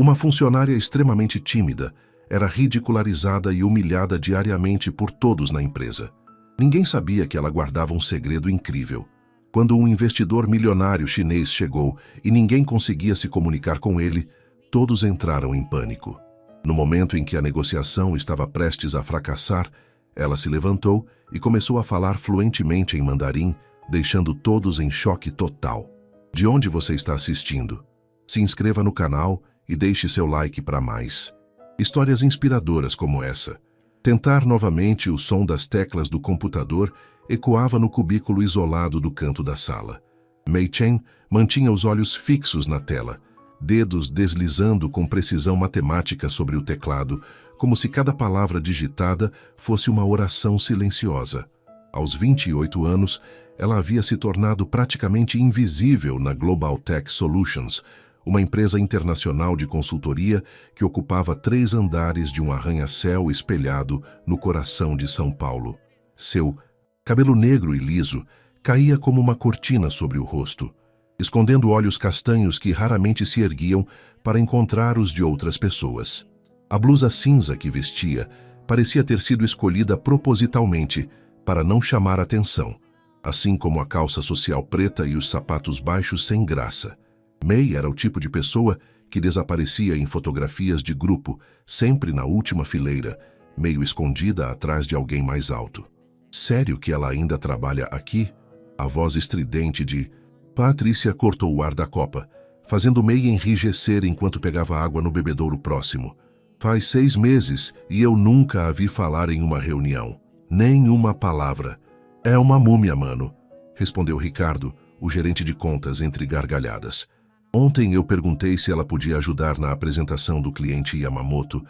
Uma funcionária extremamente tímida era ridicularizada e humilhada diariamente por todos na empresa. Ninguém sabia que ela guardava um segredo incrível. Quando um investidor milionário chinês chegou e ninguém conseguia se comunicar com ele, todos entraram em pânico. No momento em que a negociação estava prestes a fracassar, ela se levantou e começou a falar fluentemente em mandarim, deixando todos em choque total. De onde você está assistindo? Se inscreva no canal e deixe seu like para mais. Histórias inspiradoras como essa. Tentar novamente, o som das teclas do computador ecoava no cubículo isolado do canto da sala. Mei Chen mantinha os olhos fixos na tela, dedos deslizando com precisão matemática sobre o teclado, como se cada palavra digitada fosse uma oração silenciosa. Aos 28 anos, ela havia se tornado praticamente invisível na Global Tech Solutions, uma empresa internacional de consultoria que ocupava 3 andares de um arranha-céu espelhado no coração de São Paulo. Seu cabelo negro e liso caía como uma cortina sobre o rosto, escondendo olhos castanhos que raramente se erguiam para encontrar os de outras pessoas. A blusa cinza que vestia parecia ter sido escolhida propositalmente para não chamar atenção, assim como a calça social preta e os sapatos baixos sem graça. Mei era o tipo de pessoa que desaparecia em fotografias de grupo, sempre na última fileira, meio escondida atrás de alguém mais alto. Sério que ela ainda trabalha aqui? A voz estridente de Patrícia cortou o ar da copa, fazendo Mei enrijecer enquanto pegava água no bebedouro próximo. Faz 6 meses e eu nunca a vi falar em uma reunião. Nem uma palavra. É uma múmia, mano, respondeu Ricardo, o gerente de contas, entre gargalhadas. Ontem eu perguntei se ela podia ajudar na apresentação do cliente Yamamoto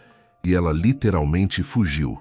e ela literalmente fugiu.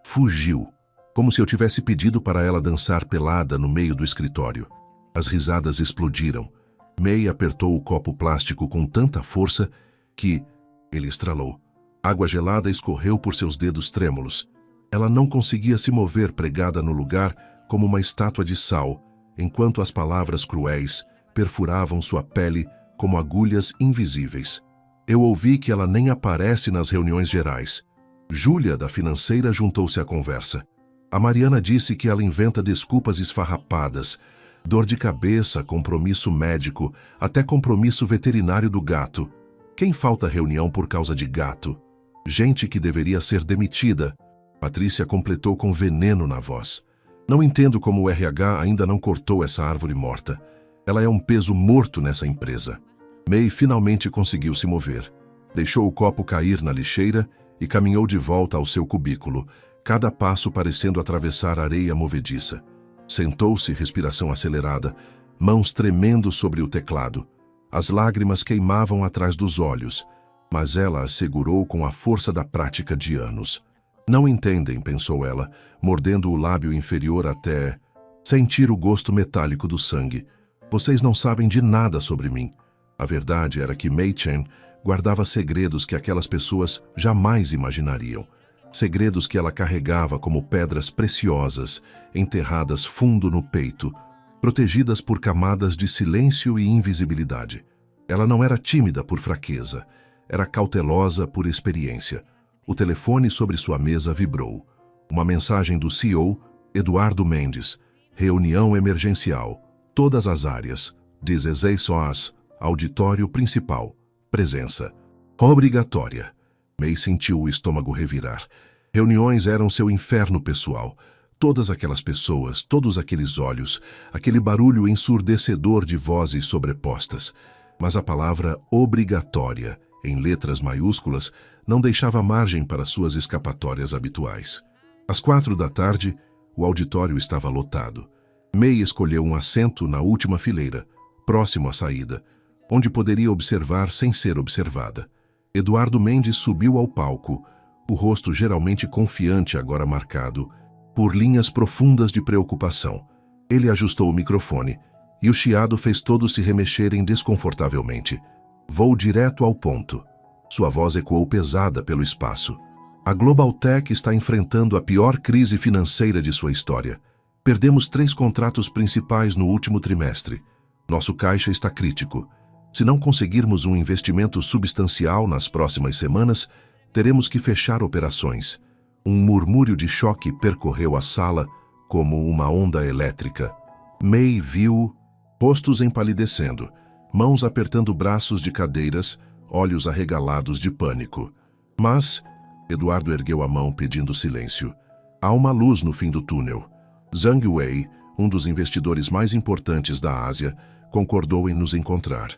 Fugiu. Como se eu tivesse pedido para ela dançar pelada no meio do escritório. As risadas explodiram. Mei apertou o copo plástico com tanta força que ele estralou. Água gelada escorreu por seus dedos trêmulos. Ela não conseguia se mover pregada no lugar como uma estátua de sal, enquanto as palavras cruéis perfuravam sua pele como agulhas invisíveis. Eu ouvi que ela nem aparece nas reuniões gerais. Júlia, da financeira, juntou-se à conversa. A Mariana disse que ela inventa desculpas esfarrapadas, dor de cabeça, compromisso médico, até compromisso veterinário do gato. Quem falta reunião por causa de gato? Gente que deveria ser demitida. Patrícia completou com veneno na voz. Não entendo como o RH ainda não cortou essa árvore morta. Ela é um peso morto nessa empresa. Mei finalmente conseguiu se mover. Deixou o copo cair na lixeira e caminhou de volta ao seu cubículo, cada passo parecendo atravessar areia movediça. Sentou-se, respiração acelerada, mãos tremendo sobre o teclado. As lágrimas queimavam atrás dos olhos, mas ela as segurou com a força da prática de anos. Não entendem, pensou ela, mordendo o lábio inferior até sentir o gosto metálico do sangue. Vocês não sabem de nada sobre mim. A verdade era que Mei Chen guardava segredos que aquelas pessoas jamais imaginariam. Segredos que ela carregava como pedras preciosas, enterradas fundo no peito, protegidas por camadas de silêncio e invisibilidade. Ela não era tímida por fraqueza, era cautelosa por experiência. O telefone sobre sua mesa vibrou. Uma mensagem do CEO, Eduardo Mendes. Reunião emergencial. Todas as áreas. 16 horas. Auditório principal. Presença. Obrigatória. Mei sentiu o estômago revirar. Reuniões eram seu inferno pessoal. Todas aquelas pessoas, todos aqueles olhos, aquele barulho ensurdecedor de vozes sobrepostas. Mas a palavra obrigatória, em letras maiúsculas, não deixava margem para suas escapatórias habituais. Às 4 da tarde, o auditório estava lotado. Mei escolheu um assento na última fileira, próximo à saída, onde poderia observar sem ser observada. Eduardo Mendes subiu ao palco, o rosto geralmente confiante agora marcado por linhas profundas de preocupação. Ele ajustou o microfone, e o chiado fez todos se remexerem desconfortavelmente. Vou direto ao ponto. Sua voz ecoou pesada pelo espaço. A Global Tech está enfrentando a pior crise financeira de sua história. Perdemos 3 contratos principais no último trimestre. Nosso caixa está crítico. Se não conseguirmos um investimento substancial nas próximas semanas, teremos que fechar operações. Um murmúrio de choque percorreu a sala como uma onda elétrica. May viu rostos empalidecendo, mãos apertando braços de cadeiras, olhos arregalados de pânico. Mas Eduardo ergueu a mão pedindo silêncio. Há uma luz no fim do túnel. Zhang Wei, um dos investidores mais importantes da Ásia, concordou em nos encontrar.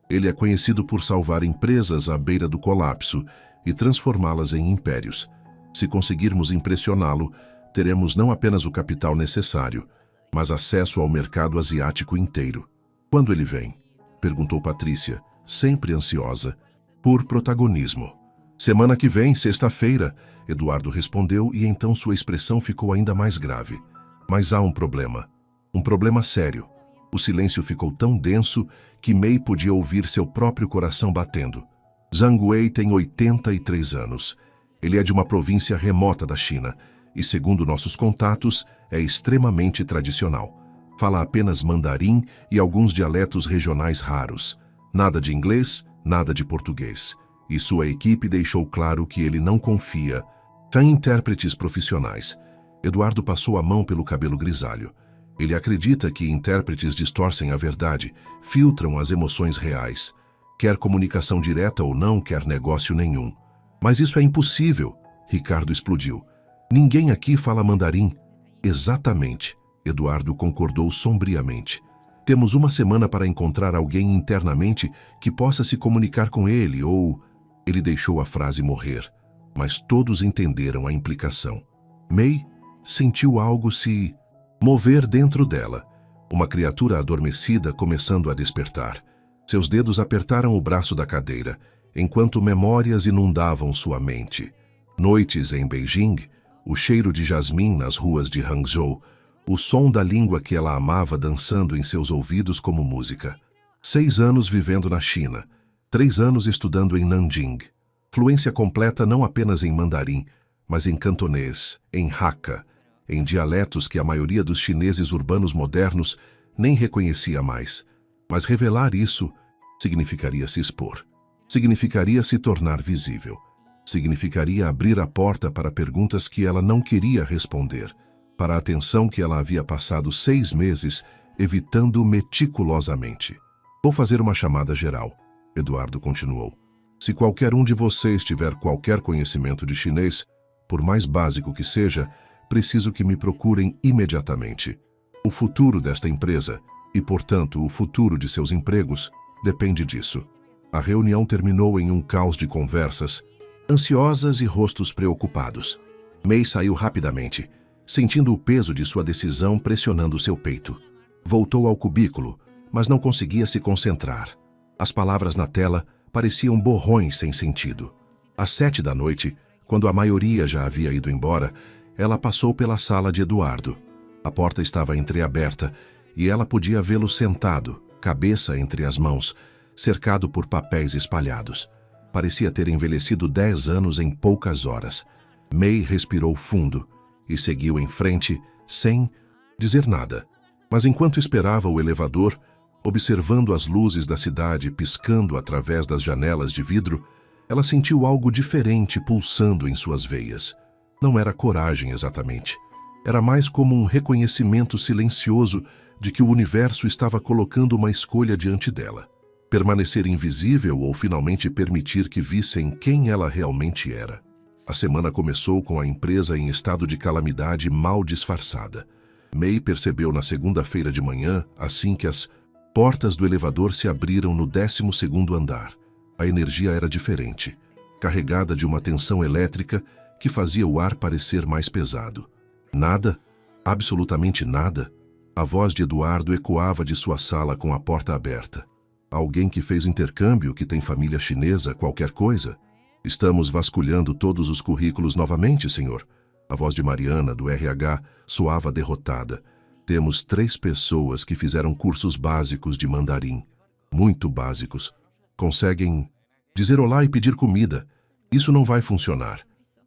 Ele é conhecido por salvar empresas à beira do colapso e transformá-las em impérios. Se conseguirmos impressioná-lo, teremos não apenas o capital necessário, mas acesso ao mercado asiático inteiro. Quando ele vem? Perguntou Patrícia, sempre ansiosa, por protagonismo. Semana que vem, sexta-feira, Eduardo respondeu e então sua expressão ficou ainda mais grave. Mas há um problema sério. O silêncio ficou tão denso que May podia ouvir seu próprio coração batendo. Zhang Wei tem 83 anos. Ele é de uma província remota da China e, segundo nossos contatos, é extremamente tradicional. Fala apenas mandarim e alguns dialetos regionais raros. Nada de inglês, nada de português. E sua equipe deixou claro que ele não confia em intérpretes profissionais. Eduardo passou a mão pelo cabelo grisalho. Ele acredita que intérpretes distorcem a verdade, filtram as emoções reais. Quer comunicação direta ou não, quer negócio nenhum. Mas isso é impossível, Ricardo explodiu. Ninguém aqui fala mandarim. Exatamente, Eduardo concordou sombriamente. Temos uma semana para encontrar alguém internamente que possa se comunicar com ele ou... Ele deixou a frase morrer, mas todos entenderam a implicação. May sentiu algo se mover dentro dela, uma criatura adormecida começando a despertar. Seus dedos apertaram o braço da cadeira, enquanto memórias inundavam sua mente. Noites em Beijing, o cheiro de jasmim nas ruas de Hangzhou, o som da língua que ela amava dançando em seus ouvidos como música. 6 anos vivendo na China, 3 anos estudando em Nanjing. Fluência completa não apenas em mandarim, mas em cantonês, em Hakka, em dialetos que a maioria dos chineses urbanos modernos nem reconhecia mais. Mas revelar isso significaria se expor. Significaria se tornar visível. Significaria abrir a porta para perguntas que ela não queria responder, para a atenção que ela havia passado 6 meses evitando meticulosamente. Vou fazer uma chamada geral, Eduardo continuou. Se qualquer um de vocês tiver qualquer conhecimento de chinês, por mais básico que seja, preciso que me procurem imediatamente. O futuro desta empresa, e portanto o futuro de seus empregos, depende disso. A reunião terminou em um caos de conversas, ansiosas e rostos preocupados. May saiu rapidamente, sentindo o peso de sua decisão pressionando seu peito. Voltou ao cubículo, mas não conseguia se concentrar. As palavras na tela pareciam borrões sem sentido. Às 7 da noite, quando a maioria já havia ido embora, ela passou pela sala de Eduardo. A porta estava entreaberta e ela podia vê-lo sentado, cabeça entre as mãos, cercado por papéis espalhados. Parecia ter envelhecido 10 anos em poucas horas. May respirou fundo e seguiu em frente, sem dizer nada. Mas enquanto esperava o elevador, observando as luzes da cidade piscando através das janelas de vidro, ela sentiu algo diferente pulsando em suas veias. Não era coragem exatamente. Era mais como um reconhecimento silencioso de que o universo estava colocando uma escolha diante dela. Permanecer invisível ou finalmente permitir que vissem quem ela realmente era. A semana começou com a empresa em estado de calamidade mal disfarçada. May percebeu na segunda-feira de manhã, assim que as portas do elevador se abriram no 12º andar. A energia era diferente, carregada de uma tensão elétrica que fazia o ar parecer mais pesado. Nada, absolutamente nada. A voz de Eduardo ecoava de sua sala com a porta aberta. Alguém que fez intercâmbio, que tem família chinesa, qualquer coisa? Estamos vasculhando todos os currículos novamente, senhor. A voz de Mariana, do RH, soava derrotada. Temos 3 pessoas que fizeram cursos básicos de mandarim. Muito básicos. Conseguem dizer olá e pedir comida. Isso não vai funcionar.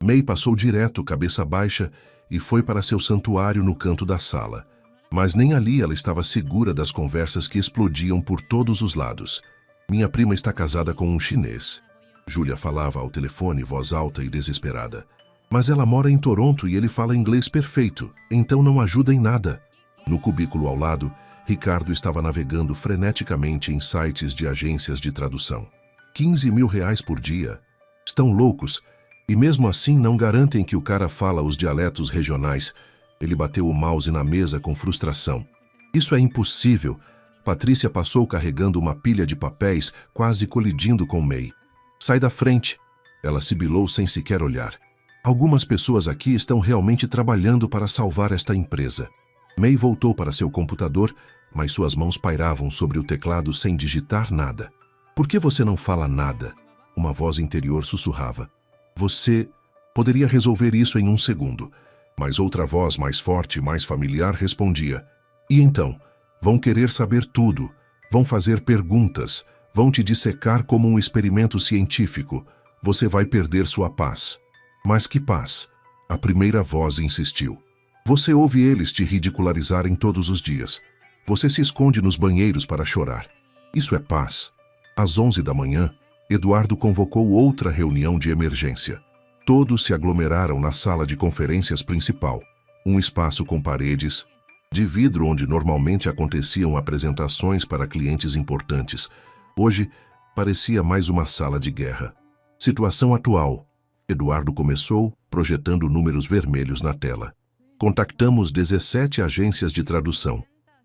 May passou direto, cabeça baixa, e foi para seu santuário no canto da sala. Mas nem ali ela estava segura das conversas que explodiam por todos os lados. Minha prima está casada com um chinês. Júlia falava ao telefone, voz alta e desesperada. Mas ela mora em Toronto e ele fala inglês perfeito, então não ajuda em nada. No cubículo ao lado, Ricardo estava navegando freneticamente em sites de agências de tradução. 15 mil reais por dia. Estão loucos. E mesmo assim não garantem que o cara fala os dialetos regionais. Ele bateu o mouse na mesa com frustração. Isso é impossível. Patrícia passou carregando uma pilha de papéis, quase colidindo com May. Sai da frente. Ela sibilou sem sequer olhar. Algumas pessoas aqui estão realmente trabalhando para salvar esta empresa. May voltou para seu computador, mas suas mãos pairavam sobre o teclado sem digitar nada. Por que você não fala nada? Uma voz interior sussurrava. Você poderia resolver isso em um segundo. Mas outra voz mais forte e mais familiar respondia. E então? Vão querer saber tudo. Vão fazer perguntas. Vão te dissecar como um experimento científico. Você vai perder sua paz. Mas que paz? A primeira voz insistiu. Você ouve eles te ridicularizarem todos os dias. Você se esconde nos banheiros para chorar. Isso é paz. Às 11 da manhã, Eduardo convocou outra reunião de emergência. Todos se aglomeraram na sala de conferências principal, um espaço com paredes de vidro onde normalmente aconteciam apresentações para clientes importantes. Hoje, parecia mais uma sala de guerra. Situação atual. Eduardo começou, projetando números vermelhos na tela. Contactamos 17 agências de tradução.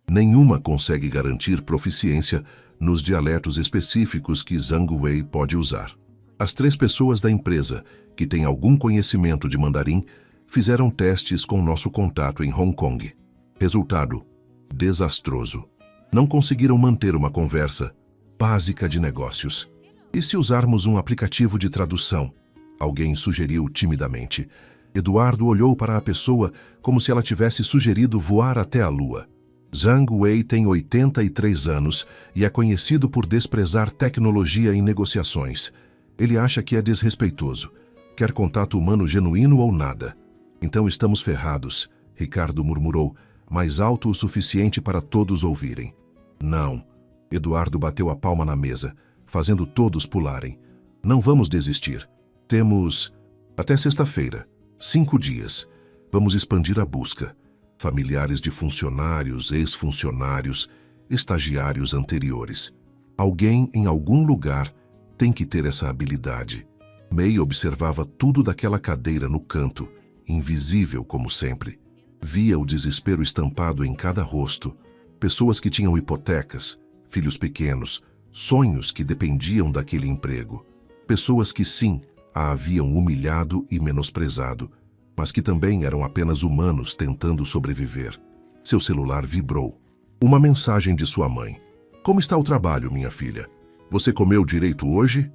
Nenhuma consegue garantir proficiência nos dialetos específicos que Zhang Wei pode usar. As 3 pessoas da empresa, que têm algum conhecimento de mandarim, fizeram testes com nosso contato em Hong Kong. Resultado: desastroso. Não conseguiram manter uma conversa básica de negócios. E se usarmos um aplicativo de tradução? Alguém sugeriu timidamente. Eduardo olhou para a pessoa como se ela tivesse sugerido voar até a lua. Zhang Wei tem 83 anos e é conhecido por desprezar tecnologia em negociações. Ele acha que é desrespeitoso. Quer contato humano genuíno ou nada. Então estamos ferrados, Ricardo murmurou, mais alto o suficiente para todos ouvirem. Não. Eduardo bateu a palma na mesa, fazendo todos pularem. Não vamos desistir. Temos até sexta-feira. 5 dias. Vamos expandir a busca. Familiares de funcionários, ex-funcionários, estagiários anteriores. Alguém em algum lugar tem que ter essa habilidade. May observava tudo daquela cadeira no canto, invisível como sempre. Via o desespero estampado em cada rosto. Pessoas que tinham hipotecas, filhos pequenos, sonhos que dependiam daquele emprego. Pessoas que sim, a haviam humilhado e menosprezado, mas que também eram apenas humanos tentando sobreviver. Seu celular vibrou. Uma mensagem de sua mãe. Como está o trabalho, minha filha? Você comeu direito hoje?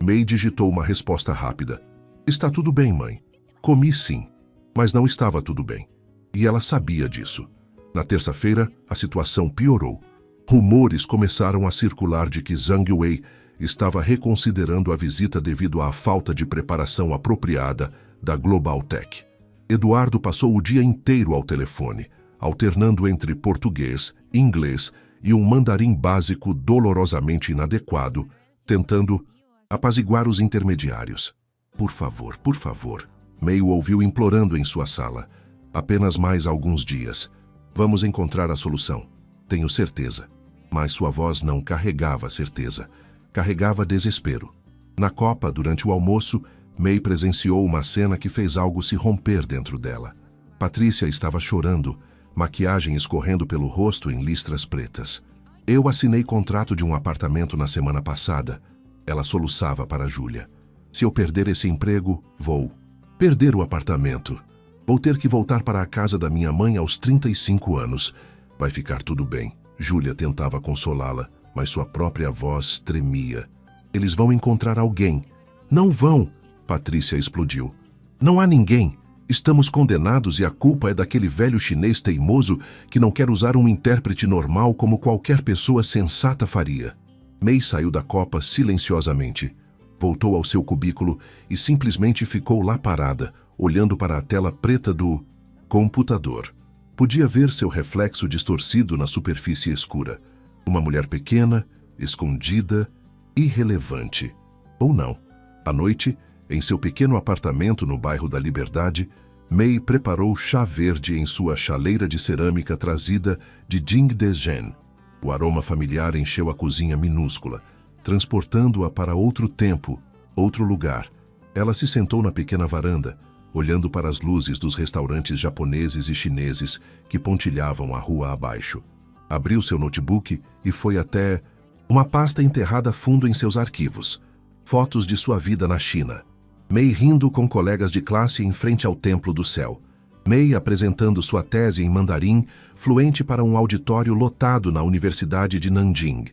May digitou uma resposta rápida. Está tudo bem, mãe. Comi sim, mas não estava tudo bem. E ela sabia disso. Na terça-feira, a situação piorou. Rumores começaram a circular de que Zhang Wei estava reconsiderando a visita devido à falta de preparação apropriada da Global Tech. Eduardo passou o dia inteiro ao telefone, alternando entre português, inglês e um mandarim básico dolorosamente inadequado, tentando apaziguar os intermediários. Por favor, May o ouviu implorando em sua sala. Apenas mais alguns dias. Vamos encontrar a solução. Tenho certeza. Mas sua voz não carregava certeza. Carregava desespero. Na copa, durante o almoço, May presenciou uma cena que fez algo se romper dentro dela. Patrícia estava chorando, maquiagem escorrendo pelo rosto em listras pretas. Eu assinei contrato de um apartamento na semana passada. Ela soluçava para Júlia. Se eu perder esse emprego, vou perder o apartamento. Vou ter que voltar para a casa da minha mãe aos 35 anos. Vai ficar tudo bem. Júlia tentava consolá-la, mas sua própria voz tremia. Eles vão encontrar alguém. Não vão! Patrícia explodiu. Não há ninguém. Estamos condenados e a culpa é daquele velho chinês teimoso que não quer usar um intérprete normal como qualquer pessoa sensata faria. May saiu da copa silenciosamente. Voltou ao seu cubículo e simplesmente ficou lá parada, olhando para a tela preta do computador. Podia ver seu reflexo distorcido na superfície escura. Uma mulher pequena, escondida, irrelevante. Ou não. À noite, em seu pequeno apartamento no bairro da Liberdade, Mei preparou chá verde em sua chaleira de cerâmica trazida de Jingdezhen. O aroma familiar encheu a cozinha minúscula, transportando-a para outro tempo, outro lugar. Ela se sentou na pequena varanda, olhando para as luzes dos restaurantes japoneses e chineses que pontilhavam a rua abaixo. Abriu seu notebook e foi até uma pasta enterrada fundo em seus arquivos. Fotos de sua vida na China. Mei rindo com colegas de classe em frente ao Templo do Céu. Mei apresentando sua tese em mandarim, fluente para um auditório lotado na Universidade de Nanjing.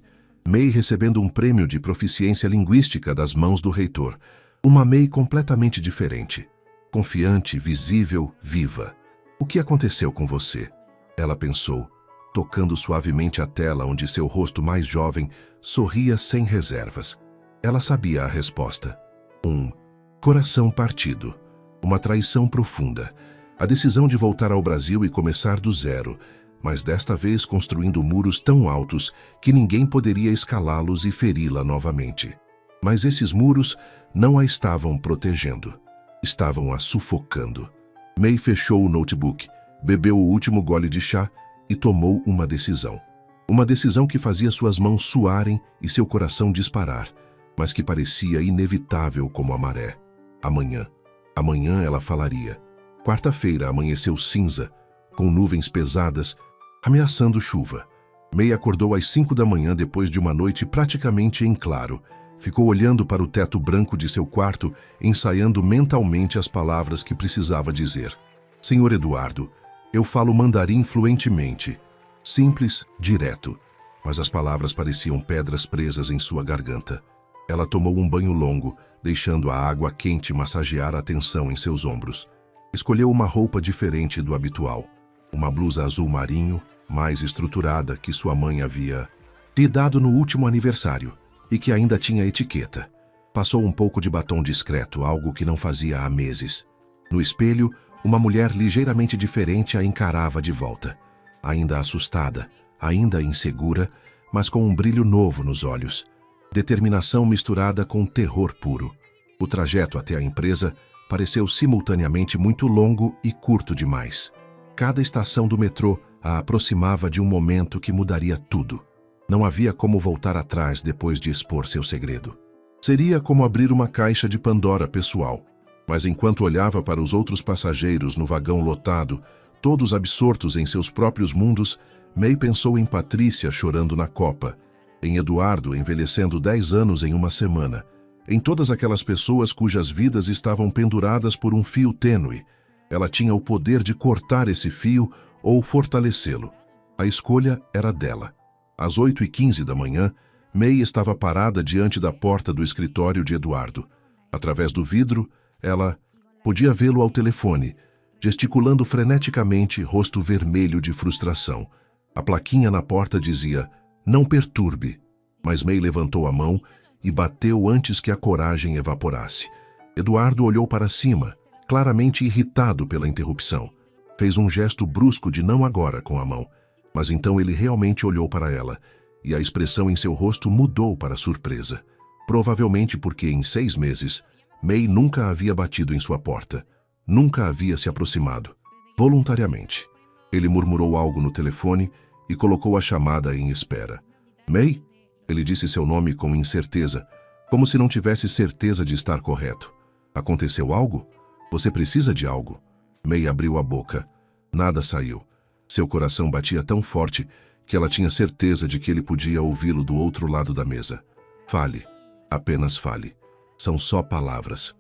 Mei recebendo um prêmio de proficiência linguística das mãos do reitor. Uma Mei completamente diferente. Confiante, visível, viva. O que aconteceu com você? Ela pensou, tocando suavemente a tela onde seu rosto mais jovem sorria sem reservas. Ela sabia a resposta. Um coração partido. Uma traição profunda. A decisão de voltar ao Brasil e começar do zero, mas desta vez construindo muros tão altos que ninguém poderia escalá-los e feri-la novamente. Mas esses muros não a estavam protegendo. Estavam a sufocando. Mei fechou o notebook, bebeu o último gole de chá e tomou uma decisão. Uma decisão que fazia suas mãos suarem e seu coração disparar, mas que parecia inevitável como a maré. Amanhã. Amanhã ela falaria. Quarta-feira amanheceu cinza, com nuvens pesadas, ameaçando chuva. Mei acordou às 5 da manhã depois de uma noite praticamente em claro. Ficou olhando para o teto branco de seu quarto, ensaiando mentalmente as palavras que precisava dizer. Senhor Eduardo, eu falo mandarim fluentemente. Simples, direto. Mas as palavras pareciam pedras presas em sua garganta. Ela tomou um banho longo, deixando a água quente massagear a tensão em seus ombros. Escolheu uma roupa diferente do habitual. Uma blusa azul marinho, mais estruturada que sua mãe havia lhe dado no último aniversário e que ainda tinha etiqueta. Passou um pouco de batom discreto, algo que não fazia há meses. No espelho, uma mulher ligeiramente diferente a encarava de volta. Ainda assustada, ainda insegura, mas com um brilho novo nos olhos. Determinação misturada com terror puro. O trajeto até a empresa pareceu simultaneamente muito longo e curto demais. Cada estação do metrô a aproximava de um momento que mudaria tudo. Não havia como voltar atrás depois de expor seu segredo. Seria como abrir uma caixa de Pandora pessoal. Mas enquanto olhava para os outros passageiros no vagão lotado, todos absortos em seus próprios mundos, Mei pensou em Patrícia chorando na copa, em Eduardo envelhecendo 10 anos em uma semana, em todas aquelas pessoas cujas vidas estavam penduradas por um fio tênue. Ela tinha o poder de cortar esse fio ou fortalecê-lo. A escolha era dela. Às 8h15 da manhã, Mei estava parada diante da porta do escritório de Eduardo. Através do vidro, ela podia vê-lo ao telefone, gesticulando freneticamente, rosto vermelho de frustração. A plaquinha na porta dizia: "Não perturbe", mas Mei levantou a mão e bateu antes que a coragem evaporasse. Eduardo olhou para cima, claramente irritado pela interrupção. Fez um gesto brusco de não agora com a mão, mas então ele realmente olhou para ela, e a expressão em seu rosto mudou para surpresa. Provavelmente porque em 6 meses, Mei nunca havia batido em sua porta, nunca havia se aproximado, voluntariamente. Ele murmurou algo no telefone e colocou a chamada em espera. "Mei?" Ele disse seu nome com incerteza, como se não tivesse certeza de estar correto. "Aconteceu algo? Você precisa de algo?" Mei abriu a boca. Nada saiu. Seu coração batia tão forte que ela tinha certeza de que ele podia ouvi-lo do outro lado da mesa. "Fale. Apenas fale. São só palavras."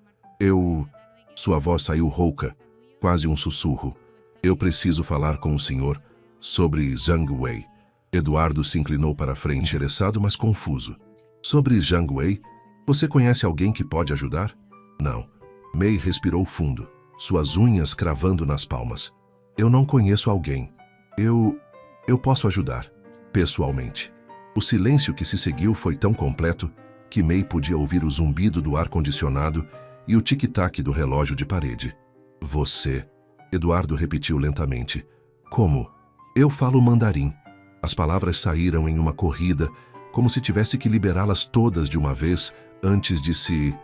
Sua voz saiu rouca, quase um sussurro. "Eu preciso falar com o senhor sobre Zhang Wei." Eduardo se inclinou para a frente, interessado, mas confuso. "Sobre Zhang Wei? Você conhece alguém que pode ajudar?" "Não." Mei respirou fundo, suas unhas cravando nas palmas. "Eu não conheço alguém. Eu posso ajudar, pessoalmente." O silêncio que se seguiu foi tão completo que Mei podia ouvir o zumbido do ar-condicionado e o tic-tac do relógio de parede. "Você?" Eduardo repetiu lentamente. "Como?" "Eu falo mandarim." As palavras saíram em uma corrida, como se tivesse que liberá-las todas de uma vez antes de se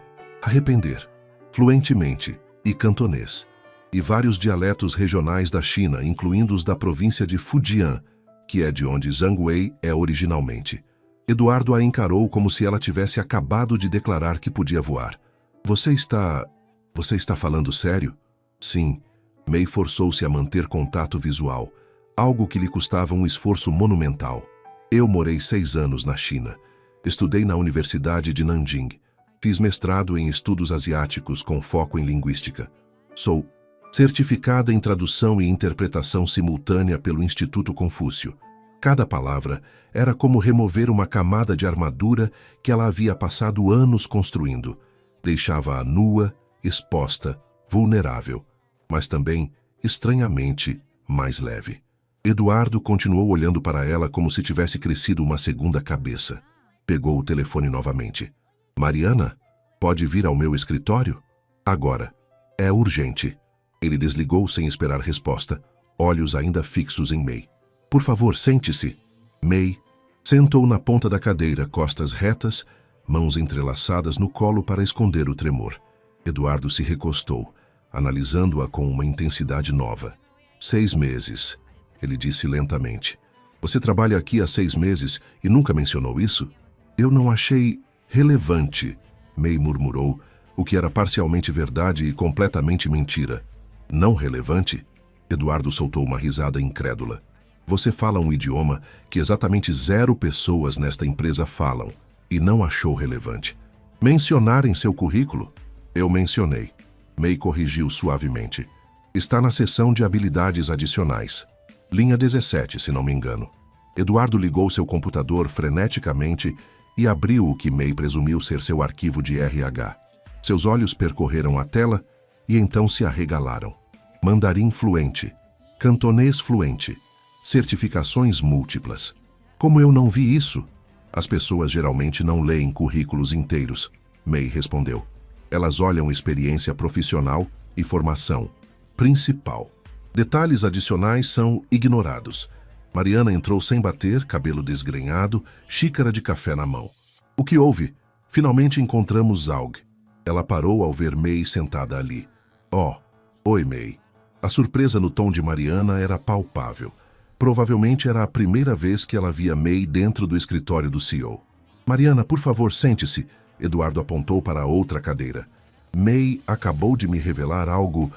arrepender. Fluentemente, e cantonês, e vários dialetos regionais da China, incluindo os da província de Fujian, que é de onde Zhang Wei é originalmente. Eduardo a encarou como se ela tivesse acabado de declarar que podia voar. Você está falando sério? Sim. Mei forçou-se a manter contato visual, algo que lhe custava um esforço monumental. Eu morei 6 anos na China. Estudei na Universidade de Nanjing. Fiz mestrado em estudos asiáticos com foco em linguística. Sou certificada em tradução e interpretação simultânea pelo Instituto Confúcio. Cada palavra era como remover uma camada de armadura que ela havia passado anos construindo. Deixava-a nua, exposta, vulnerável, mas também, estranhamente, mais leve. Eduardo continuou olhando para ela como se tivesse crescido uma segunda cabeça. Pegou o telefone novamente. Mariana, pode vir ao meu escritório? Agora. É urgente. Ele desligou sem esperar resposta, olhos ainda fixos em Mei. Por favor, sente-se. Mei sentou na ponta da cadeira, costas retas, mãos entrelaçadas no colo para esconder o tremor. Eduardo se recostou, analisando-a com uma intensidade nova. 6 meses, ele disse lentamente. Você trabalha aqui há 6 meses e nunca mencionou isso? Eu não achei relevante, Mei murmurou, o que era parcialmente verdade e completamente mentira. Não relevante? Eduardo soltou uma risada incrédula. Você fala um idioma que exatamente 0 pessoas nesta empresa falam e não achou relevante. Mencionar em seu currículo? Eu mencionei. Mei corrigiu suavemente. Está na seção de habilidades adicionais. Linha 17, se não me engano. Eduardo ligou seu computador freneticamente e abriu o que Mei presumiu ser seu arquivo de RH. Seus olhos percorreram a tela e então se arregalaram. Mandarim fluente. Cantonês fluente. Certificações múltiplas. Como eu não vi isso? As pessoas geralmente não leem currículos inteiros, Mei respondeu. Elas olham experiência profissional e formação principal. Detalhes adicionais são ignorados. Mariana entrou sem bater, cabelo desgrenhado, xícara de café na mão. O que houve? Finalmente encontramos Zhang. Ela parou ao ver Mei sentada ali. Oh, oi Mei. A surpresa no tom de Mariana era palpável. Provavelmente era a primeira vez que ela via Mei dentro do escritório do CEO. Mariana, por favor, sente-se. Eduardo apontou para a outra cadeira. Mei acabou de me revelar algo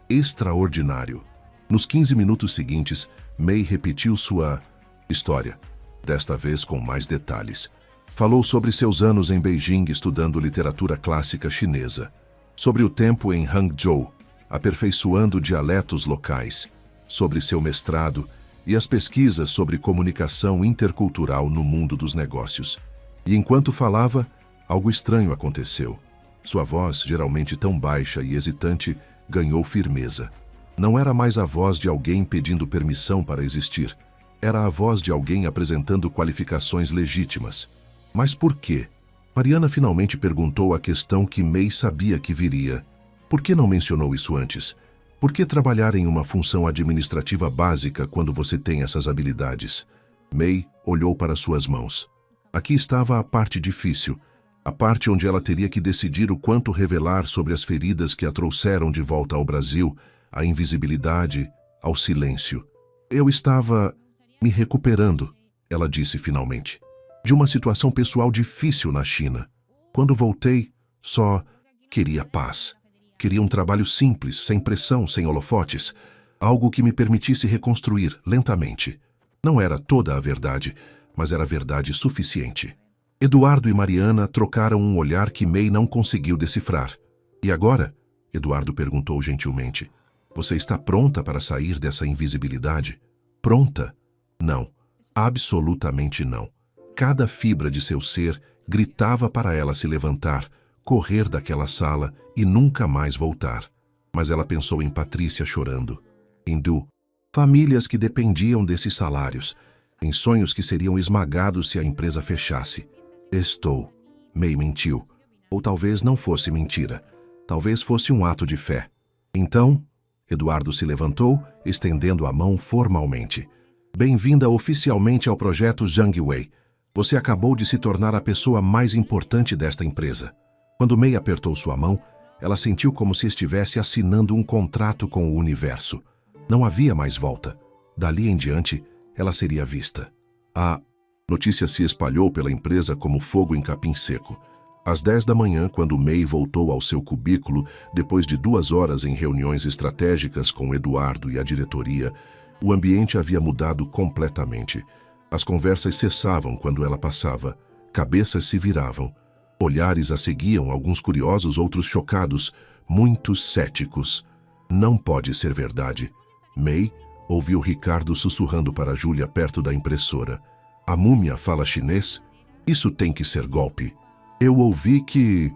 extraordinário. Nos 15 minutos seguintes, Mei repetiu sua história, desta vez com mais detalhes. Falou sobre seus anos em Beijing estudando literatura clássica chinesa, sobre o tempo em Hangzhou, aperfeiçoando dialetos locais, sobre seu mestrado e as pesquisas sobre comunicação intercultural no mundo dos negócios. E enquanto falava, algo estranho aconteceu. Sua voz, geralmente tão baixa e hesitante, ganhou firmeza. Não era mais a voz de alguém pedindo permissão para existir. Era a voz de alguém apresentando qualificações legítimas. Mas por quê? Mariana finalmente perguntou a questão que Mei sabia que viria. Por que não mencionou isso antes? Por que trabalhar em uma função administrativa básica quando você tem essas habilidades? Mei olhou para suas mãos. Aqui estava a parte difícil, a parte onde ela teria que decidir o quanto revelar sobre as feridas que a trouxeram de volta ao Brasil, à invisibilidade, ao silêncio. Eu estava me recuperando, ela disse finalmente, de uma situação pessoal difícil na China. Quando voltei, só queria paz. Queria um trabalho simples, sem pressão, sem holofotes, algo que me permitisse reconstruir lentamente. Não era toda a verdade, mas era verdade suficiente. Eduardo e Mariana trocaram um olhar que Mei não conseguiu decifrar. E agora? Eduardo perguntou gentilmente. Você está pronta para sair dessa invisibilidade? Pronta? Não. Absolutamente não. Cada fibra de seu ser gritava para ela se levantar, correr daquela sala e nunca mais voltar. Mas ela pensou em Patrícia chorando, em Du, famílias que dependiam desses salários, em sonhos que seriam esmagados se a empresa fechasse. Estou. Mei mentiu. Ou talvez não fosse mentira. Talvez fosse um ato de fé. Então, Eduardo se levantou, estendendo a mão formalmente. Bem-vinda oficialmente ao projeto Zhang Wei. Você acabou de se tornar a pessoa mais importante desta empresa. Quando Mei apertou sua mão, ela sentiu como se estivesse assinando um contrato com o universo. Não havia mais volta. Dali em diante, ela seria vista. A notícia se espalhou pela empresa como fogo em capim seco. Às 10 da manhã, quando Mei voltou ao seu cubículo, depois de 2 horas em reuniões estratégicas com Eduardo e a diretoria, o ambiente havia mudado completamente. As conversas cessavam quando ela passava, cabeças se viravam, olhares a seguiam, alguns curiosos, outros chocados, muitos céticos. Não pode ser verdade. Mei ouviu Ricardo sussurrando para Júlia perto da impressora. A múmia fala chinês? Isso tem que ser golpe. Eu ouvi que...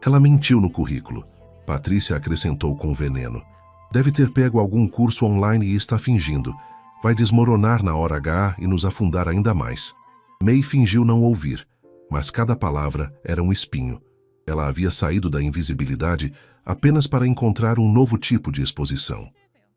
Ela mentiu no currículo. Patrícia acrescentou com veneno. Deve ter pego algum curso online e está fingindo. Vai desmoronar na hora H e nos afundar ainda mais. Mei fingiu não ouvir, mas cada palavra era um espinho. Ela havia saído da invisibilidade apenas para encontrar um novo tipo de exposição.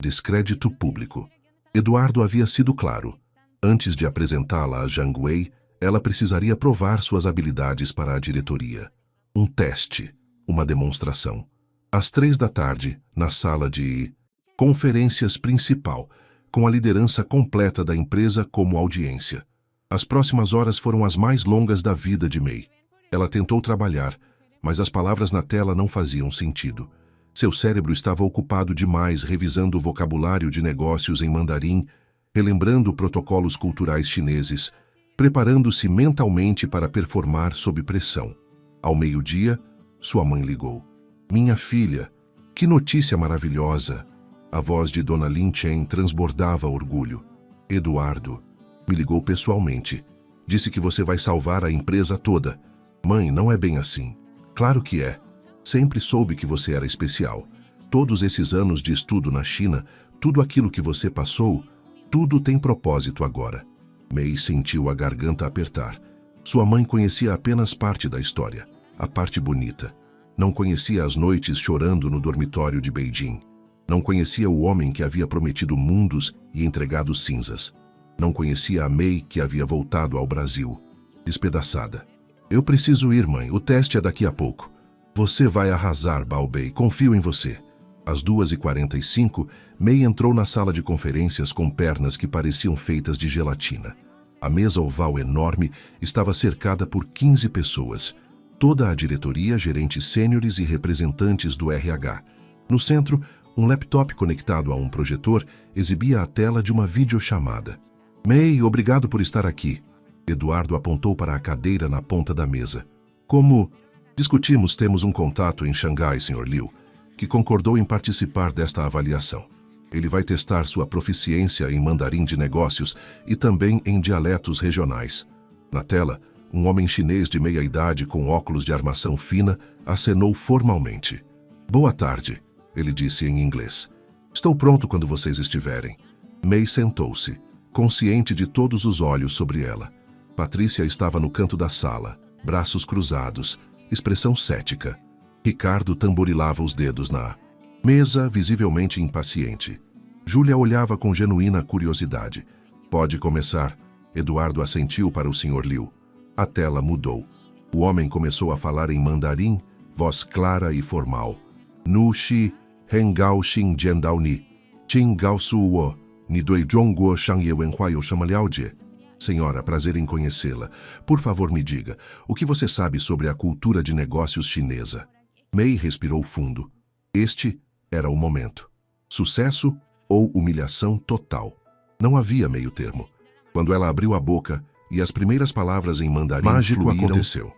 Descrédito público. Eduardo havia sido claro. Antes de apresentá-la a Zhang Wei, ela precisaria provar suas habilidades para a diretoria. Um teste, uma demonstração. Às 3 da tarde, na sala de conferências principal, com a liderança completa da empresa como audiência. As próximas horas foram as mais longas da vida de Mei. Ela tentou trabalhar, mas as palavras na tela não faziam sentido. Seu cérebro estava ocupado demais revisando o vocabulário de negócios em mandarim, relembrando protocolos culturais chineses, preparando-se mentalmente para performar sob pressão. Ao meio-dia, sua mãe ligou. Minha filha, que notícia maravilhosa! A voz de Dona Lin Chen transbordava orgulho. Eduardo me ligou pessoalmente. Disse que você vai salvar a empresa toda. Mãe, não é bem assim. Claro que é. Sempre soube que você era especial. Todos esses anos de estudo na China, tudo aquilo que você passou, tudo tem propósito agora. Mei sentiu a garganta apertar. Sua mãe conhecia apenas parte da história, a parte bonita. Não conhecia as noites chorando no dormitório de Beijing. Não conhecia o homem que havia prometido mundos e entregado cinzas. Não conhecia a Mei que havia voltado ao Brasil, despedaçada. Eu preciso ir, mãe. O teste é daqui a pouco. Você vai arrasar, Baobei. Confio em você. Às 2h45, Mei entrou na sala de conferências com pernas que pareciam feitas de gelatina. A mesa oval enorme estava cercada por 15 pessoas. Toda a diretoria, gerentes sêniores e representantes do RH. No centro, um laptop conectado a um projetor exibia a tela de uma videochamada. Mei, obrigado por estar aqui. Eduardo apontou para a cadeira na ponta da mesa. Como discutimos, temos um contato em Xangai, Sr. Liu, que concordou em participar desta avaliação. Ele vai testar sua proficiência em mandarim de negócios e também em dialetos regionais. Na tela, um homem chinês de meia-idade com óculos de armação fina acenou formalmente. Boa tarde, ele disse em inglês. Estou pronto quando vocês estiverem. Mei sentou-se, consciente de todos os olhos sobre ela. Patrícia estava no canto da sala, braços cruzados, expressão cética. Ricardo tamborilava os dedos na mesa, visivelmente impaciente. Júlia olhava com genuína curiosidade. Pode começar. Eduardo assentiu para o Sr. Liu. A tela mudou. O homem começou a falar em mandarim, voz clara e formal. Nu Shi, Hengao Xin Jiandao Ni, Qin Gao Su Wo, Ni Dui Zhongguo Shangye Wenhua You Shama Liao Jie. Senhora, prazer em conhecê-la. Por favor, me diga, o que você sabe sobre a cultura de negócios chinesa? Mei respirou fundo. Este era o momento. Sucesso ou humilhação total. Não havia meio termo. Quando ela abriu a boca e as primeiras palavras em mandarim mágico fluíram, aconteceu.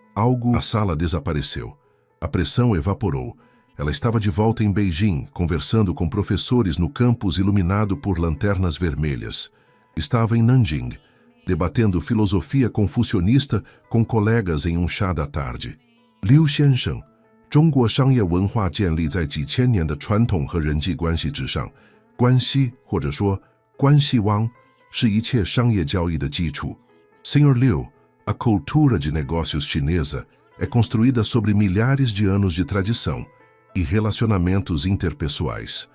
A sala desapareceu. A pressão evaporou. Ela estava de volta em Beijing, conversando com professores no campus iluminado por lanternas vermelhas. Estava em Nanjing, debatendo filosofia confucionista com colegas em um chá da tarde. Liu Xiansheng, 中国商业文化建立在几千年的传统和人际关系之上，关系或者说关系网是一切商业交易的基础。Sr. Liu, a cultura de negócios chinesa é construída sobre milhares de anos de tradição e relacionamentos interpessoais.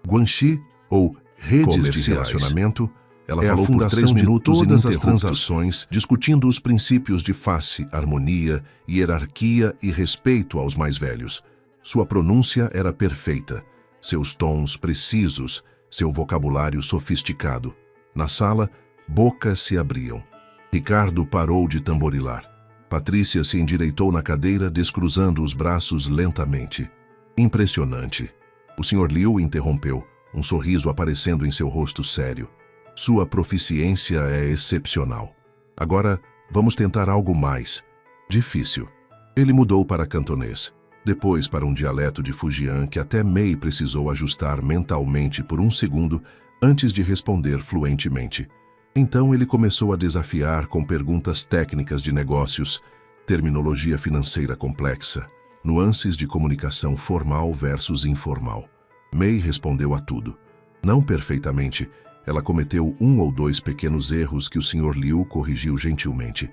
Guanxi, ou redes de relacionamento, Ela falou por 3 minutos de todas as transações, discutindo os princípios de face, harmonia, hierarquia e respeito aos mais velhos. Sua pronúncia era perfeita, seus tons precisos, seu vocabulário sofisticado. Na sala, bocas se abriam. Ricardo parou de tamborilar. Patrícia se endireitou na cadeira, descruzando os braços lentamente. Impressionante. O Sr. Liu interrompeu, um sorriso aparecendo em seu rosto sério. Sua proficiência é excepcional. Agora, vamos tentar algo mais difícil. Ele mudou para cantonês, depois para um dialeto de Fujian que até Mei precisou ajustar mentalmente por um segundo antes de responder fluentemente. Então ele começou a desafiar com perguntas técnicas de negócios, terminologia financeira complexa, nuances de comunicação formal versus informal. Mei respondeu a tudo. Não perfeitamente, ela cometeu 1 ou 2 pequenos erros que o Sr. Liu corrigiu gentilmente,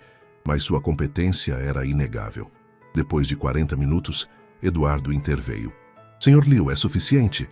mas sua competência era inegável. Depois de 40 minutos, Eduardo interveio. Sr. Liu, é suficiente?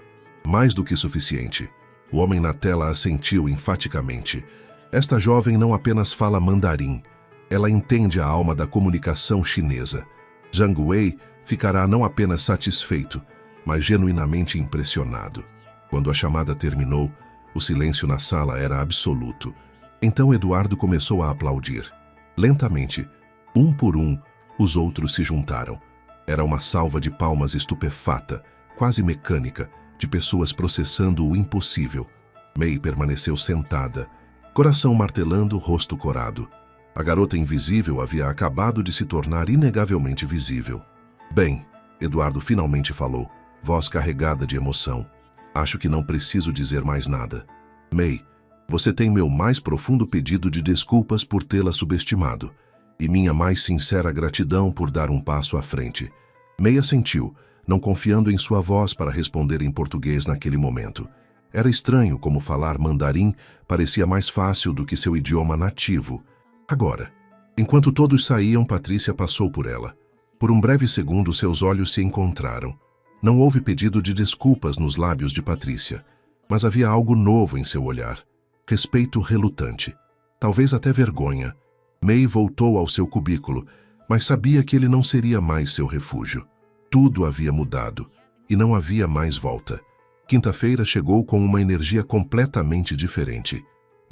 Mais do que suficiente. O homem na tela assentiu enfaticamente. Esta jovem não apenas fala mandarim, ela entende a alma da comunicação chinesa. Zhang Wei ficará não apenas satisfeito, mas genuinamente impressionado. Quando a chamada terminou, o silêncio na sala era absoluto. Então Eduardo começou a aplaudir. Lentamente, um por um, os outros se juntaram. Era uma salva de palmas estupefata, quase mecânica, de pessoas processando o impossível. Mei permaneceu sentada, coração martelando, rosto corado. A garota invisível havia acabado de se tornar inegavelmente visível. Bem, Eduardo finalmente falou, voz carregada de emoção. Acho que não preciso dizer mais nada. Mei, você tem meu mais profundo pedido de desculpas por tê-la subestimado, e minha mais sincera gratidão por dar um passo à frente. Mei assentiu, não confiando em sua voz para responder em português naquele momento. Era estranho como falar mandarim parecia mais fácil do que seu idioma nativo. Agora, enquanto todos saíam, Patrícia passou por ela. Por um breve segundo, seus olhos se encontraram. Não houve pedido de desculpas nos lábios de Patrícia, mas havia algo novo em seu olhar. Respeito relutante. Talvez até vergonha. Mei voltou ao seu cubículo, mas sabia que ele não seria mais seu refúgio. Tudo havia mudado, e não havia mais volta. Quinta-feira chegou com uma energia completamente diferente.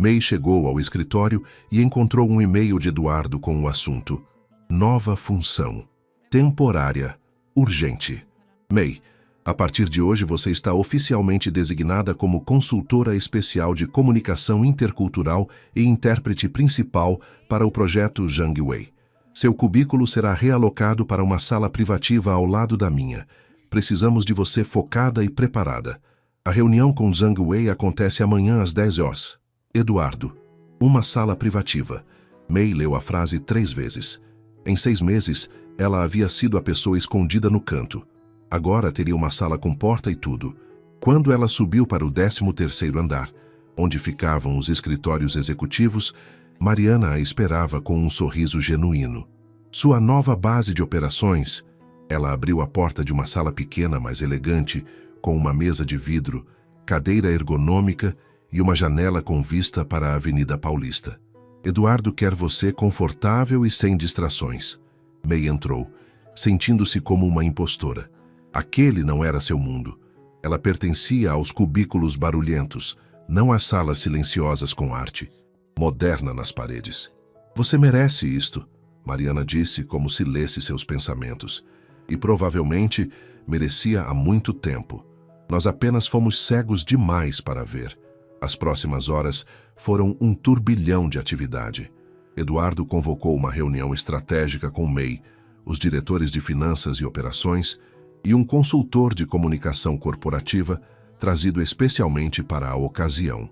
Mei chegou ao escritório e encontrou um e-mail de Eduardo com o assunto: nova função. Temporária. Urgente. Mei, a partir de hoje você está oficialmente designada como consultora especial de comunicação intercultural e intérprete principal para o projeto Zhang Wei. Seu cubículo será realocado para uma sala privativa ao lado da minha. Precisamos de você focada e preparada. A reunião com Zhang Wei acontece amanhã às 10 horas. Eduardo. Uma sala privativa. Mei leu a frase 3 vezes. Em 6 meses, ela havia sido a pessoa escondida no canto. Agora teria uma sala com porta e tudo. Quando ela subiu para o 13º andar, onde ficavam os escritórios executivos, Mariana a esperava com um sorriso genuíno. Sua nova base de operações. Ela abriu a porta de uma sala pequena, mas elegante, com uma mesa de vidro, cadeira ergonômica e uma janela com vista para a Avenida Paulista. Eduardo quer você confortável e sem distrações. Mei entrou, sentindo-se como uma impostora. Aquele não era seu mundo. Ela pertencia aos cubículos barulhentos, não às salas silenciosas com arte, moderna nas paredes. Você merece isto, Mariana disse como se lesse seus pensamentos. E provavelmente merecia há muito tempo. Nós apenas fomos cegos demais para ver. As próximas horas foram um turbilhão de atividade. Eduardo convocou uma reunião estratégica com Mei, os diretores de finanças e operações e um consultor de comunicação corporativa trazido especialmente para a ocasião.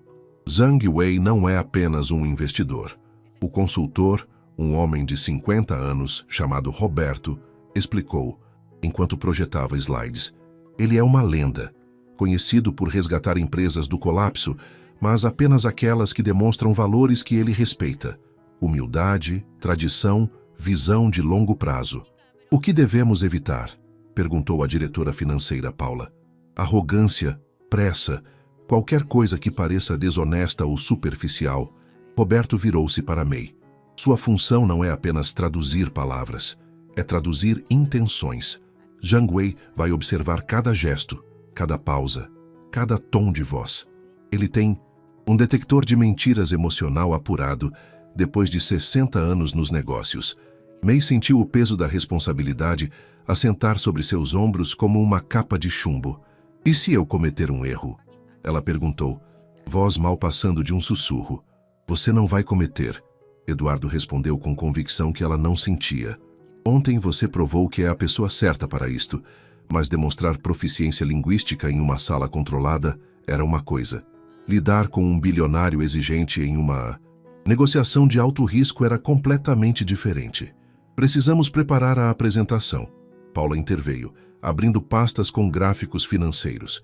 Zhang Wei não é apenas um investidor. O consultor, um homem de 50 anos chamado Roberto, explicou, enquanto projetava slides. Ele é uma lenda, conhecido por resgatar empresas do colapso, mas apenas aquelas que demonstram valores que ele respeita: humildade, tradição, visão de longo prazo. O que devemos evitar? Perguntou a diretora financeira Paula. Arrogância, pressa, Qualquer coisa que pareça desonesta ou superficial, Roberto virou-se para May. Sua função não é apenas traduzir palavras, é traduzir intenções. Zhang Wei vai observar cada gesto, cada pausa, cada tom de voz. Ele tem um detector de mentiras emocional apurado depois de 60 anos nos negócios. May sentiu o peso da responsabilidade assentar sobre seus ombros como uma capa de chumbo. E se eu cometer um erro? Ela perguntou, voz mal passando de um sussurro. Você não vai cometer. Eduardo respondeu com convicção que ela não sentia. Ontem você provou que é a pessoa certa para isto, mas demonstrar proficiência linguística em uma sala controlada era uma coisa. Lidar com um bilionário exigente em uma negociação de alto risco era completamente diferente. Precisamos preparar a apresentação. Paula interveio, abrindo pastas com gráficos financeiros.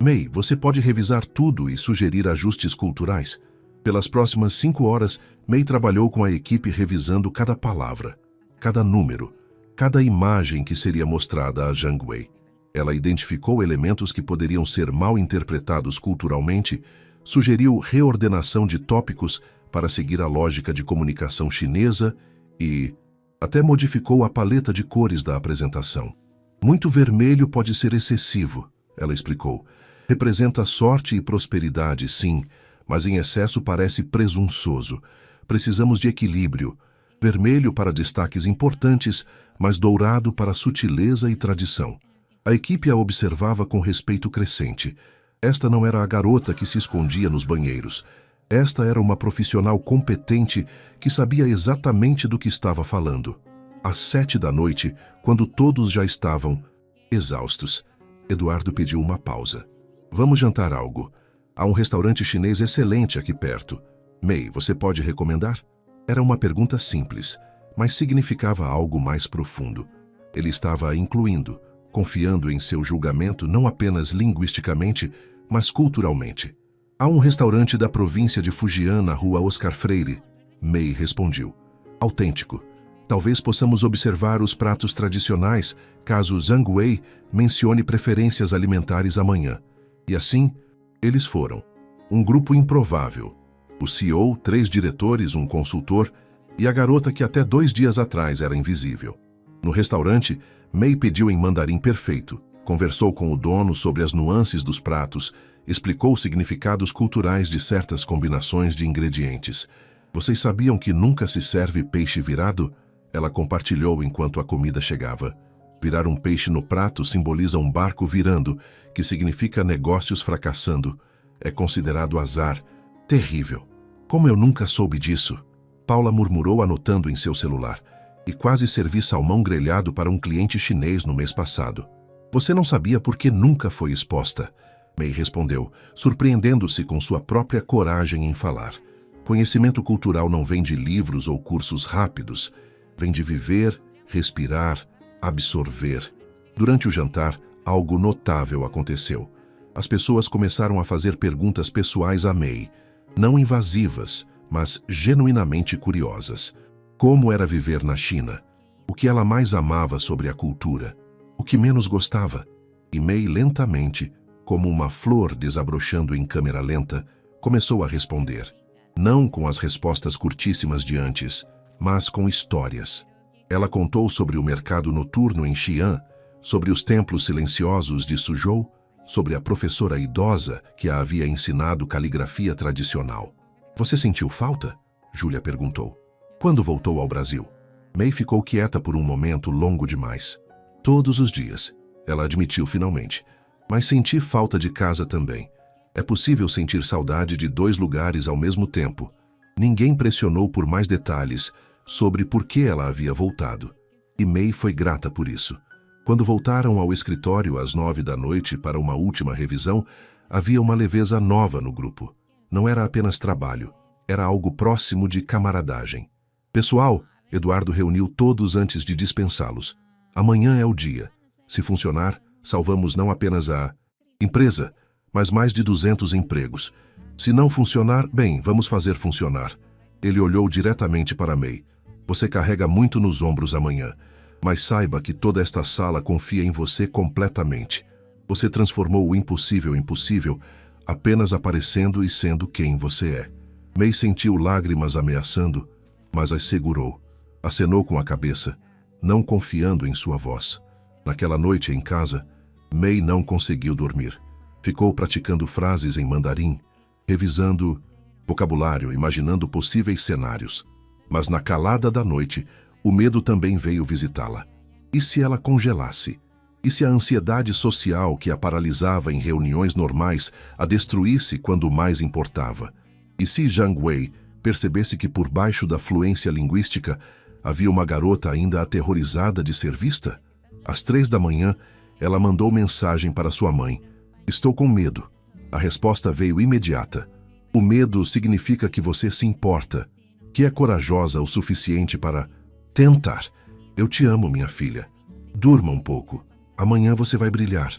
May, você pode revisar tudo e sugerir ajustes culturais? Pelas próximas 5 horas, May trabalhou com a equipe revisando cada palavra, cada número, cada imagem que seria mostrada a Zhang Wei. Ela identificou elementos que poderiam ser mal interpretados culturalmente, sugeriu reordenação de tópicos para seguir a lógica de comunicação chinesa e até modificou a paleta de cores da apresentação. Muito vermelho pode ser excessivo, ela explicou. Representa sorte e prosperidade, sim, mas em excesso parece presunçoso. Precisamos de equilíbrio. Vermelho para destaques importantes, mas dourado para sutileza e tradição. A equipe a observava com respeito crescente. Esta não era a garota que se escondia nos banheiros. Esta era uma profissional competente que sabia exatamente do que estava falando. Às 7 da noite, quando todos já estavam exaustos, Eduardo pediu uma pausa. Vamos jantar algo. Há um restaurante chinês excelente aqui perto. May, você pode recomendar? Era uma pergunta simples, mas significava algo mais profundo. Ele estava a incluindo, confiando em seu julgamento não apenas linguisticamente, mas culturalmente. Há um restaurante da província de Fujian na rua Oscar Freire. May respondiu. Autêntico. Talvez possamos observar os pratos tradicionais, caso Zhang Wei mencione preferências alimentares amanhã. E assim, eles foram. Um grupo improvável. O CEO, 3 diretores, um consultor e a garota que até 2 dias atrás era invisível. No restaurante, May pediu em mandarim perfeito, conversou com o dono sobre as nuances dos pratos, explicou os significados culturais de certas combinações de ingredientes. Vocês sabiam que nunca se serve peixe virado? Ela compartilhou enquanto a comida chegava. Virar um peixe no prato simboliza um barco virando, que significa negócios fracassando. É considerado azar. Terrível. Como eu nunca soube disso? Paula murmurou anotando em seu celular. E quase servi salmão grelhado para um cliente chinês no mês passado. Você não sabia porque nunca foi exposta. May respondeu, surpreendendo-se com sua própria coragem em falar. Conhecimento cultural não vem de livros ou cursos rápidos. Vem de viver, respirar, absorver. Durante o jantar, algo notável aconteceu. As pessoas começaram a fazer perguntas pessoais a May, não invasivas, mas genuinamente curiosas. Como era viver na China? O que ela mais amava sobre a cultura? O que menos gostava? E May lentamente, como uma flor desabrochando em câmera lenta, começou a responder. Não com as respostas curtíssimas de antes, mas com histórias. Ela contou sobre o mercado noturno em Xi'an, sobre os templos silenciosos de Suzhou, sobre a professora idosa que a havia ensinado caligrafia tradicional. Você sentiu falta? Júlia perguntou. Quando voltou ao Brasil? May ficou quieta por um momento longo demais. Todos os dias, ela admitiu finalmente. Mas senti falta de casa também. É possível sentir saudade de 2 lugares ao mesmo tempo. Ninguém pressionou por mais detalhes sobre por que ela havia voltado. E May foi grata por isso. Quando voltaram ao escritório às 9 da noite para uma última revisão, havia uma leveza nova no grupo. Não era apenas trabalho, era algo próximo de camaradagem. Pessoal, Eduardo reuniu todos antes de dispensá-los. Amanhã é o dia. Se funcionar, salvamos não apenas a empresa, mas mais de 200 empregos. Se não funcionar, bem, vamos fazer funcionar. Ele olhou diretamente para May. Você carrega muito nos ombros amanhã, mas saiba que toda esta sala confia em você completamente. Você transformou o impossível em possível. apenas aparecendo e sendo quem você é. Mei sentiu lágrimas ameaçando, mas as segurou. Acenou com a cabeça, não confiando em sua voz. Naquela noite em casa, Mei não conseguiu dormir. Ficou praticando frases em mandarim, revisando vocabulário, imaginando possíveis cenários. Mas na calada da noite, o medo também veio visitá-la. E se ela congelasse? E se a ansiedade social que a paralisava em reuniões normais a destruísse quando mais importava? E se Zhang Wei percebesse que por baixo da fluência linguística havia uma garota ainda aterrorizada de ser vista? Às 3 da manhã, ela mandou mensagem para sua mãe. Estou com medo. A resposta veio imediata. O medo significa que você se importa, que é corajosa o suficiente para tentar. Eu te amo, minha filha. Durma um pouco. Amanhã você vai brilhar.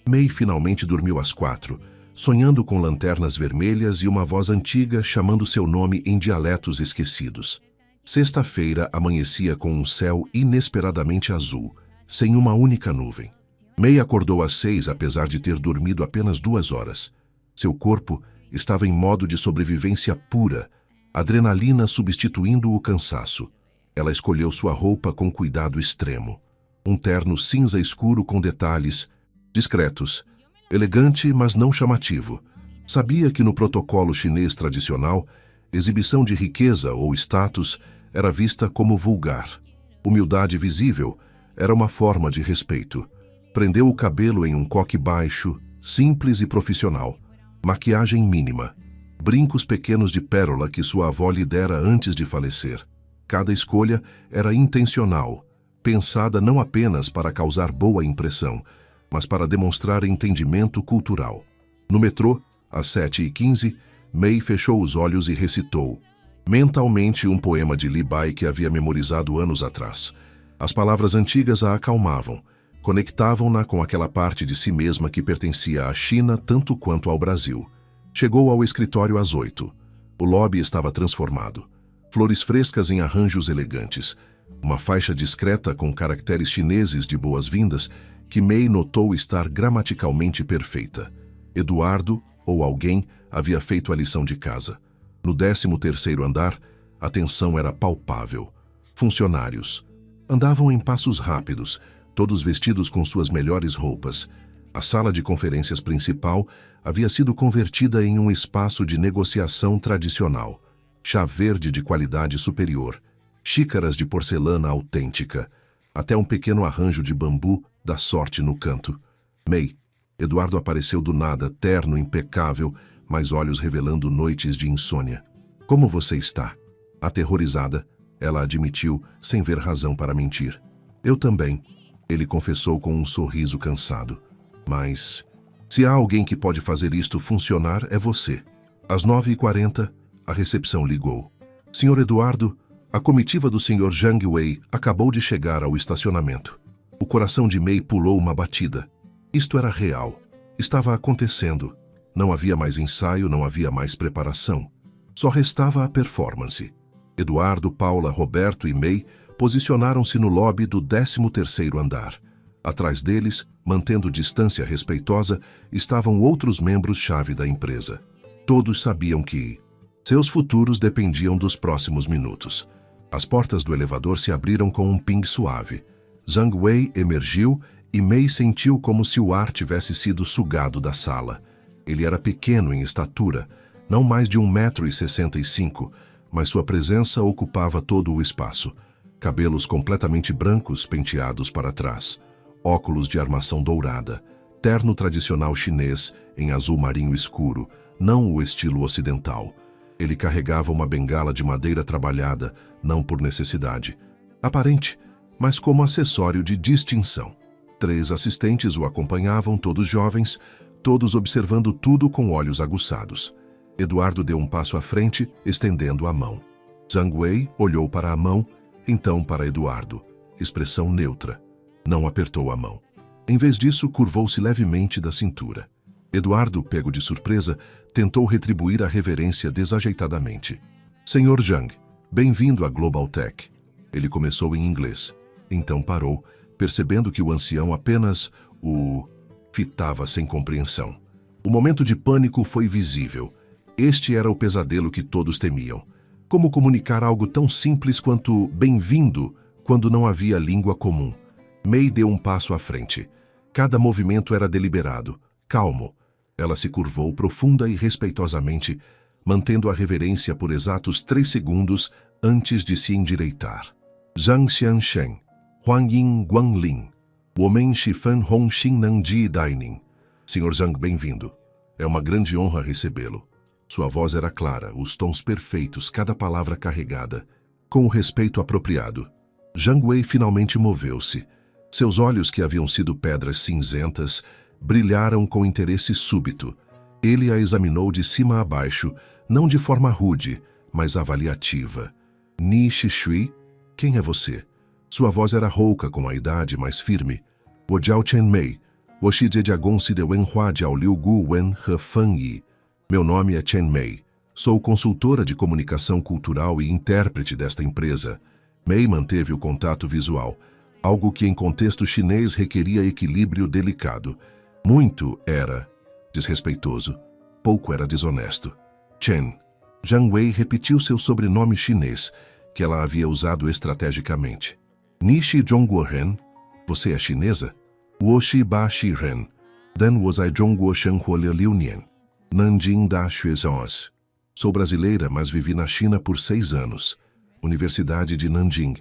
Mei finalmente dormiu às 4, sonhando com lanternas vermelhas e uma voz antiga chamando seu nome em dialetos esquecidos. Sexta-feira amanhecia com um céu inesperadamente azul, sem uma única nuvem. Mei acordou às 6, apesar de ter dormido apenas 2 horas. Seu corpo estava em modo de sobrevivência pura, adrenalina substituindo o cansaço. Ela escolheu sua roupa com cuidado extremo. Um terno cinza escuro com detalhes discretos, elegante, mas não chamativo. Sabia que no protocolo chinês tradicional, exibição de riqueza ou status era vista como vulgar. Humildade visível era uma forma de respeito. Prendeu o cabelo em um coque baixo, simples e profissional. Maquiagem mínima. Brincos pequenos de pérola que sua avó lhe dera antes de falecer. Cada escolha era intencional, pensada não apenas para causar boa impressão, mas para demonstrar entendimento cultural. No metrô, às 7h15, Mei fechou os olhos e recitou, mentalmente, um poema de Li Bai que havia memorizado anos atrás. As palavras antigas a acalmavam, conectavam-na com aquela parte de si mesma que pertencia à China tanto quanto ao Brasil. Chegou ao escritório às 8. O lobby estava transformado. Flores frescas em arranjos elegantes. Uma faixa discreta com caracteres chineses de boas-vindas que Mei notou estar gramaticalmente perfeita. Eduardo, ou alguém, havia feito a lição de casa. No 13º andar, a tensão era palpável. Funcionários andavam em passos rápidos, todos vestidos com suas melhores roupas. A sala de conferências principal havia sido convertida em um espaço de negociação tradicional. Chá verde de qualidade superior, xícaras de porcelana autêntica, até um pequeno arranjo de bambu da sorte no canto. Mei. Eduardo apareceu do nada, terno, impecável, mas olhos revelando noites de insônia. Como você está? Aterrorizada, ela admitiu, sem ver razão para mentir. Eu também, ele confessou com um sorriso cansado. Mas, se há alguém que pode fazer isto funcionar, é você. Às 9h40, a recepção ligou. Senhor Eduardo, a comitiva do Sr. Zhang Wei acabou de chegar ao estacionamento. O coração de Mei pulou uma batida. Isto era real. Estava acontecendo. Não havia mais ensaio, não havia mais preparação. Só restava a performance. Eduardo, Paula, Roberto e Mei posicionaram-se no lobby do 13º andar. Atrás deles, mantendo distância respeitosa, estavam outros membros-chave da empresa. Todos sabiam que seus futuros dependiam dos próximos minutos. As portas do elevador se abriram com um ping suave. Zhang Wei emergiu e Mei sentiu como se o ar tivesse sido sugado da sala. Ele era pequeno em estatura, não mais de 1,65 m, mas sua presença ocupava todo o espaço. Cabelos completamente brancos penteados para trás, óculos de armação dourada, terno tradicional chinês em azul marinho escuro, não o estilo ocidental. Ele carregava uma bengala de madeira trabalhada, não por necessidade, aparente, mas como acessório de distinção. 3 assistentes o acompanhavam, todos jovens, todos observando tudo com olhos aguçados. Eduardo deu um passo à frente, estendendo a mão. Zhang Wei olhou para a mão, então para Eduardo, expressão neutra. Não apertou a mão. Em vez disso, curvou-se levemente da cintura. Eduardo, pego de surpresa, tentou retribuir a reverência desajeitadamente. Senhor Zhang, bem-vindo à Global Tech. Ele começou em inglês. Então parou, percebendo que o ancião apenas o fitava sem compreensão. O momento de pânico foi visível. Este era o pesadelo que todos temiam. Como comunicar algo tão simples quanto bem-vindo quando não havia língua comum? Mei deu um passo à frente. Cada movimento era deliberado, calmo. Ela se curvou profunda e respeitosamente, mantendo a reverência por exatos 3 segundos antes de se endireitar. Zhang Xianshen, Huanyin Guanglin, Women Shifan Hong Xinnan Ji Daining. Sr. Zhang, bem-vindo. É uma grande honra recebê-lo. Sua voz era clara, os tons perfeitos, cada palavra carregada, com o respeito apropriado. Zhang Wei finalmente moveu-se. Seus olhos, que haviam sido pedras cinzentas, brilharam com interesse súbito. Ele a examinou de cima a baixo, não de forma rude, mas avaliativa. Ni Shishui, quem é você? Sua voz era rouca com a idade, mas firme. Wo Jiao Chen Mei, Wo Shi Jie Jiagon Si De Wen Hua Jiao Liu Gu Wen He Fang Yi. Meu nome é Chen Mei. Sou consultora de comunicação cultural e intérprete desta empresa. Mei manteve o contato visual, algo que em contexto chinês requeria equilíbrio delicado. Muito era desrespeitoso, pouco era desonesto. Chen. Zhang Wei repetiu seu sobrenome chinês, que ela havia usado estrategicamente. Nishi Zhongguoren, você é chinesa? Woshi Ba Shiren. Dan was I Zhongguo Shenhuo Liu Nian. Nanjing Da Xuezhos. Sou brasileira, mas vivi na China por 6 anos. Universidade de Nanjing.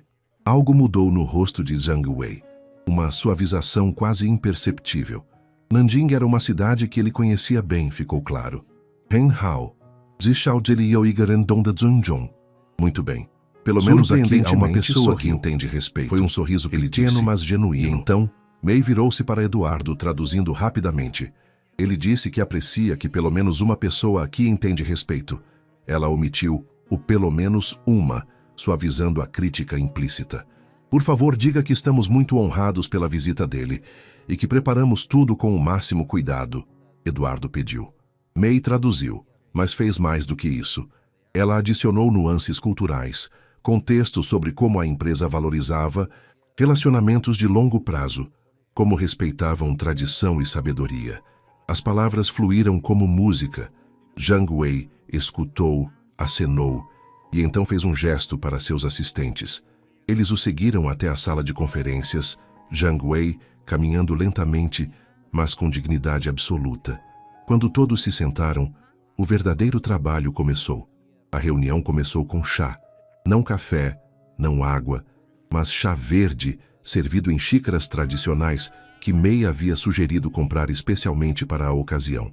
Algo mudou no rosto de Zhang Wei. Uma suavização quase imperceptível. Nanjing era uma cidade que ele conhecia bem, ficou claro. Ren Hao. Zishao Zheliou Igaren Dong de Zhongjong. Muito bem. Pelo menos aqui há uma pessoa que entende respeito. Foi um sorriso pequeno, mas genuíno. E então, Mei virou-se para Eduardo, traduzindo rapidamente. Ele disse que aprecia que pelo menos uma pessoa aqui entende respeito. Ela omitiu o pelo menos uma, suavizando a crítica implícita. Por favor, diga que estamos muito honrados pela visita dele e que preparamos tudo com o máximo cuidado, Eduardo pediu. Mei traduziu, mas fez mais do que isso. Ela adicionou nuances culturais, contexto sobre como a empresa valorizava relacionamentos de longo prazo, como respeitavam tradição e sabedoria. As palavras fluíram como música. Zhang Wei escutou, acenou e então fez um gesto para seus assistentes. Eles o seguiram até a sala de conferências, Zhang Wei caminhando lentamente, mas com dignidade absoluta. Quando todos se sentaram, o verdadeiro trabalho começou. A reunião começou com chá. Não café, não água, mas chá verde, servido em xícaras tradicionais que Mei havia sugerido comprar especialmente para a ocasião.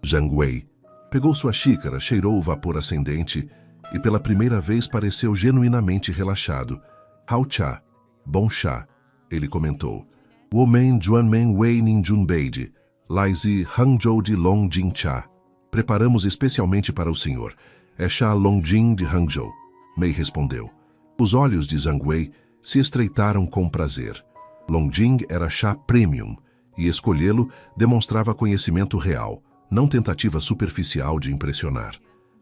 Zhang Wei pegou sua xícara, cheirou o vapor ascendente e pela primeira vez pareceu genuinamente relaxado. Hao Cha, bom chá, ele comentou. Women Juanmen Wei Nin Junbeide, Laizi Hangzhou de Longjing Cha. Preparamos especialmente para o senhor. É chá Longjing de Hangzhou. Mei respondeu. Os olhos de Zhang Wei se estreitaram com prazer. Longjing era chá premium, e escolhê-lo demonstrava conhecimento real, não tentativa superficial de impressionar.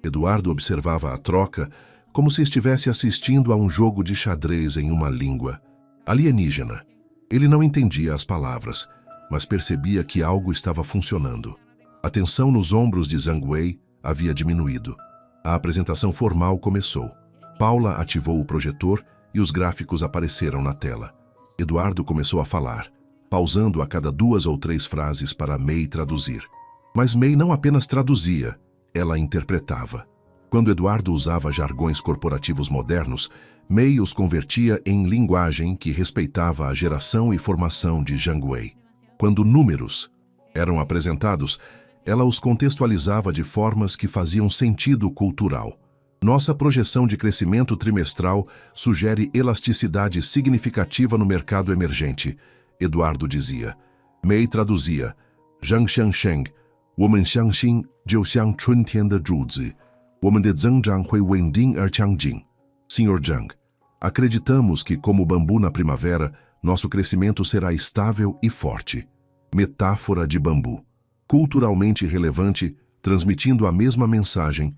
Eduardo observava a troca como se estivesse assistindo a um jogo de xadrez em uma língua alienígena. Ele não entendia as palavras, mas percebia que algo estava funcionando. A tensão nos ombros de Zhang Wei havia diminuído. A apresentação formal começou. Paula ativou o projetor e os gráficos apareceram na tela. Eduardo começou a falar, pausando a cada 2 ou 3 frases para Mei traduzir. Mas Mei não apenas traduzia, ela interpretava. Quando Eduardo usava jargões corporativos modernos, Mei os convertia em linguagem que respeitava a geração e formação de Zhang Wei. Quando números eram apresentados, ela os contextualizava de formas que faziam sentido cultural. Nossa projeção de crescimento trimestral sugere elasticidade significativa no mercado emergente, Eduardo dizia. Mei traduzia. Zhang Xiangsheng, Women Xiangxin, Jiuxiang Chuntian de Zhuzi, Women de Zhangzhang Hui Wending Erqiangjing. Sr. Zhang, acreditamos que, como o bambu na primavera, nosso crescimento será estável e forte. Metáfora de bambu. Culturalmente relevante, transmitindo a mesma mensagem,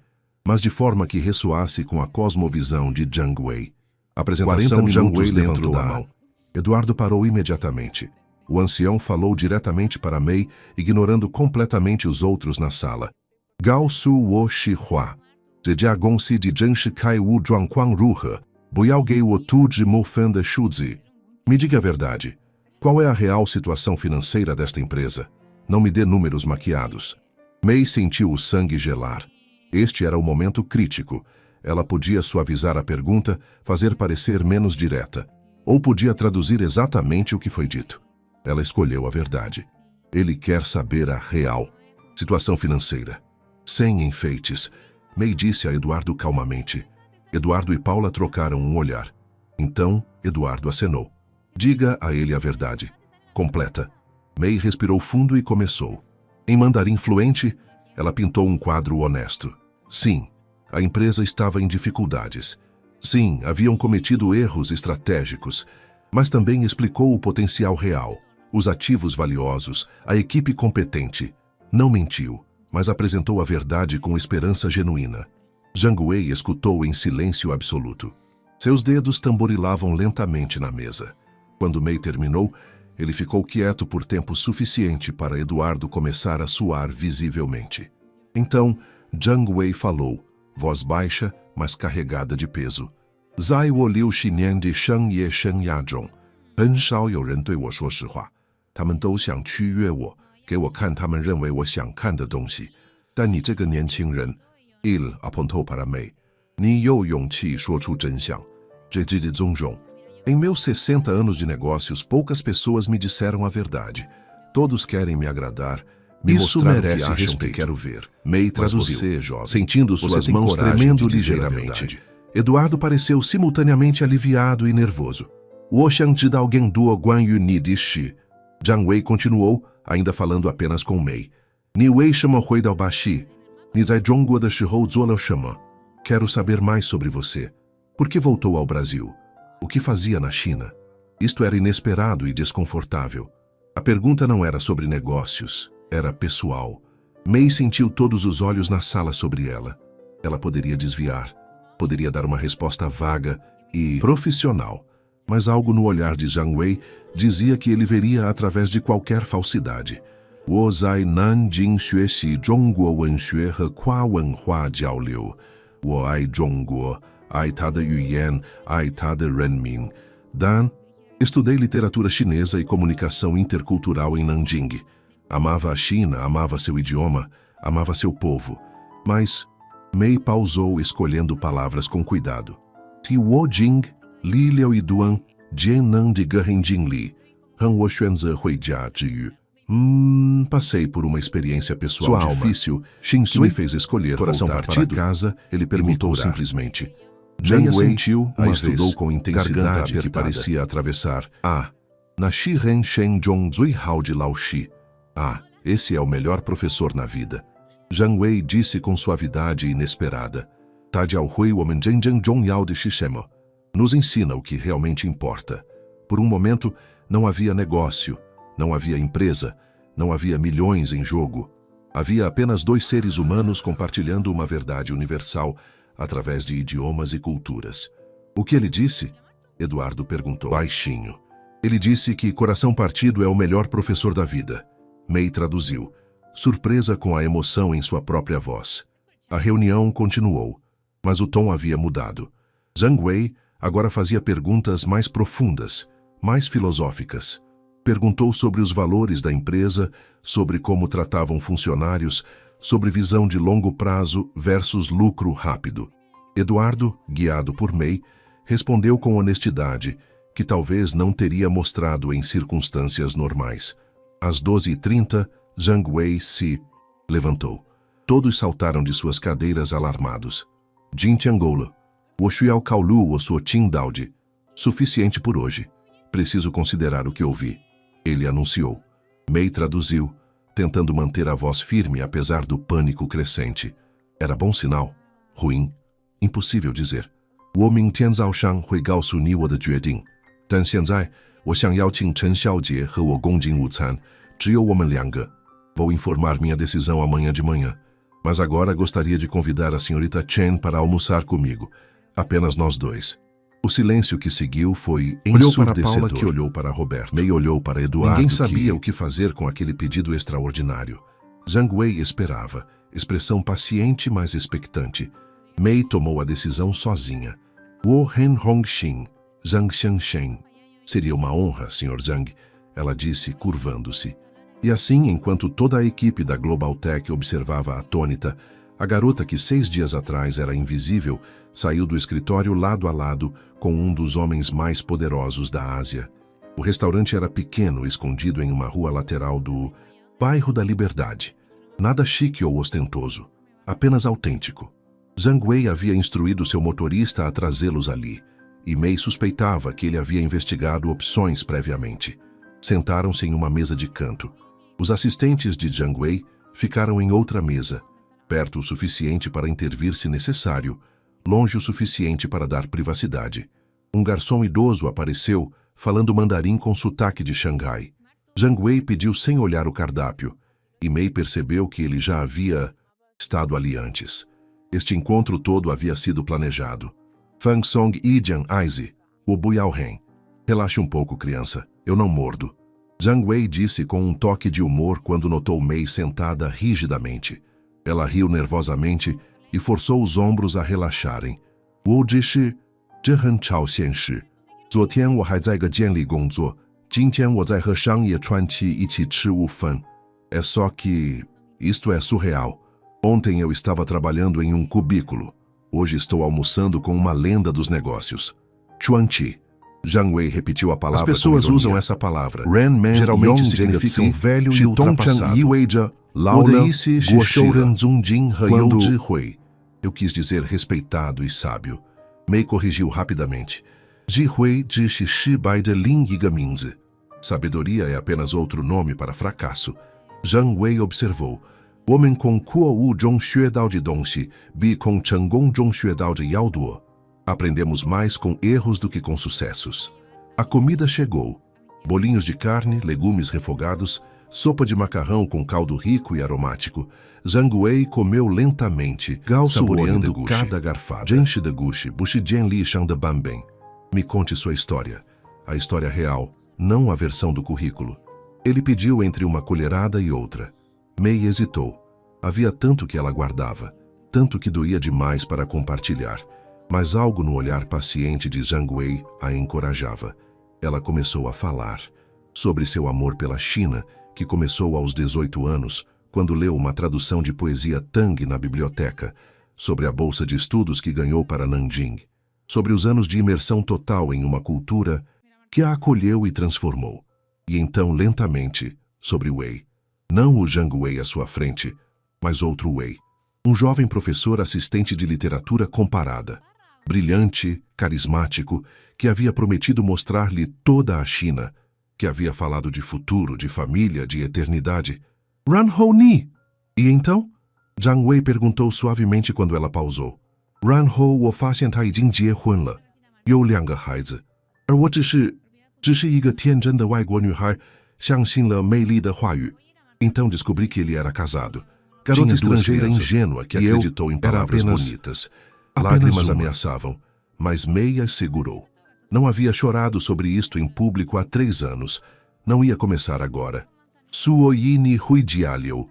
mas de forma que ressoasse com a cosmovisão de Zhang Wei. Apresentação Zhang Wei dentro da mão. Eduardo parou imediatamente. O ancião falou diretamente para Mei, ignorando completamente os outros na sala. Gao Su Wo Shi Hua. Zejia Gongxi de Zhenshi Kai Wu Zhuangquang Ruhe. Buyao Gei Wo Tu Zhi Mo Fen de Shuzi. Me diga a verdade. Qual é a real situação financeira desta empresa? Não me dê números maquiados. Mei sentiu o sangue gelar. Este era o momento crítico. Ela podia suavizar a pergunta, fazer parecer menos direta, ou podia traduzir exatamente o que foi dito. Ela escolheu a verdade. Ele quer saber a real situação financeira. Sem enfeites. Mei disse a Eduardo calmamente. Eduardo e Paula trocaram um olhar. Então, Eduardo acenou. Diga a ele a verdade. Completa. Mei respirou fundo e começou. Em mandarim fluente, ela pintou um quadro honesto. Sim, a empresa estava em dificuldades. Sim, haviam cometido erros estratégicos, mas também explicou o potencial real, os ativos valiosos, a equipe competente. Não mentiu, mas apresentou a verdade com esperança genuína. Zhang Wei escutou em silêncio absoluto. Seus dedos tamborilavam lentamente na mesa. Quando Mei terminou, ele ficou quieto por tempo suficiente para Eduardo começar a suar visivelmente. Então, Zhang Wei falou, voz baixa, mas carregada de peso. Zai wo liu xinian de sheng ye sheng ya zhong. 很少有人对我说实话。他们都想取悦我，给我看他们认为我想看的东西。但你这个年轻人 ，ele apontou para Mei， 你有勇气说出真相。这de Zhong. Em meus 60 anos de negócios, poucas pessoas me disseram a verdade. Todos querem me agradar, me mostrar merece o que acham que quero ver. Mei traduziu, você, jovem, sentindo suas mãos tremendo ligeiramente. Eduardo pareceu simultaneamente aliviado e nervoso. Wo xiang zhidao gen duo guan yu ni di shi. Zhang Wei continuou, ainda falando apenas com Mei. Ni wei shema hui dao ba shi. Ni zai zhongguo de shihou zuo liao shema. Quero saber mais sobre você. Por que voltou ao Brasil? O que fazia na China? Isto era inesperado e desconfortável. A pergunta não era sobre negócios, era pessoal. Mei sentiu todos os olhos na sala sobre ela. Ela poderia desviar, poderia dar uma resposta vaga e profissional, mas algo no olhar de Zhang Wei dizia que ele veria através de qualquer falsidade. Wo zai nanjing xue xi zhongguo wenxue he qua wenhua jiaoliu. Wo ai zhongguo. Ai ta de yuyan, ai ta de renmin. Dan, estudei literatura chinesa e comunicação intercultural em Nanjing. Amava a China, amava seu idioma, amava seu povo. Mas Mei pausou escolhendo palavras com cuidado. Ti wo jing, li liao yi duan, jian nang de gehen jing li, han wo xuanze hui jia zhi yu. Passei por uma experiência pessoal difícil. Xin Sui fez escolher coração voltar partido para casa. Ele perguntou simplesmente. Zhang Wei sentiu uma estudou com intensidade que parecia atravessar. Na Shi Ren Shen Zhong Zui Hao de Lao Shi. Esse é o melhor professor na vida. Zhang Wei disse com suavidade inesperada. Ta jiao hui women zhen zhen zhong yao de shishemo. Nos ensina o que realmente importa. Por um momento, não havia negócio, não havia empresa, não havia milhões em jogo. Havia apenas dois seres humanos compartilhando uma verdade universal através de idiomas e culturas. O que ele disse? Eduardo perguntou baixinho. Ele disse que coração partido é o melhor professor da vida. Mei traduziu, surpresa com a emoção em sua própria voz. A reunião continuou, mas o tom havia mudado. Zhang Wei agora fazia perguntas mais profundas, mais filosóficas. Perguntou sobre os valores da empresa, sobre como tratavam funcionários, sobre visão de longo prazo versus lucro rápido. Eduardo, guiado por Mei, respondeu com honestidade, que talvez não teria mostrado em circunstâncias normais. Às 12h30, Zhang Wei se levantou. Todos saltaram de suas cadeiras alarmados. Jin Tiangola, wo shuiao kaolu wo suo tin daudi. Suficiente por hoje. Preciso considerar o que ouvi. Ele anunciou. Mei traduziu, tentando manter a voz firme apesar do pânico crescente. Era bom sinal? Ruim? Impossível dizer. 我明天早上会告诉你我的决定，但现在我想邀请陈小姐和我共进午餐，只有我们两个。Vou informar minha decisão amanhã de manhã, mas agora gostaria de convidar a senhorita Chen para almoçar comigo. Apenas nós dois. O silêncio que seguiu foi ensurdecedor. Olhou para Paula, que olhou para Roberto. May olhou para Eduardo. Ninguém sabia o que fazer com aquele pedido extraordinário. Zhang Wei esperava, expressão paciente, mas expectante. May tomou a decisão sozinha. Wu Hen Hongxin, Zhang Xiangshen. Seria uma honra, Sr. Zhang, ela disse, curvando-se. E assim, enquanto toda a equipe da Global Tech observava atônita, a garota que 6 dias atrás era invisível saiu do escritório lado a lado com um dos homens mais poderosos da Ásia. O restaurante era pequeno, escondido em uma rua lateral do bairro da Liberdade. Nada chique ou ostentoso, apenas autêntico. Zhang Wei havia instruído seu motorista a trazê-los ali, e May suspeitava que ele havia investigado opções previamente. Sentaram-se em uma mesa de canto. Os assistentes de Zhang Wei ficaram em outra mesa, perto o suficiente para intervir se necessário, longe o suficiente para dar privacidade. Um garçom idoso apareceu, falando mandarim com sotaque de Xangai. Zhang Wei pediu sem olhar o cardápio, e May percebeu que ele já havia estado ali antes. Este encontro todo havia sido planejado. Fang Song e Jiang Aizi, o Buyao Ren. Relaxe um pouco, criança, eu não mordo. Zhang Wei disse com um toque de humor quando notou May sentada rigidamente. Ela riu nervosamente e forçou os ombros a relaxarem. Wu Zhishi, Zhehan Chao Xianshi. 昨天我还在个监里工作，今天我在和商业传奇一起吃午饭。É só que isto é surreal. Ontem eu estava trabalhando em um cubículo. Hoje estou almoçando com uma lenda dos negócios. Chuanqi. Zhang Wei repetiu a palavra. As pessoas usam essa palavra. Renman geralmente significa um velho e ultrapassado. Quando eu quis dizer respeitado e sábio. Mei corrigiu rapidamente. Jihui Jishi Shibai de Lin Yiga Minzi. Sabedoria é apenas outro nome para fracasso. Zhang Wei observou. 我们从错误中学到的东西比从成功中学到的要多。 Aprendemos mais com erros do que com sucessos. A comida chegou. Bolinhos de carne, legumes refogados, sopa de macarrão com caldo rico e aromático. Zhang Wei comeu lentamente, saboreando cada garfada. Genshi de Gushi, Bushi Jianli Shang de Banben. Me conte sua história. A história real, não a versão do currículo. Ele pediu entre uma colherada e outra. May hesitou. Havia tanto que ela guardava, tanto que doía demais para compartilhar. Mas algo no olhar paciente de Zhang Wei a encorajava. Ela começou a falar sobre seu amor pela China, que começou aos 18 anos, quando leu uma tradução de poesia Tang na biblioteca, sobre a bolsa de estudos que ganhou para Nanjing, sobre os anos de imersão total em uma cultura que a acolheu e transformou. E então, lentamente, sobre Wei. Não o Zhang Wei à sua frente, mas outro Wei. Um jovem professor assistente de literatura comparada. Brilhante, carismático, que havia prometido mostrar-lhe toda a China, que havia falado de futuro, de família, de eternidade. Ran Hou Ni! E então? Zhang Wei perguntou suavemente quando ela pausou. Ran Hou, 我发现他已经结婚了，有2个孩子，而我只是一个天真的外国女孩，相信了美丽的话语。Então descobri que ele era casado. Garota estrangeira ingênua que acreditou em palavras bonitas. Lágrimas ameaçavam, mas May as segurou. Não havia chorado sobre isto em público há 3 anos. Não ia começar agora. Suoyini Huijialiu,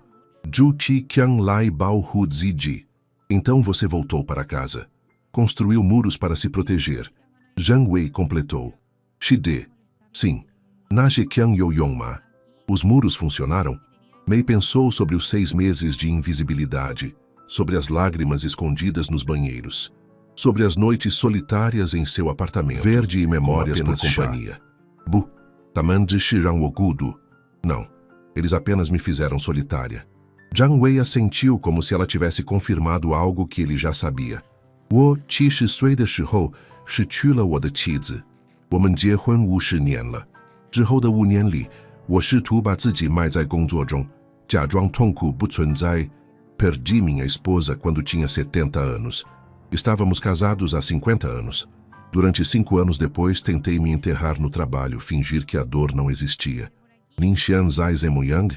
Juchi Qiang Lai Bao Hu Ziji. Então você voltou para casa. Construiu muros para se proteger. Zhang Wei completou. Shide. Sim. Naji Qiang You Yongma. Os muros funcionaram? May pensou sobre os 6 meses de invisibilidade, sobre as lágrimas escondidas nos banheiros, sobre as noites solitárias em seu apartamento, verde e memórias por companhia. Bu, Tamanji Shiranwogudu. Não, eles apenas me fizeram solitária. Zhang Wei assentiu como se ela tivesse confirmado algo que ele já sabia. 我70岁的时候失去了我的妻子，我们结婚50年了。之后的5年里，我试图把自己埋在工作中，假装痛苦不存在。Perdi minha esposa quando tinha 70 anos. Estávamos casados há 50 anos. Durante 5 anos depois, tentei me enterrar no trabalho, fingir que a dor não existia. Ninxian Zai Zemuyang?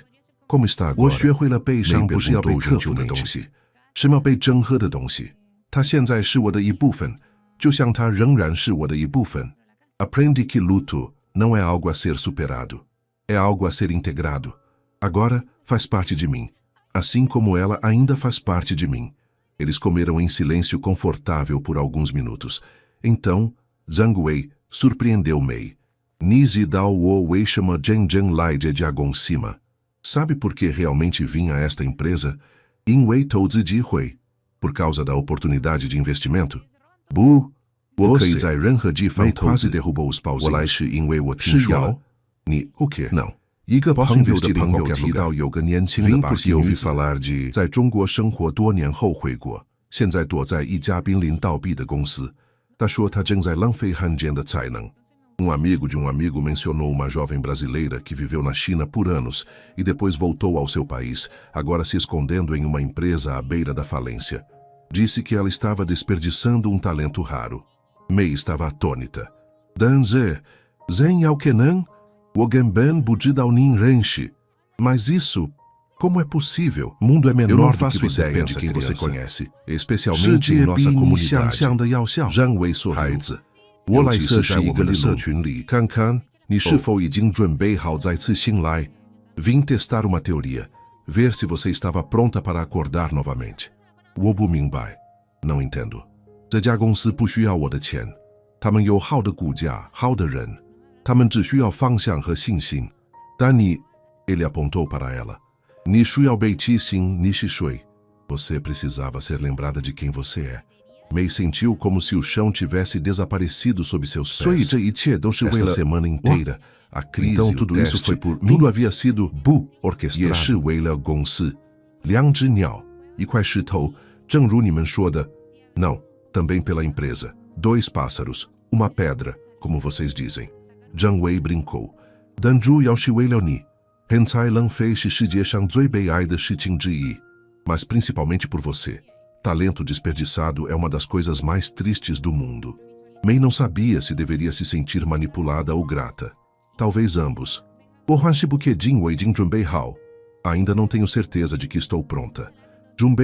Como está agora? 我学会了悲伤不是要被克服的东西，是要被整合的东西。它现在是我的一部分，就像它仍然是我的一部分。Aprendi que luto não é algo a ser superado, é algo a ser integrado. Agora faz parte de mim, assim como ela ainda faz parte de mim. Eles comeram em silêncio confortável por alguns minutos. Então, Zhang Wei surpreendeu Mei. Nizi dao wo wei chama Zheng Lai de Diagonsima. Sabe por que realmente vim a esta empresa? In Wei Touzi Ji Hui. Por causa da oportunidade de investimento? Bu, você Mei quase derrubou os pauzinhos. O quê? Não. Posso investir em qualquer lugar. Vim porque ouvi falar de 在中国生活多年后回国，现在躲在一家濒临倒闭的公司。他说他正在浪费罕见的才能。amigo de um amigo mencionou uma jovem brasileira que viveu na China por anos e depois voltou ao seu país, agora se escondendo em uma empresa à beira da falência. Disse que ela estava desperdiçando um talento raro. Mei estava atônita. Danze, Zen Yaukenan, Wogenben Budidaunin Renshi. Mas isso, como é possível? O mundo é menor do que você pensa de quem você conhece, especialmente em nossa comunidade. Zhang Wei sorriu. 我来测试我们的社群里，看看你是否已经准备好再次醒来。Vim testar uma teoria, ver se você estava pronta para acordar novamente. 我不明白，não entendo。这家公司不需要我的钱，他们有好的股价、好的人，他们只需要方向和信心。但你 ele apontou para ela. 你需要被提醒你是谁。Você precisava ser lembrada de quem você é. Mei sentiu como se o chão tivesse desaparecido sob seus pés. Esta semana inteira, a crise, então tudo isso foi por mim. Tudo havia sido orquestrado. E quais chitou, 正如你们说的. Não, também pela empresa. 2 pássaros, uma pedra, como vocês dizem. Zhang Wei brincou. Danju yao shi wei liao ni. Hensai lang fei shi shijie shang zui bei ai de shi qing zhi yi. Mas principalmente por você. Talento desperdiçado é uma das coisas mais tristes do mundo. Mei não sabia se deveria se sentir manipulada ou grata. Talvez ambos. Ainda não tenho certeza de que estou pronta. Zhang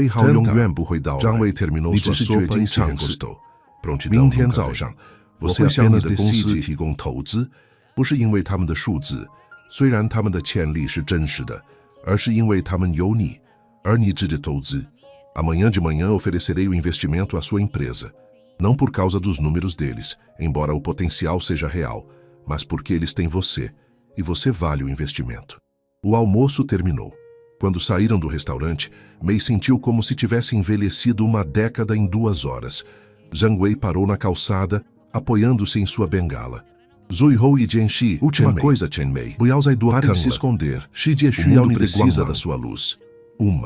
Wei terminou sua sopa e se recostou. Prontidão nunca vem. Você apenas decide 提供投资，不是因为他们的数字，虽然他们的潜力是真实的，而是因为他们有你，而你值得投资。Amanhã de manhã oferecerei o investimento à sua empresa. Não por causa dos números deles, embora o potencial seja real, mas porque eles têm você, e você vale o investimento. O almoço terminou. Quando saíram do restaurante, Mei sentiu como se tivesse envelhecido uma década em 2 horas. Zhang Wei parou na calçada, apoiando-se em sua bengala. Zui Hou e Jianxi, última coisa, Chen Mei. Pare de se esconder. O mundo precisa da sua luz.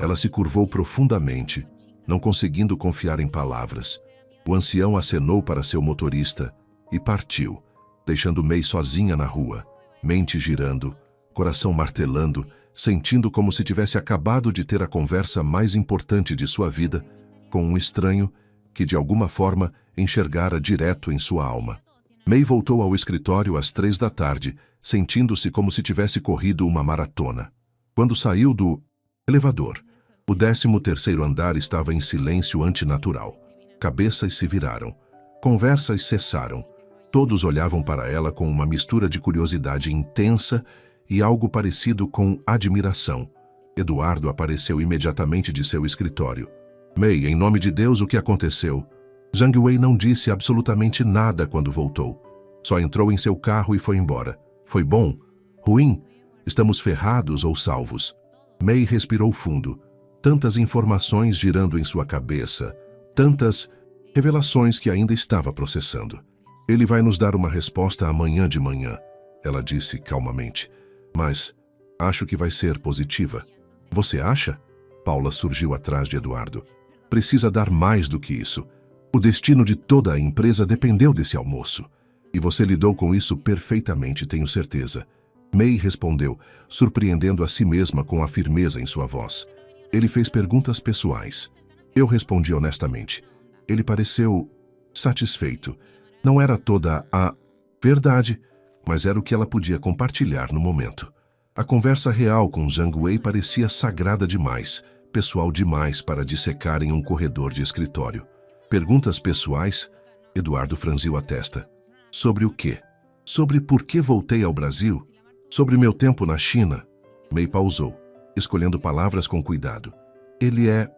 Ela se curvou profundamente, não conseguindo confiar em palavras. O ancião acenou para seu motorista e partiu, deixando Mei sozinha na rua, mente girando, coração martelando, sentindo como se tivesse acabado de ter a conversa mais importante de sua vida com um estranho que de alguma forma enxergara direto em sua alma. Mei voltou ao escritório às 3 da tarde, sentindo-se como se tivesse corrido uma maratona. Quando saiu do elevador, o 13º andar estava em silêncio antinatural. Cabeças se viraram. Conversas cessaram. Todos olhavam para ela com uma mistura de curiosidade intensa e algo parecido com admiração. Eduardo apareceu imediatamente de seu escritório. Mei, em nome de Deus, o que aconteceu? Zhang Wei não disse absolutamente nada quando voltou. Só entrou em seu carro e foi embora. Foi bom? Ruim? Estamos ferrados ou salvos? Mei respirou fundo. Tantas informações girando em sua cabeça. Tantas revelações que ainda estava processando. Ele vai nos dar uma resposta amanhã de manhã, ela disse calmamente. Mas acho que vai ser positiva. Você acha? Paula surgiu atrás de Eduardo. Precisa dar mais do que isso. O destino de toda a empresa dependeu desse almoço. E você lidou com isso perfeitamente, tenho certeza. Mei respondeu, surpreendendo a si mesma com a firmeza em sua voz. Ele fez perguntas pessoais. Eu respondi honestamente. Ele pareceu satisfeito. Não era toda a verdade, mas era o que ela podia compartilhar no momento. A conversa real com Zhang Wei parecia sagrada demais, pessoal demais para dissecar em um corredor de escritório. Perguntas pessoais? Eduardo franziu a testa. Sobre o quê? Sobre por que voltei ao Brasil? Sobre meu tempo na China? May pausou, escolhendo palavras com cuidado. Ele é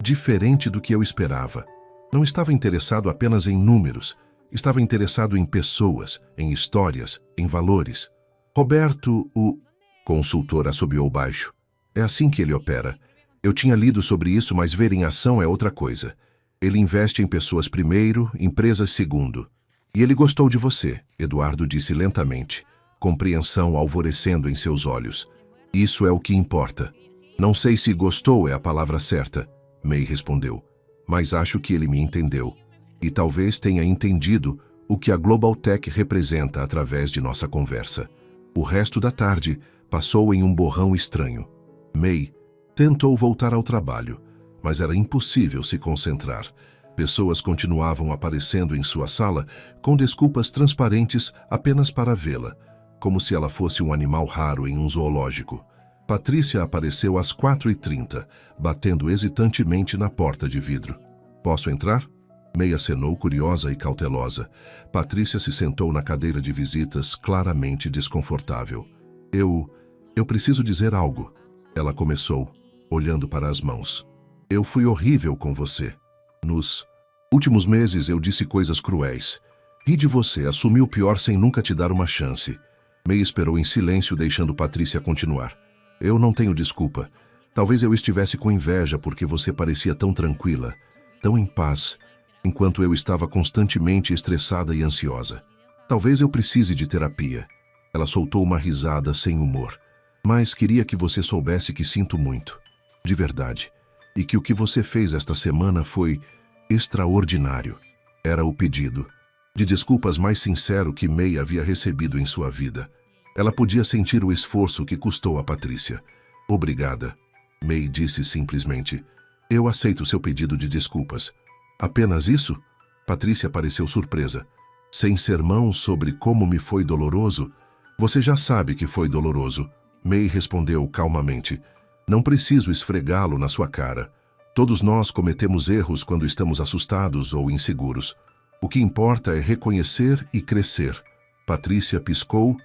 diferente do que eu esperava. Não estava interessado apenas em números. Estava interessado em pessoas, em histórias, em valores. Roberto, o consultor assobiou baixo. É assim que ele opera. Eu tinha lido sobre isso, mas ver em ação é outra coisa. Ele investe em pessoas primeiro, empresas segundo. E ele gostou de você, Eduardo disse lentamente, compreensão alvorecendo em seus olhos. Isso é o que importa. Não sei se gostou é a palavra certa, May respondeu, mas acho que ele me entendeu. E talvez tenha entendido o que a Global Tech representa através de nossa conversa. O resto da tarde passou em um borrão estranho. May tentou voltar ao trabalho, mas era impossível se concentrar. Pessoas continuavam aparecendo em sua sala com desculpas transparentes apenas para vê-la, como se ela fosse um animal raro em um zoológico. Patrícia apareceu às 4h30, batendo hesitantemente na porta de vidro. Posso entrar? May acenou curiosa e cautelosa. Patrícia se sentou na cadeira de visitas, claramente desconfortável. Eu preciso dizer algo. Ela começou, olhando para as mãos. Eu fui horrível com você. Nos últimos meses eu disse coisas cruéis. Ri de você, assumi o pior sem nunca te dar uma chance. May esperou em silêncio, deixando Patrícia continuar. Eu não tenho desculpa. Talvez eu estivesse com inveja porque você parecia tão tranquila, tão em paz, enquanto eu estava constantemente estressada e ansiosa. Talvez eu precise de terapia. Ela soltou uma risada sem humor. Mas queria que você soubesse que sinto muito. De verdade. E que o que você fez esta semana foi extraordinário. Era o pedido de desculpas mais sincero que May havia recebido em sua vida. Ela podia sentir o esforço que custou a Patrícia. Obrigada. May disse simplesmente. Eu aceito seu pedido de desculpas. Apenas isso? Patrícia pareceu surpresa. Sem sermão sobre como me foi doloroso? Você já sabe que foi doloroso. May respondeu calmamente. Não preciso esfregá-lo na sua cara. Todos nós cometemos erros quando estamos assustados ou inseguros. O que importa é reconhecer e crescer. Patrícia piscou,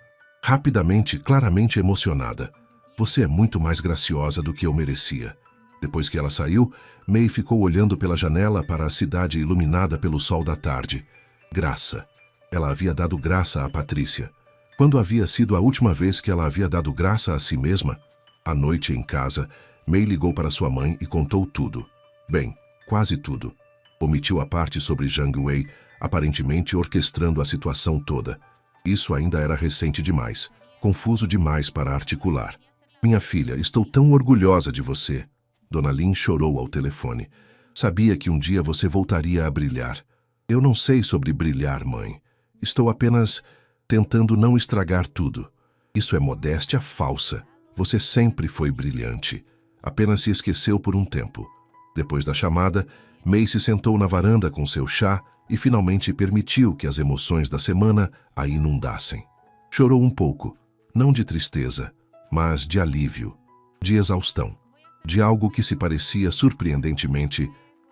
rapidamente, claramente emocionada. Você é muito mais graciosa do que eu merecia. Depois que ela saiu, May ficou olhando pela janela para a cidade iluminada pelo sol da tarde. Graça. Ela havia dado graça a Patrícia. Quando havia sido a última vez que ela havia dado graça a si mesma? À noite, em casa, May ligou para sua mãe e contou tudo. Bem, quase tudo. Omitiu a parte sobre Zhang Wei, aparentemente orquestrando a situação toda. Isso ainda era recente demais, confuso demais para articular. Minha filha, estou tão orgulhosa de você. Dona Lin chorou ao telefone. Sabia que um dia você voltaria a brilhar. Eu não sei sobre brilhar, mãe. Estou apenas tentando não estragar tudo. Isso é modéstia falsa. Você sempre foi brilhante. Apenas se esqueceu por um tempo. Depois da chamada, May se sentou na varanda com seu chá e finalmente permitiu que as emoções da semana a inundassem. Chorou um pouco, não de tristeza, mas de alívio, de exaustão, de algo que se parecia surpreendentemente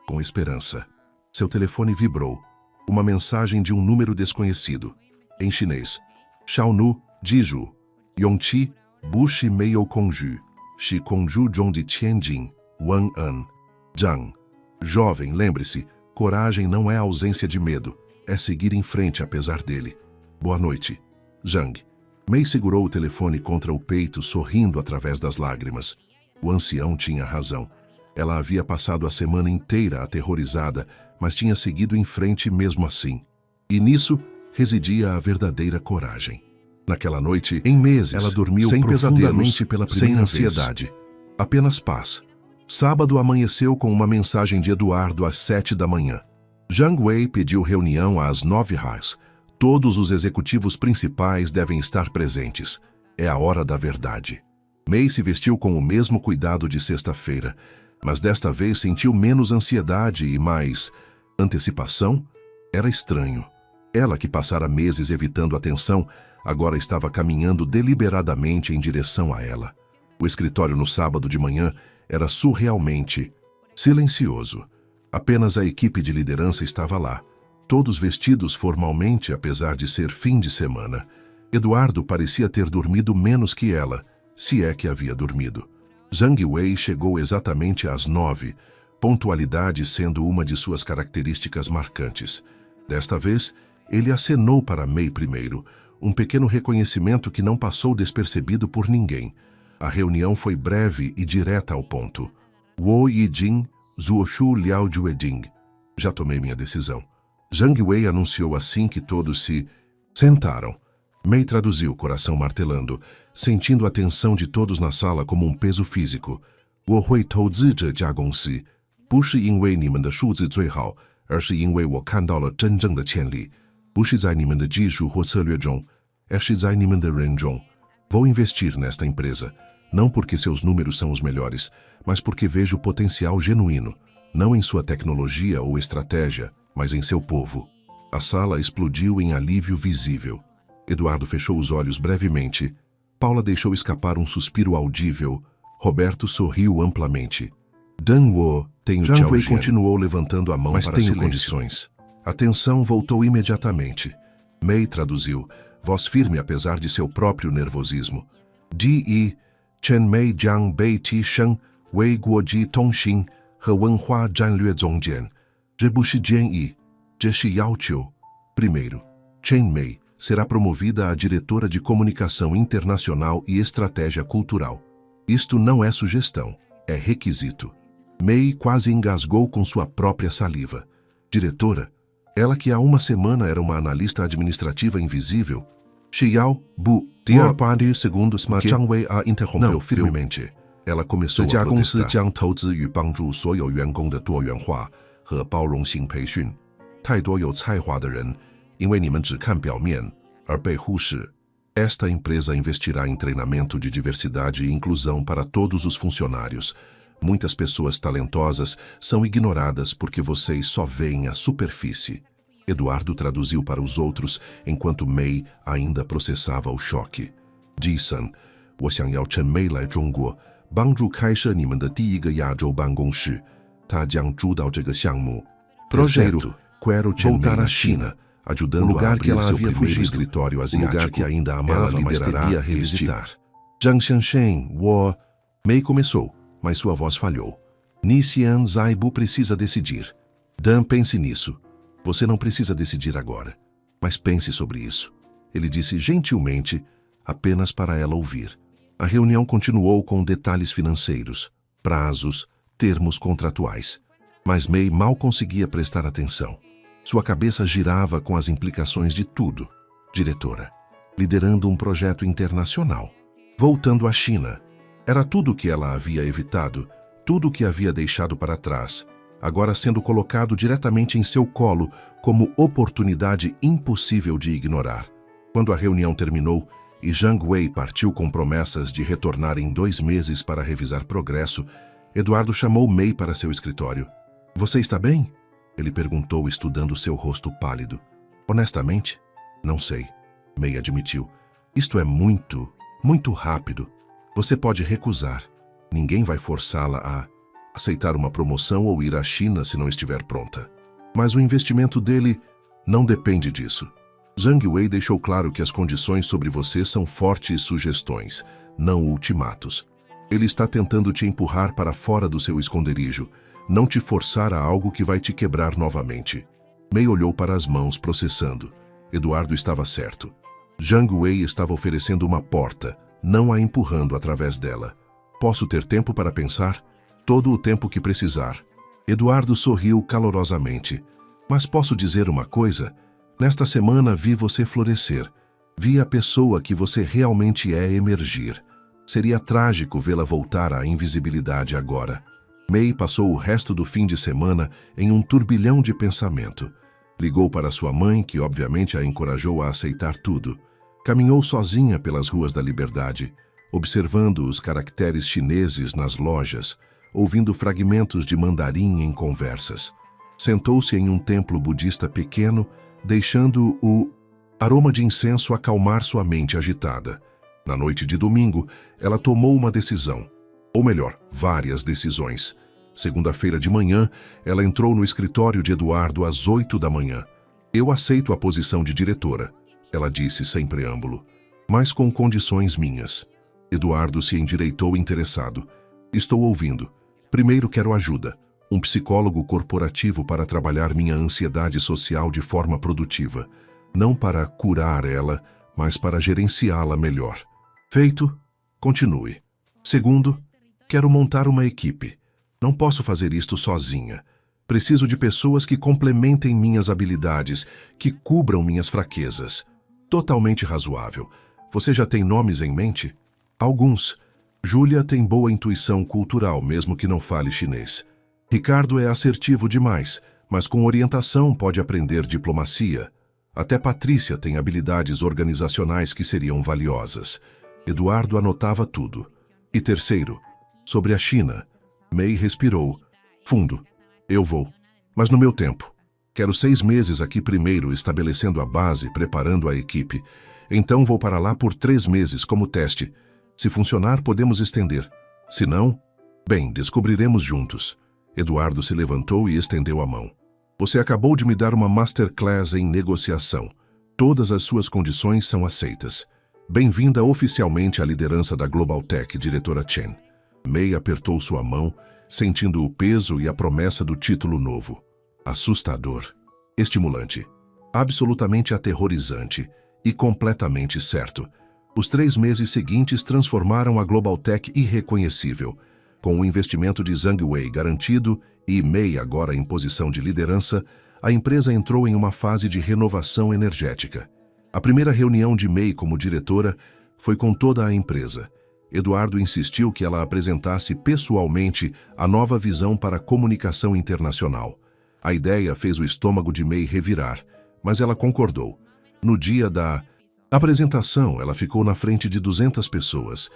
com esperança. Seu telefone vibrou. Uma mensagem de um número desconhecido. Em chinês. Xiaonu, Jiju, Yongqi, Bushi Meio Kongju, Shi Kongju Zhong de Tianjin, Wang An, Zhang. Jovem, lembre-se, coragem não é ausência de medo, é seguir em frente apesar dele. Boa noite. Zhang. May segurou o telefone contra o peito, sorrindo através das lágrimas. O ancião tinha razão. Ela havia passado a semana inteira aterrorizada, mas tinha seguido em frente mesmo assim. E nisso residia a verdadeira coragem. Naquela noite, em meses, ela dormiu sem pesadelos, pela primeira sem ansiedade. Apenas paz. Sábado amanheceu com uma mensagem de Eduardo às 7 da manhã. Zhang Wei pediu reunião às 9h. Todos os executivos principais devem estar presentes. É a hora da verdade. May se vestiu com o mesmo cuidado de sexta-feira, mas desta vez sentiu menos ansiedade e mais antecipação. Era estranho. Ela, que passara meses evitando atenção, agora estava caminhando deliberadamente em direção a ela. O escritório no sábado de manhã era surrealmente silencioso. Apenas a equipe de liderança estava lá, todos vestidos formalmente apesar de ser fim de semana. Eduardo parecia ter dormido menos que ela, se é que havia dormido. Zhang Wei chegou exatamente às 9, pontualidade sendo uma de suas características marcantes. Desta vez, ele acenou para Mei primeiro, um pequeno reconhecimento que não passou despercebido por ninguém. A reunião foi breve e direta ao ponto. Wo Yijing, Zuoshu Liao Jueding. Já tomei minha decisão. Zhang Wei anunciou assim que todos se sentaram. Mei traduziu, coração martelando, sentindo a tensão de todos na sala como um peso físico. 我会投资这家公司，不是因为你们的数字最好，而是因为我看到了真正的潜力，不是在你们的技术或策略中，而是在你们的人中。Vou investir nesta empresa, não porque seus números são os melhores, mas porque vejo potencial genuíno, não em sua tecnologia ou estratégia, mas em seu povo. A sala explodiu em alívio visível. Eduardo fechou os olhos brevemente. Paula deixou escapar um suspiro audível. Roberto sorriu amplamente. Dan Wo, tenho Zhang Wei continuou levantando a mão mas para tenho silêncio. Condições. A tensão voltou imediatamente. Mei traduziu, voz firme apesar de seu próprio nervosismo. Di Chen Mei Jiang Bei Ti Sheng Wei Guo Ji Tongxin He Wenhua Zhanlue Zongjian. Zhebushi Jian Yi. Zheshi Yao Qiu. Primeiro, Chen Mei será promovida a diretora de comunicação internacional e estratégia cultural. Isto não é sugestão, é requisito. Mei quase engasgou com sua própria saliva. Diretora? Ela que há uma semana era uma analista administrativa invisível? Xiao, Bu, Dier Padi, segundos, mas Zhang Wei a interrompeu firmemente. Ela começou a protestar. 将投资与帮助所有员工的多元化和包容性培训。太多有才华的人，因为你们只看表面，而被忽视。Esta empresa investirá em treinamento de diversidade e inclusão para todos os funcionários. Muitas pessoas talentosas são ignoradas porque vocês só veem a superfície. Eduardo traduziu para os outros enquanto Mei ainda processava o choque. Ji-san, 我想要陈Mei来中国，帮助开设你们的第一个亚洲办公室。他将主导这个项目。Projeto, quero voltar à China, ajudando a abrir seu primeiro escritório asiático, lugar que ainda amava, mas teria revisitar. Zhang Xianshen, Mei começou, mas sua voz falhou. Ni Xian Zaibu precisa decidir. Dan, pense nisso. Você não precisa decidir agora, mas pense sobre isso. Ele disse gentilmente, apenas para ela ouvir. A reunião continuou com detalhes financeiros, prazos, termos contratuais. Mas Mei mal conseguia prestar atenção. Sua cabeça girava com as implicações de tudo. Diretora, liderando um projeto internacional, voltando à China. Era tudo o que ela havia evitado, tudo o que havia deixado para trás, agora sendo colocado diretamente em seu colo como oportunidade impossível de ignorar. Quando a reunião terminou e Zhang Wei partiu com promessas de retornar em 2 meses para revisar progresso, Eduardo chamou Mei para seu escritório. Você está bem? Ele perguntou, estudando seu rosto pálido. Honestamente, não sei. Mei admitiu. Isto é muito rápido. Você pode recusar. Ninguém vai forçá-la a aceitar uma promoção ou ir à China se não estiver pronta. Mas o investimento dele não depende disso. Zhang Wei deixou claro que as condições sobre você são fortes sugestões, não ultimatos. Ele está tentando te empurrar para fora do seu esconderijo, não te forçar a algo que vai te quebrar novamente. Mei olhou para as mãos, processando. Eduardo estava certo. Zhang Wei estava oferecendo uma porta, não a empurrando através dela. Posso ter tempo para pensar? Todo o tempo que precisar. Eduardo sorriu calorosamente. Mas posso dizer uma coisa? Nesta semana vi você florescer. Vi a pessoa que você realmente é emergir. Seria trágico vê-la voltar à invisibilidade agora. Mei passou o resto do fim de semana em um turbilhão de pensamento. Ligou para sua mãe, que obviamente a encorajou a aceitar tudo. Caminhou sozinha pelas ruas da Liberdade, observando os caracteres chineses nas lojas, ouvindo fragmentos de mandarim em conversas. Sentou-se em um templo budista pequeno, deixando o aroma de incenso acalmar sua mente agitada. Na noite de domingo, ela tomou uma decisão. Ou melhor, várias decisões. Segunda-feira de manhã, ela entrou no escritório de Eduardo às 8 da manhã. Eu aceito a posição de diretora, ela disse sem preâmbulo, mas com condições minhas. Eduardo se endireitou interessado. Estou ouvindo. Primeiro quero ajuda. Um psicólogo corporativo para trabalhar minha ansiedade social de forma produtiva. Não para curar ela, mas para gerenciá-la melhor. Feito? Continue. Segundo, quero montar uma equipe. Não posso fazer isto sozinha. Preciso de pessoas que complementem minhas habilidades, que cubram minhas fraquezas. Totalmente razoável. Você já tem nomes em mente? Alguns. Júlia tem boa intuição cultural, mesmo que não fale chinês. Ricardo é assertivo demais, mas com orientação pode aprender diplomacia. Até Patrícia tem habilidades organizacionais que seriam valiosas. Eduardo anotava tudo. E terceiro, sobre a China. Mei respirou. Fundo. Eu vou. Mas no meu tempo. Quero 6 meses aqui primeiro, estabelecendo a base, preparando a equipe. Então vou para lá por 3 meses como teste. Se funcionar, podemos estender. Se não, bem, descobriremos juntos. Eduardo se levantou e estendeu a mão. Você acabou de me dar uma masterclass em negociação. Todas as suas condições são aceitas. Bem-vinda oficialmente à liderança da Global Tech, diretora Chen. Mei apertou sua mão, sentindo o peso e a promessa do título novo. Assustador. Estimulante. Absolutamente aterrorizante. E completamente certo. Os 3 meses seguintes transformaram a Global Tech irreconhecível. Com o investimento de Zhang Wei garantido e Mei agora em posição de liderança, a empresa entrou em uma fase de renovação energética. A primeira reunião de Mei como diretora foi com toda a empresa. Eduardo insistiu que ela apresentasse pessoalmente a nova visão para a comunicação internacional. A ideia fez o estômago de Mei revirar, mas ela concordou. No dia da apresentação, ela ficou na frente de 200 pessoas,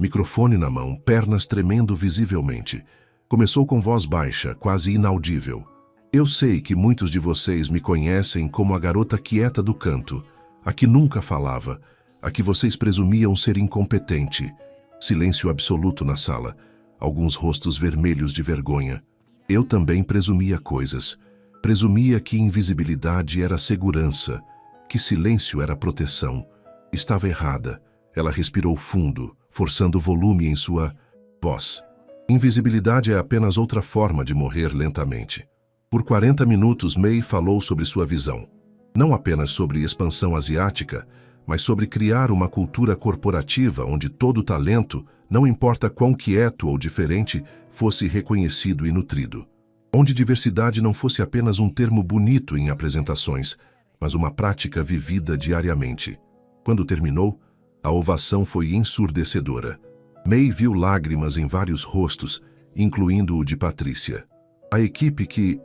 microfone na mão, pernas tremendo visivelmente. Começou com voz baixa, quase inaudível. Eu sei que muitos de vocês me conhecem como a garota quieta do canto, a que nunca falava, a que vocês presumiam ser incompetente. Silêncio absoluto na sala, alguns rostos vermelhos de vergonha. Eu também presumia coisas. Presumia que invisibilidade era segurança, que silêncio era proteção. Estava errada. Ela respirou fundo, forçando volume em sua voz. Invisibilidade é apenas outra forma de morrer lentamente. Por 40 minutos, Mei falou sobre sua visão. Não apenas sobre expansão asiática, mas sobre criar uma cultura corporativa onde todo talento, não importa quão quieto ou diferente, fosse reconhecido e nutrido. Onde diversidade não fosse apenas um termo bonito em apresentações, mas uma prática vivida diariamente. Quando terminou, a ovação foi ensurdecedora. Mei viu lágrimas em vários rostos, incluindo o de Patrícia. A equipe que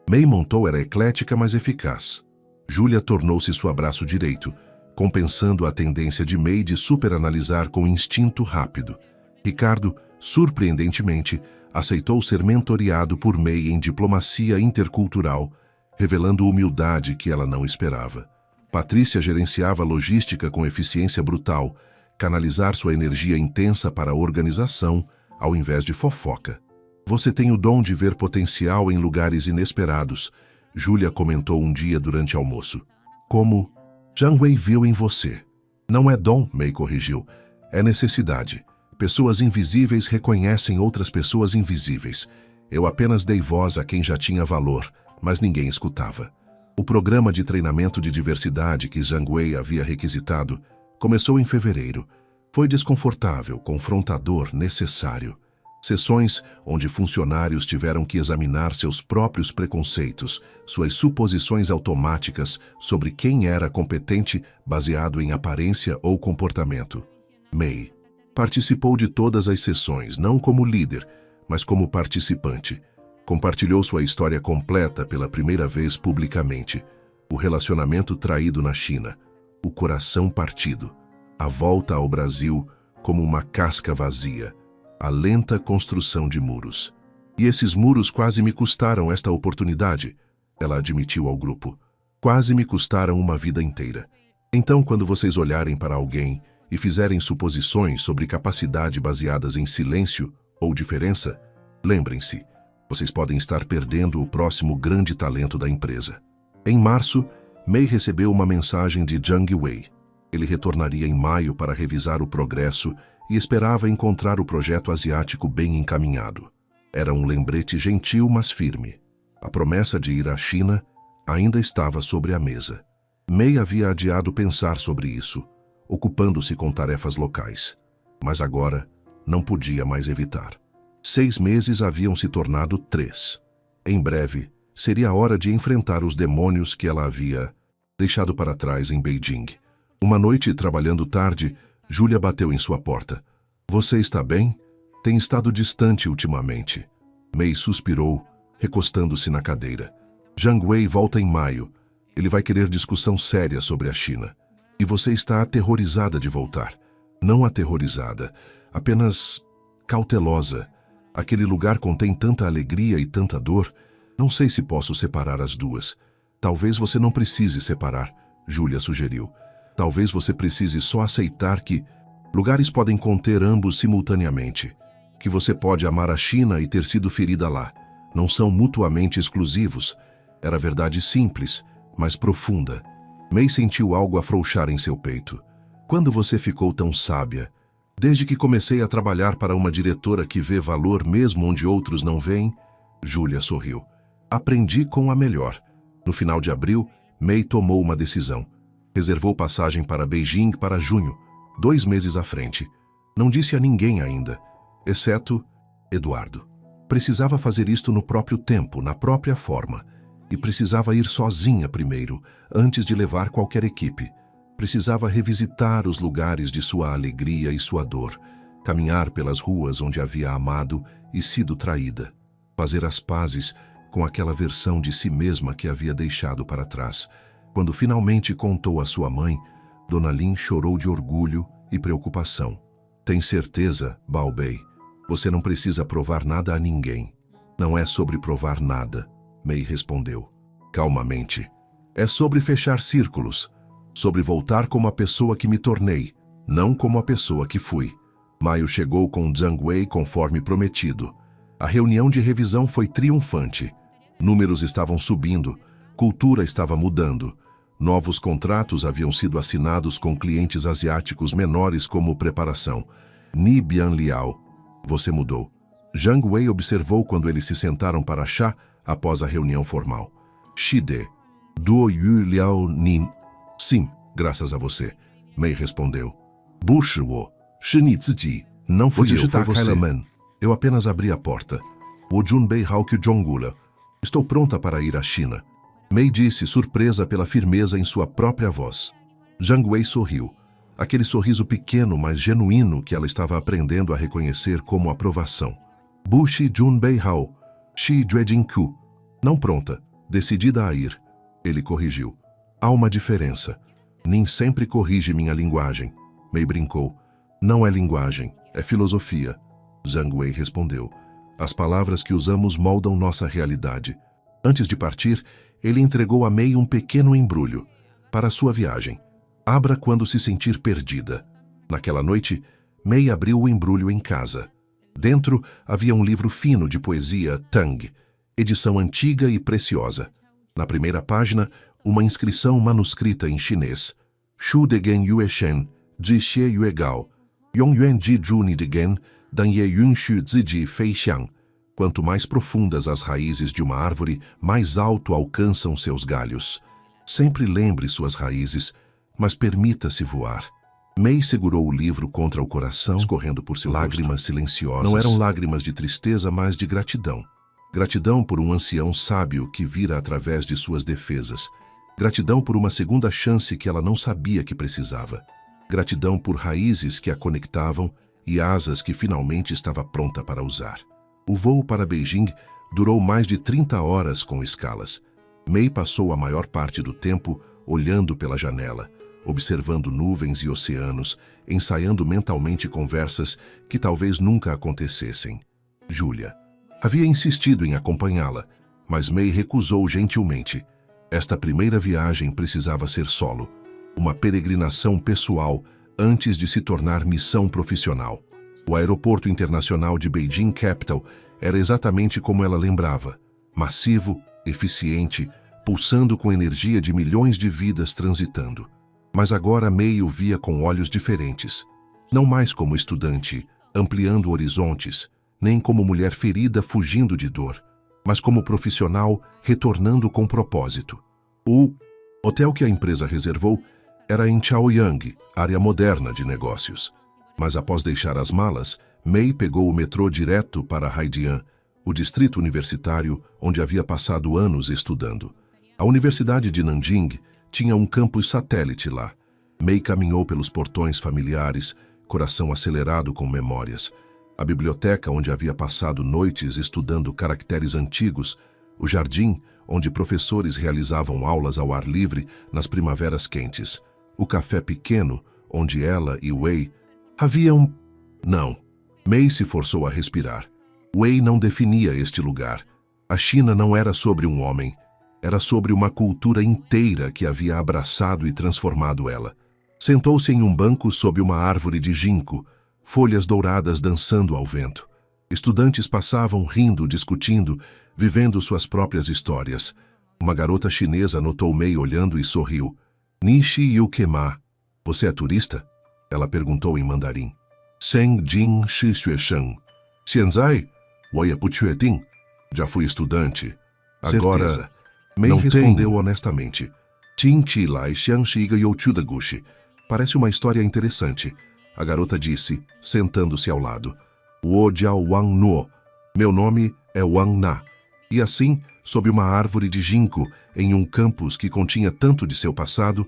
Mei montou era eclética, mas eficaz. Júlia tornou-se seu braço direito, compensando a tendência de Mei de superanalisar com instinto rápido. Ricardo, surpreendentemente, aceitou ser mentoreado por Mei em diplomacia intercultural, revelando humildade que ela não esperava. Patrícia gerenciava logística com eficiência brutal, canalizar sua energia intensa para a organização, ao invés de fofoca. Você tem o dom de ver potencial em lugares inesperados, Júlia comentou um dia durante almoço. Como Zhang Wei viu em você. Não é dom, Mei corrigiu. É necessidade. Pessoas invisíveis reconhecem outras pessoas invisíveis. Eu apenas dei voz a quem já tinha valor, mas ninguém escutava. O programa de treinamento de diversidade que Zhang Wei havia requisitado começou em fevereiro. Foi desconfortável, confrontador, necessário. Sessões onde funcionários tiveram que examinar seus próprios preconceitos, suas suposições automáticas sobre quem era competente baseado em aparência ou comportamento. Mei participou de todas as sessões, não como líder, mas como participante. Compartilhou sua história completa pela primeira vez publicamente. O relacionamento traído na China, o coração partido, a volta ao Brasil como uma casca vazia, a lenta construção de muros. E esses muros quase me custaram esta oportunidade, ela admitiu ao grupo. Quase me custaram uma vida inteira. Então, quando vocês olharem para alguém e fizerem suposições sobre capacidade baseadas em silêncio ou diferença, lembrem-se, vocês podem estar perdendo o próximo grande talento da empresa. Em março, Mei recebeu uma mensagem de Jiang Wei. Ele retornaria em maio para revisar o progresso e esperava encontrar o projeto asiático bem encaminhado. Era um lembrete gentil, mas firme. A promessa de ir à China ainda estava sobre a mesa. Mei havia adiado pensar sobre isso, ocupando-se com tarefas locais. Mas agora não podia mais evitar. 6 meses haviam se tornado 3. Em breve, seria a hora de enfrentar os demônios que ela havia deixado para trás em Beijing. Uma noite, trabalhando tarde, Júlia bateu em sua porta. Você está bem? Tem estado distante ultimamente. Mei suspirou, recostando-se na cadeira. Jiang Wei volta em maio. Ele vai querer discussão séria sobre a China. E você está aterrorizada de voltar. Não aterrorizada, apenas cautelosa. Aquele lugar contém tanta alegria e tanta dor. Não sei se posso separar as duas. Talvez você não precise separar, Júlia sugeriu. Talvez você precise só aceitar que lugares podem conter ambos simultaneamente. Que você pode amar a China e ter sido ferida lá. Não são mutuamente exclusivos. Era verdade simples, mas profunda. Mei sentiu algo afrouxar em seu peito. Quando você ficou tão sábia? Desde que comecei a trabalhar para uma diretora que vê valor mesmo onde outros não veem? Júlia sorriu. Aprendi com a melhor. No final de abril, Mei tomou uma decisão. Reservou passagem para Beijing para junho, 2 meses à frente. Não disse a ninguém ainda, exceto Eduardo. Precisava fazer isto no próprio tempo, na própria forma. E precisava ir sozinha primeiro, antes de levar qualquer equipe. Precisava revisitar os lugares de sua alegria e sua dor, caminhar pelas ruas onde havia amado e sido traída, fazer as pazes com aquela versão de si mesma que havia deixado para trás. Quando finalmente contou à sua mãe, Dona Lin chorou de orgulho e preocupação. Tem certeza, Bao Bei? Você não precisa provar nada a ninguém. Não é sobre provar nada, Mei respondeu, calmamente. É sobre fechar círculos, sobre voltar como a pessoa que me tornei, não como a pessoa que fui. Maio chegou com Jiang Wei conforme prometido. A reunião de revisão foi triunfante. Números estavam subindo, cultura estava mudando. Novos contratos haviam sido assinados com clientes asiáticos menores como preparação. Ni Bianliao, você mudou. Jiang Wei observou quando eles se sentaram para chá após a reunião formal. Shide, Duo Yu Liao Nin. Sim, graças a você, Mei respondeu. Bushiwo, Shini Ziji. Não fui eu, foi você. Eu apenas abri a porta. O Junbei Haokyu Jongula. Estou pronta para ir à China. Mei disse, surpresa pela firmeza em sua própria voz. Jiang Wei sorriu. Aquele sorriso pequeno, mas genuíno que ela estava aprendendo a reconhecer como aprovação. Bushi Junbei Hao, Shi Juejingku. Não pronta, decidida a ir. Ele corrigiu. Há uma diferença. Nin sempre corrige minha linguagem. Mei brincou. Não é linguagem, é filosofia. Jiang Wei respondeu. As palavras que usamos moldam nossa realidade. Antes de partir, ele entregou a Mei um pequeno embrulho. Para sua viagem. Abra quando se sentir perdida. Naquela noite, Mei abriu o embrulho em casa. Dentro havia um livro fino de poesia Tang, edição antiga e preciosa. Na primeira página, uma inscrição manuscrita em chinês. Shu degen yue shen, ji xie yue gao, yongyuan ji zhu ni degen, dan ye yun shu ziji fei xiang. Quanto mais profundas as raízes de uma árvore, mais alto alcançam seus galhos. Sempre lembre suas raízes, mas permita-se voar. Mei segurou o livro contra o coração, escorrendo por seu lágrimas silenciosas. Não eram lágrimas de tristeza, mas de gratidão. Gratidão por um ancião sábio que vira através de suas defesas. Gratidão por uma segunda chance que ela não sabia que precisava. Gratidão por raízes que a conectavam e asas que finalmente estava pronta para usar. O voo para Beijing durou mais de 30 horas com escalas. Mei passou a maior parte do tempo olhando pela janela, observando nuvens e oceanos, ensaiando mentalmente conversas que talvez nunca acontecessem. Júlia havia insistido em acompanhá-la, mas Mei recusou gentilmente. Esta primeira viagem precisava ser solo, uma peregrinação pessoal antes de se tornar missão profissional. O aeroporto internacional de Beijing Capital era exatamente como ela lembrava. Massivo, eficiente, pulsando com energia de milhões de vidas transitando. Mas agora Mei o via com olhos diferentes. Não mais como estudante, ampliando horizontes, nem como mulher ferida fugindo de dor, mas como profissional retornando com propósito. O hotel que a empresa reservou era em Chaoyang, área moderna de negócios. Mas após deixar as malas, Mei pegou o metrô direto para Haidian, o distrito universitário onde havia passado anos estudando. A Universidade de Nanjing tinha um campus satélite lá. Mei caminhou pelos portões familiares, coração acelerado com memórias. A biblioteca onde havia passado noites estudando caracteres antigos, o jardim onde professores realizavam aulas ao ar livre nas primaveras quentes, o café pequeno onde ela e Wei haviam... Não. Mei se forçou a respirar. Wei não definia este lugar. A China não era sobre um homem. Era sobre uma cultura inteira que havia abraçado e transformado ela. Sentou-se em um banco sob uma árvore de ginkgo, folhas douradas dançando ao vento. Estudantes passavam rindo, discutindo, vivendo suas próprias histórias. Uma garota chinesa notou Mei olhando e sorriu. Nishi Yukema. Você é turista? Ela perguntou em mandarim. Seng Jing Shi Xuesheng. Xianzai? Woye Bu Chueding. Já fui estudante. Agora... Certeza. Mei respondeu honestamente. Qin Qi Lai Xiang Shiga Youchu da Gushi. Parece uma história interessante. A garota disse, sentando-se ao lado. Wo Jiao Wang Nuo. Meu nome é Wang Na. E assim, sob uma árvore de ginkgo, em um campus que continha tanto de seu passado,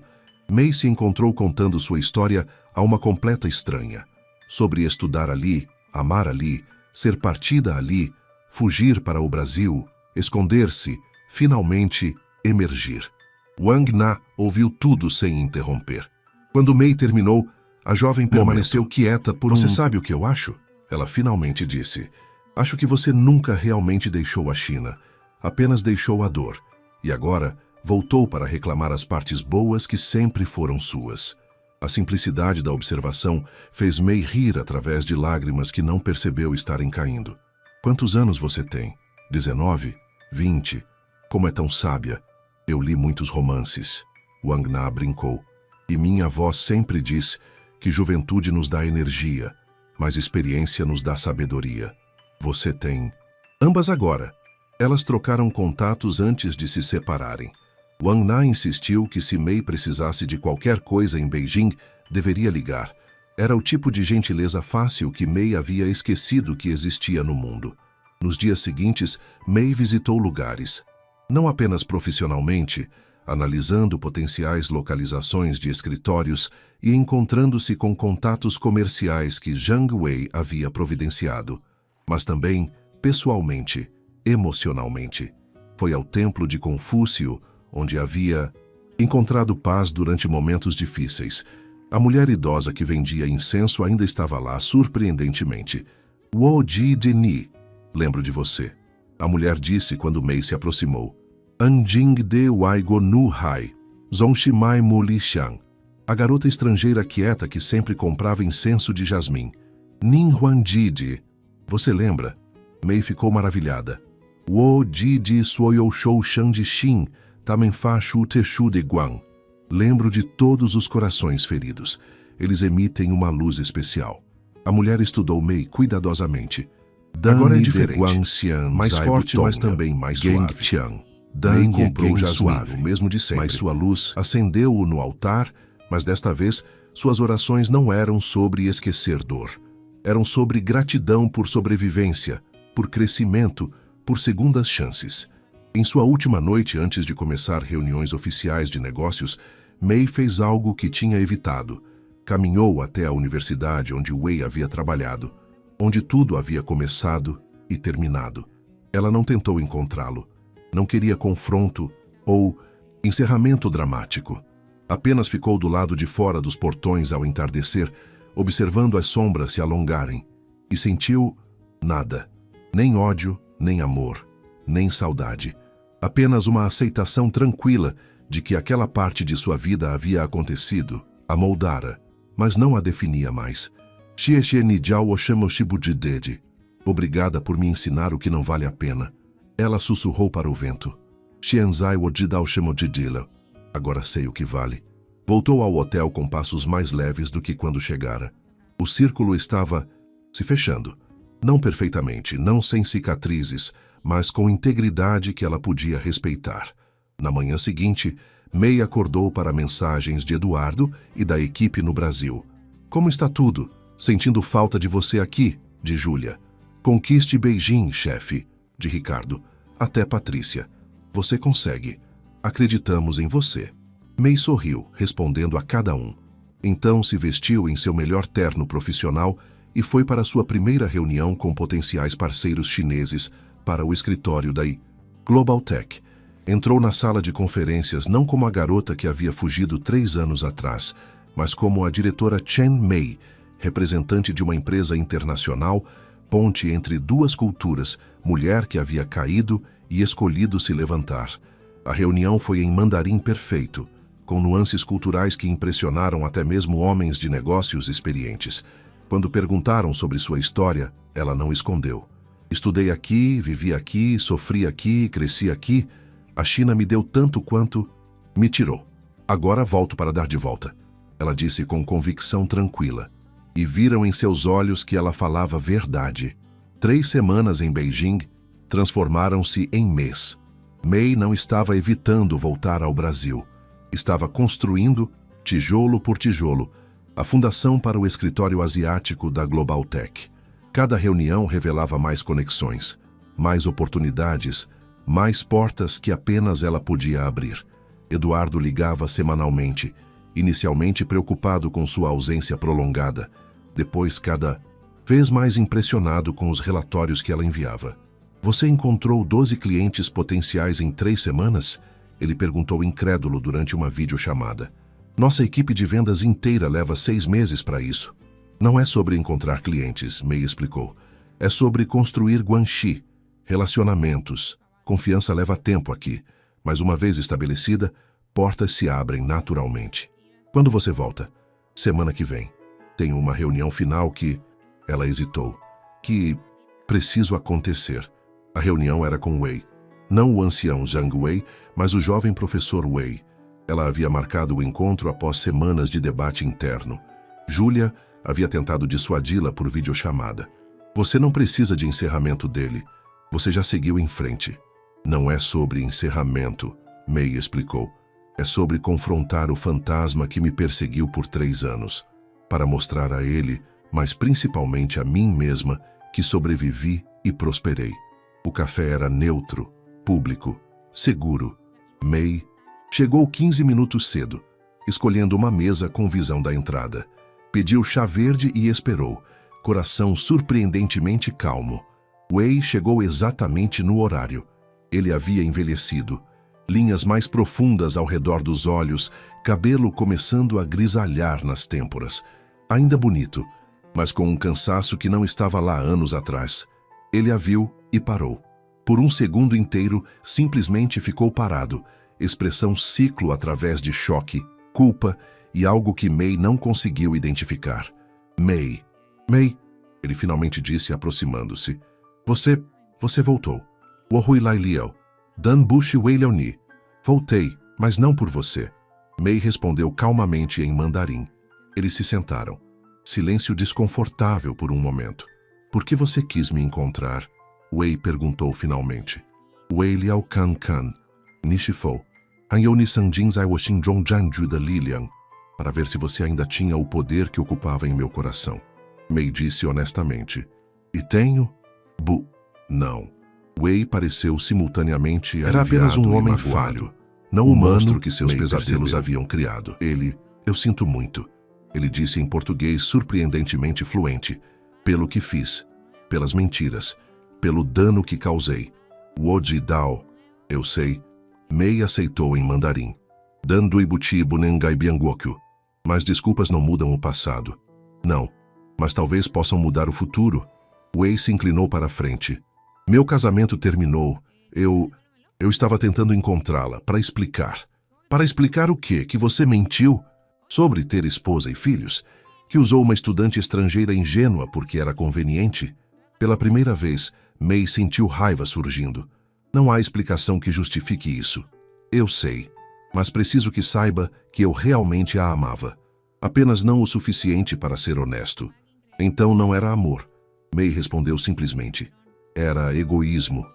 Mei se encontrou contando sua história a uma completa estranha. Sobre estudar ali, amar ali, ser partida ali, fugir para o Brasil, esconder-se, finalmente emergir. Wang Na ouviu tudo sem interromper. Quando Mei terminou, a jovem permaneceu quieta por Você sabe o que eu acho? Ela finalmente disse. Acho que você nunca realmente deixou a China. Apenas deixou a dor. E agora voltou para reclamar as partes boas que sempre foram suas. A simplicidade da observação fez Mei rir através de lágrimas que não percebeu estarem caindo. Quantos anos você tem? 19? 20? Como é tão sábia. Eu li muitos romances. Wang Na brincou. E minha avó sempre diz que juventude nos dá energia, mas experiência nos dá sabedoria. Você tem... Ambas agora. Elas trocaram contatos antes de se separarem. Wang Na insistiu que se Mei precisasse de qualquer coisa em Beijing, deveria ligar. Era o tipo de gentileza fácil que Mei havia esquecido que existia no mundo. Nos dias seguintes, Mei visitou lugares. Não apenas profissionalmente, analisando potenciais localizações de escritórios e encontrando-se com contatos comerciais que Zhang Wei havia providenciado, mas também pessoalmente, emocionalmente. Foi ao templo de Confúcio, onde havia encontrado paz durante momentos difíceis. A mulher idosa que vendia incenso ainda estava lá, surpreendentemente. Wo Ji Deni, lembro de você. A mulher disse quando Mei se aproximou. Anjing de Waigo Nu Hai, Zongshimai Mu Li Xiang. A garota estrangeira quieta que sempre comprava incenso de jasmim. Nin Huan Ji. Você lembra? Mei ficou maravilhada. Wo Ji Ji Suoyou Shou Shang de Xin, Tamenfa Shu Te Shu de Guang. Lembro de todos os corações feridos. Eles emitem uma luz especial. A mulher estudou Mei cuidadosamente. Agora é diferente, mais forte, mas também mais suave. Mei comprou jasmim, o mesmo de sempre, mas sua luz acendeu-o no altar, mas desta vez suas orações não eram sobre esquecer dor. Eram sobre gratidão por sobrevivência, por crescimento, por segundas chances. Em sua última noite antes de começar reuniões oficiais de negócios, Mei fez algo que tinha evitado. Caminhou até a universidade onde Wei havia trabalhado, onde tudo havia começado e terminado. Ela não tentou encontrá-lo. Não queria confronto ou encerramento dramático. Apenas ficou do lado de fora dos portões ao entardecer, observando as sombras se alongarem, e sentiu nada. Nem ódio, nem amor, nem saudade. Apenas uma aceitação tranquila de que aquela parte de sua vida havia acontecido, a moldara, mas não a definia mais. Obrigada por me ensinar o que não vale a pena. Ela sussurrou para o vento. Xianzai Wodidao Shemodidila. Agora sei o que vale. Voltou ao hotel com passos mais leves do que quando chegara. O círculo estava se fechando. Não perfeitamente, não sem cicatrizes, mas com integridade que ela podia respeitar. Na manhã seguinte, May acordou para mensagens de Eduardo e da equipe no Brasil. Como está tudo? Sentindo falta de você aqui, de Júlia. Conquiste Beijing, chefe, de Ricardo. Até Patrícia. Você consegue. Acreditamos em você. May sorriu, respondendo a cada um. Então se vestiu em seu melhor terno profissional e foi para sua primeira reunião com potenciais parceiros chineses para o escritório da Global Tech. Entrou na sala de conferências não como a garota que havia fugido 3 anos atrás, mas como a diretora Chen Mei, representante de uma empresa internacional, ponte entre duas culturas, mulher que havia caído e escolhido se levantar. A reunião foi em mandarim perfeito, com nuances culturais que impressionaram até mesmo homens de negócios experientes. Quando perguntaram sobre sua história, ela não escondeu. Estudei aqui, vivi aqui, sofri aqui, cresci aqui. A China me deu tanto quanto me tirou. Agora volto para dar de volta. Ela disse com convicção tranquila. E viram em seus olhos que ela falava verdade. 3 semanas em Beijing transformaram-se em mês. May não estava evitando voltar ao Brasil. Estava construindo, tijolo por tijolo, a fundação para o escritório asiático da Global Tech. Cada reunião revelava mais conexões, mais oportunidades, mais portas que apenas ela podia abrir. Eduardo ligava semanalmente, inicialmente preocupado com sua ausência prolongada, depois cada vez mais impressionado com os relatórios que ela enviava. Você encontrou 12 clientes potenciais em 3 semanas? Ele perguntou incrédulo durante uma videochamada. Nossa equipe de vendas inteira leva 6 meses para isso. Não é sobre encontrar clientes, May explicou. É sobre construir guanxi, relacionamentos. Confiança leva tempo aqui, mas uma vez estabelecida, portas se abrem naturalmente. Quando você volta? Semana que vem. Tenho uma reunião final que... Ela hesitou. Que preciso acontecer. A reunião era com Wei. Não o ancião Zhang Wei, mas o jovem professor Wei. Ela havia marcado o encontro após semanas de debate interno. Júlia havia tentado dissuadi-la por videochamada. Você não precisa de encerramento dele. Você já seguiu em frente. Não é sobre encerramento, May explicou. É sobre confrontar o fantasma que me perseguiu por 3 anos. Para mostrar a ele, mas principalmente a mim mesma, que sobrevivi e prosperei. O café era neutro, público, seguro. May chegou 15 minutos cedo, escolhendo uma mesa com visão da entrada. Pediu chá verde e esperou, coração surpreendentemente calmo. Wei chegou exatamente no horário. Ele havia envelhecido. Linhas mais profundas ao redor dos olhos, cabelo começando a grisalhar nas têmporas. Ainda bonito, mas com um cansaço que não estava lá anos atrás. Ele a viu e parou. Por um segundo inteiro, simplesmente ficou parado, expressão ciclo através de choque, culpa e algo que May não conseguiu identificar. May, ele finalmente disse aproximando-se. Você voltou. Wohui Lai Liao, Dan Bushi Wei Leoni. Voltei, mas não por você. May respondeu calmamente em mandarim. Eles se sentaram. Silêncio desconfortável por um momento. Por que você quis me encontrar? Wei perguntou finalmente. Wei Liao Kan Kan, Nishifou, Anyoni Sanjin Zai Woxin Zhong Janju da Lilian, para ver se você ainda tinha o poder que ocupava em meu coração. May disse honestamente. E tenho? Não. Wei pareceu simultaneamente aliviado. Era apenas um homem falho, não o monstro que seus pesadelos haviam criado. Eu sinto muito. Ele disse em português surpreendentemente fluente. Pelo que fiz, pelas mentiras, pelo dano que causei. Woji Dao, eu sei. May aceitou em mandarim. Dan Duibuti Bunengai Biangokyu. Mas desculpas não mudam o passado. Não, mas talvez possam mudar o futuro. Wei se inclinou para a frente. Meu casamento terminou. Eu estava tentando encontrá-la para explicar. Para explicar o quê? Que você mentiu? Sobre ter esposa e filhos? Que usou uma estudante estrangeira ingênua porque era conveniente? Pela primeira vez, May sentiu raiva surgindo. Não há explicação que justifique isso. Eu sei, mas preciso que saiba que eu realmente a amava. Apenas não o suficiente para ser honesto. Então não era amor. Mei respondeu simplesmente. Era egoísmo.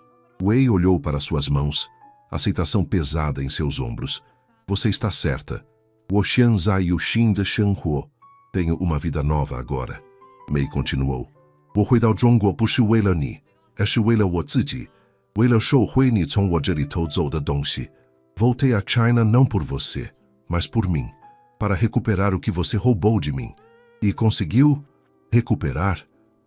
Wei olhou para suas mãos, aceitação pesada em seus ombros. Você está certa. Wo Xian Zai Yu Xin de Shenghuo. Tenho uma vida nova agora. Mei continuou. 我回到中国不是为了你，而是为了我自己，为了收回你从我这里偷走的东西。Voltei a China não por você, mas por mim, para recuperar o que você roubou de mim. E conseguiu recuperar?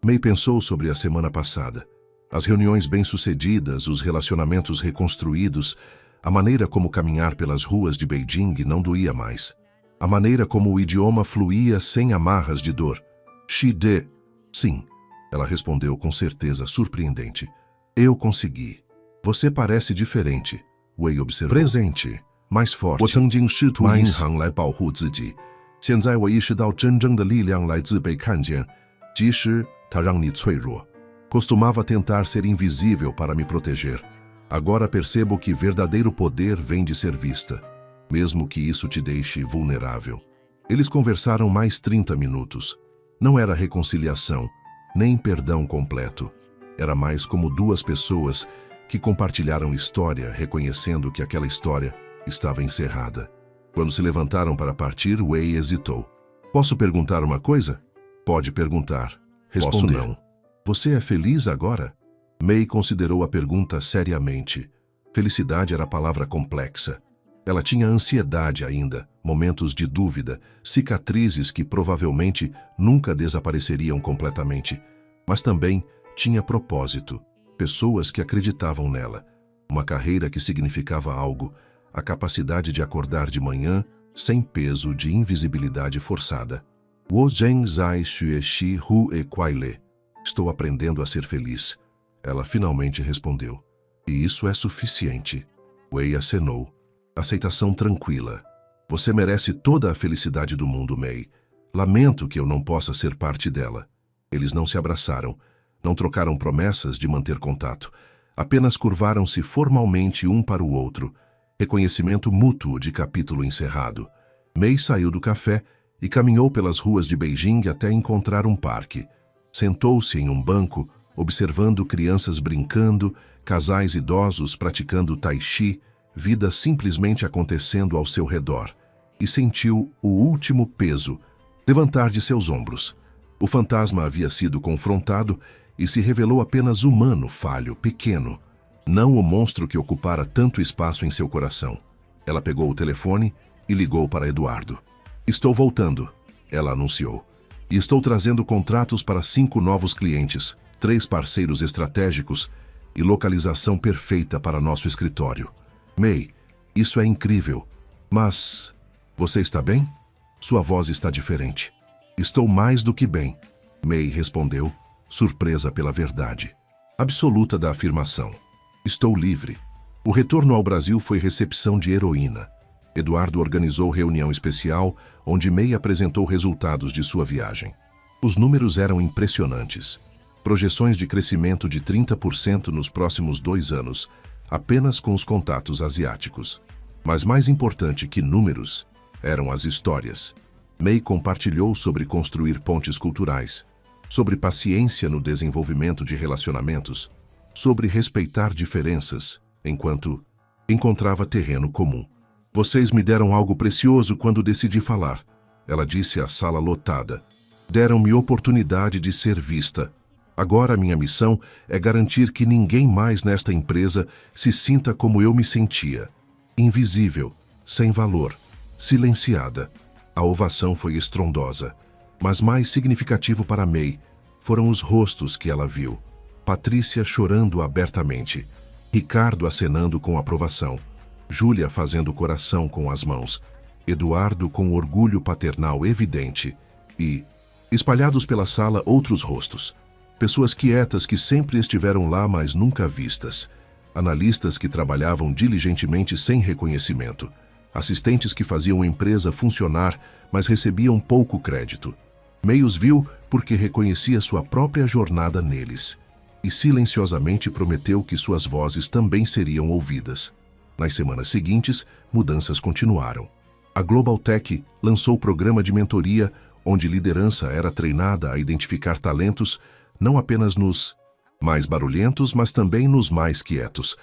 Mei pensou sobre a semana passada. As reuniões bem-sucedidas, os relacionamentos reconstruídos, a maneira como caminhar pelas ruas de Beijing não doía mais. A maneira como o idioma fluía sem amarras de dor. Xide. Sim, ela respondeu com certeza surpreendente. Eu consegui. Você parece diferente. Wei observou. Presente, mais forte. 我曾经试图银行来保护自己，现在我意识到真正的力量来自被看见，即使它让你脆弱。Costumava tentar ser invisível para me proteger. Agora percebo que verdadeiro poder vem de ser vista, mesmo que isso te deixe vulnerável. Eles conversaram mais 30 minutos. Não era reconciliação, nem perdão completo. Era mais como duas pessoas que compartilharam história, reconhecendo que aquela história estava encerrada. Quando se levantaram para partir, Wei hesitou. Posso perguntar uma coisa? Pode perguntar. Respondeu. Posso não. Você é feliz agora? Mei considerou a pergunta seriamente. Felicidade era palavra complexa. Ela tinha ansiedade ainda, momentos de dúvida, cicatrizes que provavelmente nunca desapareceriam completamente. Mas também tinha propósito, pessoas que acreditavam nela, uma carreira que significava algo, a capacidade de acordar de manhã sem peso de invisibilidade forçada. Wo Zheng Zai Xue Shi Hu E Kuai Le. Estou aprendendo a ser feliz. Ela finalmente respondeu. E isso é suficiente. Wei acenou. Aceitação tranquila. Você merece toda a felicidade do mundo, Mei. Lamento que eu não possa ser parte dela. Eles não se abraçaram, não trocaram promessas de manter contato. Apenas curvaram-se formalmente um para o outro. Reconhecimento mútuo de capítulo encerrado. Mei saiu do café e caminhou pelas ruas de Beijing até encontrar um parque. Sentou-se em um banco, observando crianças brincando, casais idosos praticando tai chi, vida simplesmente acontecendo ao seu redor, e sentiu o último peso levantar de seus ombros. O fantasma havia sido confrontado e se revelou apenas humano, falho, pequeno, não o monstro que ocupara tanto espaço em seu coração. Ela pegou o telefone e ligou para Eduardo. Estou voltando, ela anunciou. E estou trazendo contratos para 5 novos clientes, 3 parceiros estratégicos e localização perfeita para nosso escritório. Mei, isso é incrível, mas você está bem? Sua voz está diferente. Estou mais do que bem, Mei respondeu, surpresa pela verdade absoluta da afirmação. Estou livre. O retorno ao Brasil foi recepção de heroína. Eduardo organizou reunião especial, onde Mei apresentou resultados de sua viagem. Os números eram impressionantes. Projeções de crescimento de 30% nos próximos 2 anos, apenas com os contatos asiáticos. Mas mais importante que números, eram as histórias. Mei compartilhou sobre construir pontes culturais, sobre paciência no desenvolvimento de relacionamentos, sobre respeitar diferenças, enquanto encontrava terreno comum. Vocês me deram algo precioso quando decidi falar, ela disse à sala lotada. Deram-me oportunidade de ser vista. Agora minha missão é garantir que ninguém mais nesta empresa se sinta como eu me sentia. Invisível, sem valor, silenciada. A ovação foi estrondosa, mas mais significativo para Mei foram os rostos que ela viu. Patrícia chorando abertamente, Ricardo acenando com aprovação, Júlia fazendo coração com as mãos, Eduardo com orgulho paternal evidente e, espalhados pela sala, outros rostos. Pessoas quietas que sempre estiveram lá, mas nunca vistas. Analistas que trabalhavam diligentemente sem reconhecimento. Assistentes que faziam a empresa funcionar, mas recebiam pouco crédito. Mei os viu porque reconhecia sua própria jornada neles. e silenciosamente prometeu que suas vozes também seriam ouvidas. Nas semanas seguintes, mudanças continuaram. A Global Tech lançou o programa de mentoria, onde liderança era treinada a identificar talentos não apenas nos mais barulhentos, mas também nos mais quietos.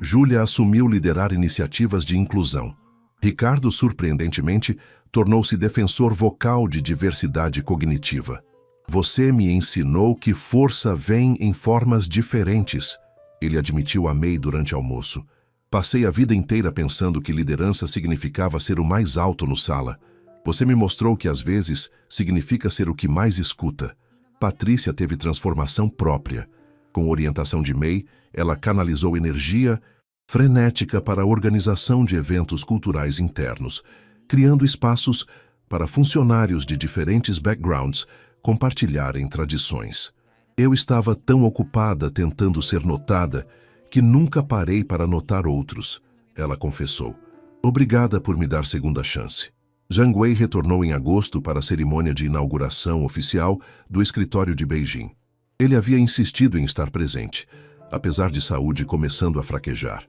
Júlia assumiu liderar iniciativas de inclusão. Ricardo, surpreendentemente, tornou-se defensor vocal de diversidade cognitiva. Você me ensinou que força vem em formas diferentes, ele admitiu a May durante almoço. Passei a vida inteira pensando que liderança significava ser o mais alto no sala. Você me mostrou que às vezes significa ser o que mais escuta. Patrícia teve transformação própria. Com orientação de May, ela canalizou energia frenética para a organização de eventos culturais internos, criando espaços para funcionários de diferentes backgrounds compartilharem tradições. Eu estava tão ocupada tentando ser notada que nunca parei para notar outros, ela confessou. Obrigada por me dar segunda chance. Zhang Wei retornou em agosto para a cerimônia de inauguração oficial do escritório de Beijing. Ele havia insistido em estar presente, apesar de saúde começando a fraquejar.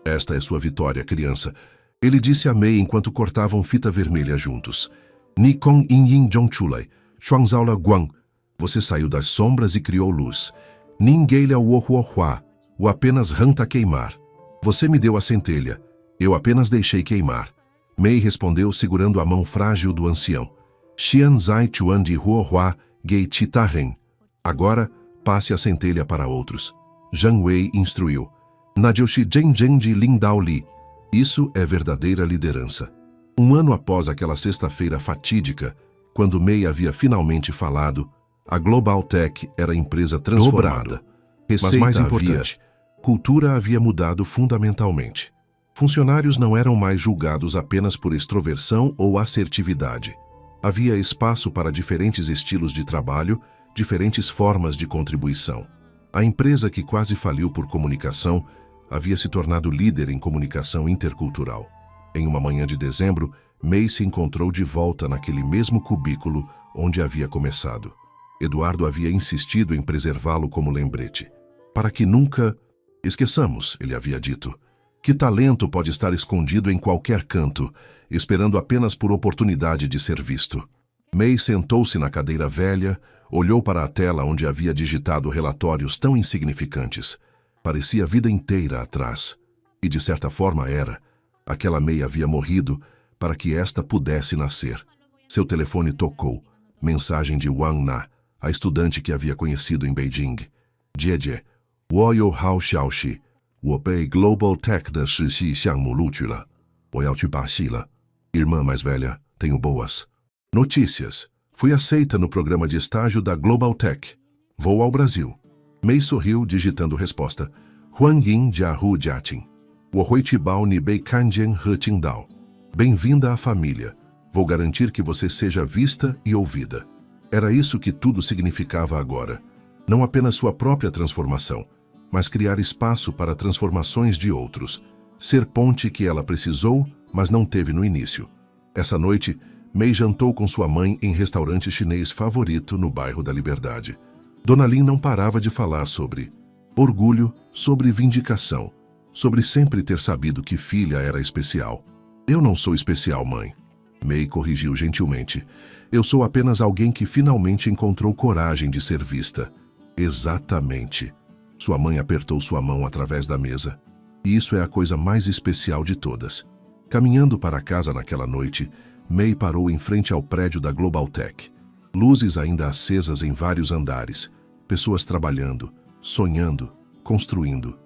Esta é sua vitória, criança. Ele disse a Mei enquanto cortavam fita vermelha juntos. Nikong Yin Zhongchulai, Shuangzaola Guang. Você saiu das sombras e criou luz. Ninguém Wohuohua, o apenas ranta queimar. Você me deu a centelha. Eu apenas deixei queimar. Mei respondeu segurando a mão frágil do ancião. Xian Zai Chuan de Huohua Gei Chitaren. Agora, passe a centelha para outros. Zhang Wei instruiu. Nadioshi Zheng de Lindao Li. Isso é verdadeira liderança. Um ano após aquela sexta-feira fatídica, quando Mei havia finalmente falado, a Global Tech era a empresa transformada. Mas mais importante, cultura havia mudado fundamentalmente. Funcionários não eram mais julgados apenas por extroversão ou assertividade. Havia espaço para diferentes estilos de trabalho, diferentes formas de contribuição. A empresa que quase faliu por comunicação havia se tornado líder em comunicação intercultural. Em uma manhã de dezembro, Mei se encontrou de volta naquele mesmo cubículo onde havia começado. Eduardo havia insistido em preservá-lo como lembrete. Para que nunca esqueçamos, ele havia dito. Que talento pode estar escondido em qualquer canto, esperando apenas por oportunidade de ser visto? Mei sentou-se na cadeira velha, olhou para a tela onde havia digitado relatórios tão insignificantes. Parecia a vida inteira atrás. E de certa forma era. Aquela Mei havia morrido para que esta pudesse nascer. Seu telefone tocou. Mensagem de Wang Na, a estudante que havia conhecido em Beijing. Jie, 我有好消息，我被 Global Tech 的实习项目录取了，我要去巴西了。Irmã mais velha, tenho boas notícias. Fui aceita no programa de estágio da Global Tech. Vou ao Brasil. Mei sorriu, digitando resposta. Huanyin Jiahu Jiating. Wohuitibao ni Bei Kanjian He Qingdao. Bem-vinda à família. Vou garantir que você seja vista e ouvida. Era isso que tudo significava agora. Não apenas sua própria transformação, mas criar espaço para transformações de outros. Ser ponte que ela precisou, mas não teve no início. Essa noite, Mei jantou com sua mãe em restaurante chinês favorito no bairro da Liberdade. Dona Lin não parava de falar sobre orgulho, sobre vindicação, sobre sempre ter sabido que filha era especial. Eu não sou especial, mãe. Mei corrigiu gentilmente. Eu sou apenas alguém que finalmente encontrou coragem de ser vista. Exatamente. Sua mãe apertou sua mão através da mesa. E isso é a coisa mais especial de todas. Caminhando para casa naquela noite, Mei parou em frente ao prédio da Global Tech. Luzes ainda acesas em vários andares. Pessoas trabalhando, sonhando, construindo.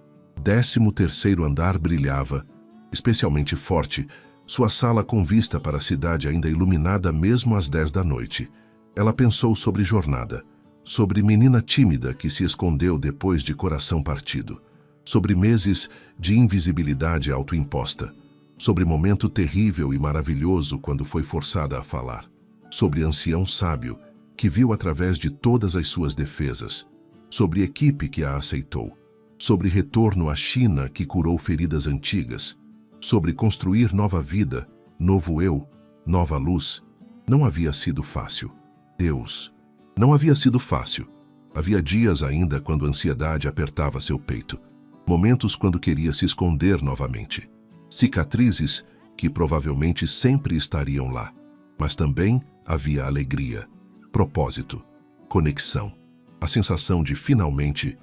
13º andar brilhava, especialmente forte, sua sala com vista para a cidade ainda iluminada mesmo às 10 da noite. Ela pensou sobre jornada, sobre menina tímida que se escondeu depois de coração partido, sobre meses de invisibilidade autoimposta, sobre momento terrível e maravilhoso quando foi forçada a falar, sobre ancião sábio que viu através de todas as suas defesas, sobre equipe que a aceitou, sobre retorno à China que curou feridas antigas, sobre construir nova vida, novo eu, nova luz. Não havia sido fácil. Deus, Não havia sido fácil. Havia dias ainda quando a ansiedade apertava seu peito. Momentos quando queria se esconder novamente. Cicatrizes que provavelmente sempre estariam lá. Mas também havia alegria, propósito, conexão. A sensação de finalmente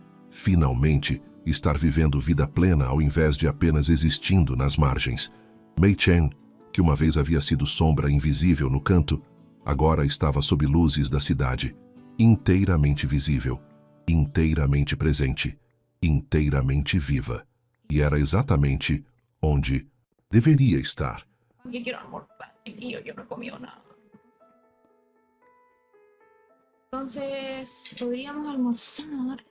estar vivendo vida plena ao invés de apenas existindo nas margens. Mei Chen, que uma vez havia sido sombra invisível no canto, agora estava sob luzes da cidade, inteiramente visível, inteiramente presente, inteiramente viva. E era exatamente onde deveria estar. Que quiero almorzar, chiquillo, yo no he comido nada. Entonces, podríamos almorzar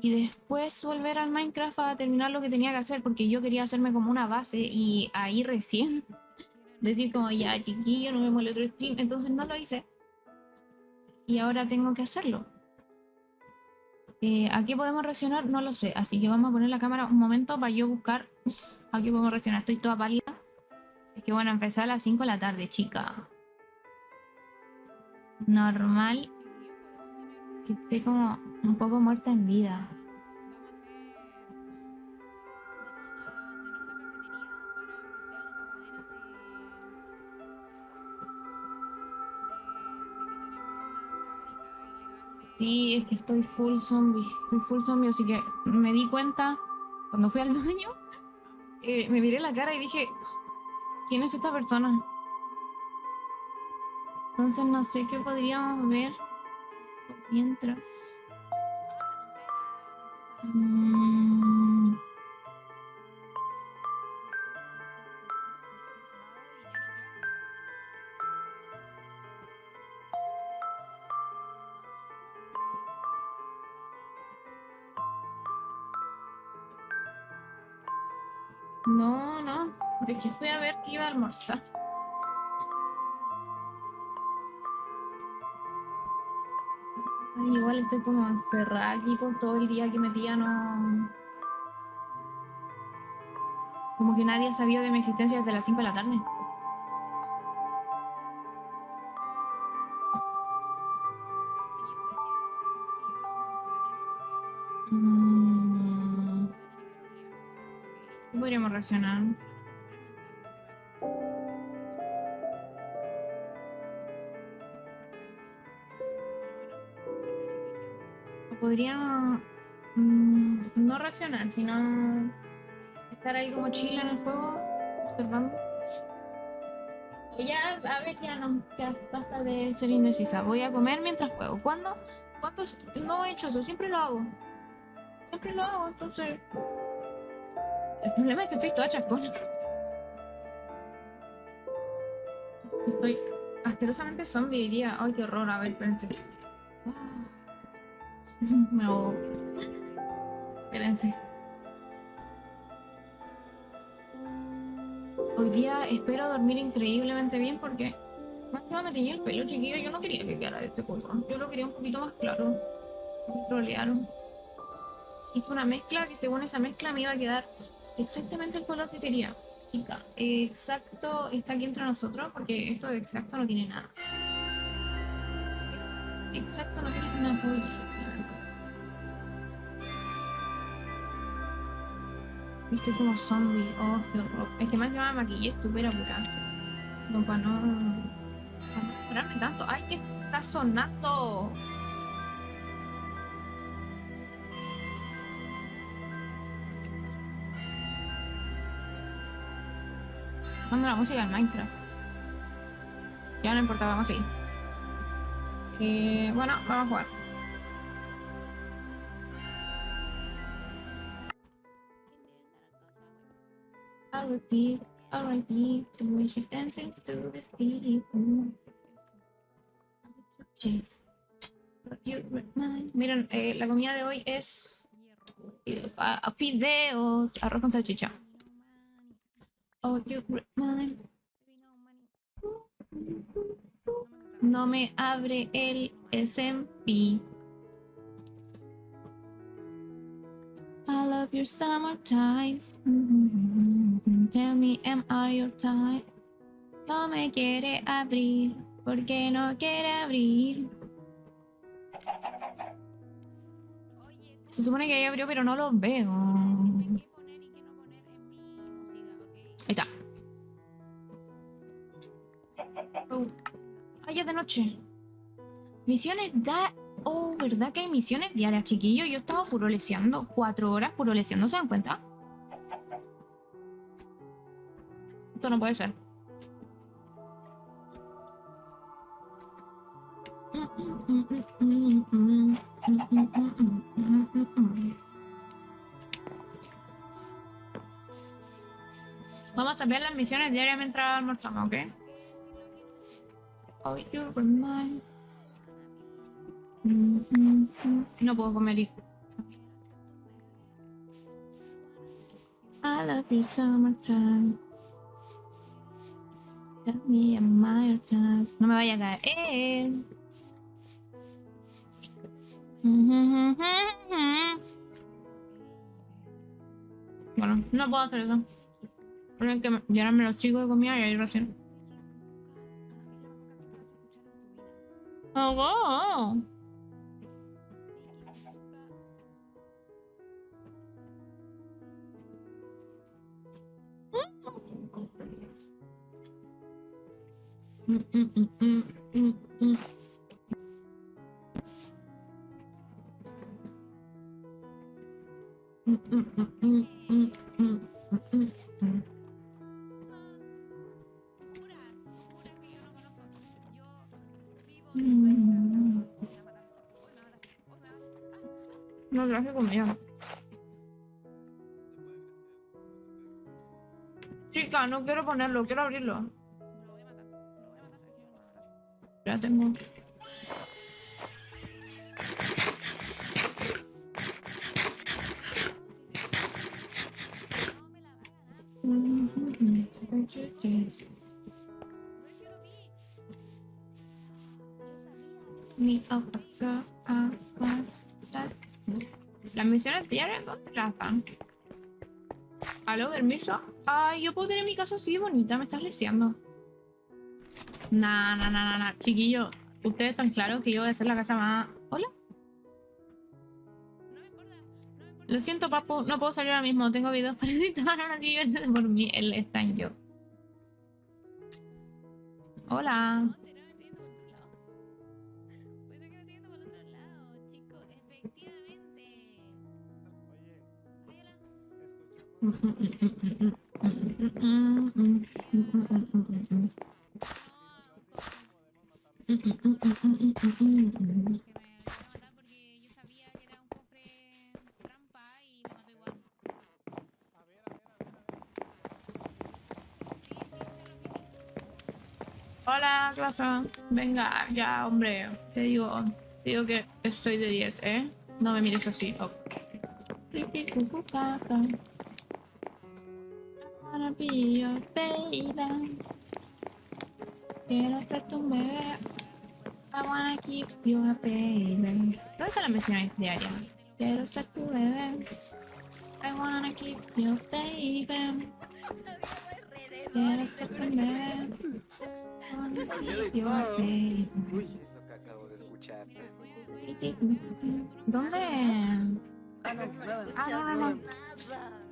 y después volver al Minecraft a terminar lo que tenía que hacer, porque yo quería hacerme como una base y ahí recién decir como ya chiquillo, no vemos el otro stream, entonces no lo hice y ahora tengo que hacerlo. ¿A qué podemos reaccionar? No lo sé, así que vamos a poner la cámara un momento para yo buscar a qué podemos reaccionar. Estoy toda pálida. Es que bueno, empecé a las 5 de la tarde, chica. Normal que esté como un poco muerta en vida. Sí, es que estoy full zombie, así que me di cuenta cuando fui al baño, me miré la cara y dije, ¿quién es esta persona? Entonces no sé qué podríamos ver mientras. No, no, de que fui a ver que iba a almorzar. Ay, igual estoy como encerrada aquí con todo el día que metía, no. Como que nadie sabía de mi existencia desde las 5 de la tarde. ¿Qué podríamos reaccionar? O podríamos no reaccionar, sino estar ahí como chile en el juego, observando. O ya, a ver, ya basta de ser indecisa. Voy a comer mientras juego. ¿Cuándo? No he hecho eso? Siempre lo hago. Siempre lo hago, entonces. El problema es que estoy toda chascona. Estoy asquerosamente zombie hoy día. Ay, qué horror. A ver, espérense. Me ahogo. Espérense. Hoy día espero dormir increíblemente bien porque más que nada me teñí el pelo, chiquillo. Yo no quería que quedara de este color. Yo lo quería un poquito más claro. Me trolearon. Hice una mezcla que según esa mezcla me iba a quedar exactamente el color que quería. Chica, exacto está aquí entre nosotros porque esto de exacto no tiene nada. Exacto no tiene una polla. Estoy como zombie. Oh, qué horror. Es que más se me maquillé súper apurada. No, para no apurarme tanto. ¡Ay, que está sonando! Mando la música en Minecraft. Ya no importa, vamos a seguir. Bueno, vamos a jugar. R.I.P. the way she dances to this beat. Miren, la comida de hoy es fideos, arroz con salchicha. Oh, you remind. No me abre el SMP. I love your summer ties. Tell me, am I your type? No me quiere abrir, porque no quiere abrir. Se supone que ahí abrió, pero no lo veo. Ahí está. Oh. Ay, ya es de noche. Misiones da... Oh, ¿verdad que hay misiones diarias, chiquillo? Yo estaba puroleseando 4 horas puroleseando, ¿se dan cuenta? Esto no puede ser. Vamos a ver las misiones diarias mientras almorzamos, ¿ok? Oh, you remind. No puedo comer y... I love you summertime. Tell me I'm my time. No me vaya a caer. Bueno, no puedo hacer eso. Tienen que llenarme los chicos de comida y ahí recién. Oh, no traje comida. Chica, no quiero ponerlo, quiero abrirlo. Ya tengo. Las misiones diarias, ¿dónde las dan? ¿Aló, permiso? Ay, yo puedo tener mi casa así bonita, me estás leseando. Nah. Chiquillo, ustedes están claros que yo voy a hacer la casa más... ¿Hola? Lo siento, papu, no puedo salir ahora mismo. Tengo videos para editar, ahora sí, diviértete por mí. Él está en yo. Hola. Hola, ¿qué pasa? Venga, ya, hombre. Te digo que soy de 10, ¿eh? No me mires así. Oh. Wanna be your baby. Quiero ser tu bebé. I wanna keep you a baby. ¿Dónde están las misiones diarias? Quiero ser tu bebé. I wanna keep you a baby. Quiero ser tu bebé. I wanna keep you a baby. Uy, eso que acabo de escuchar. ¿Dónde? Ah, no, nada. No.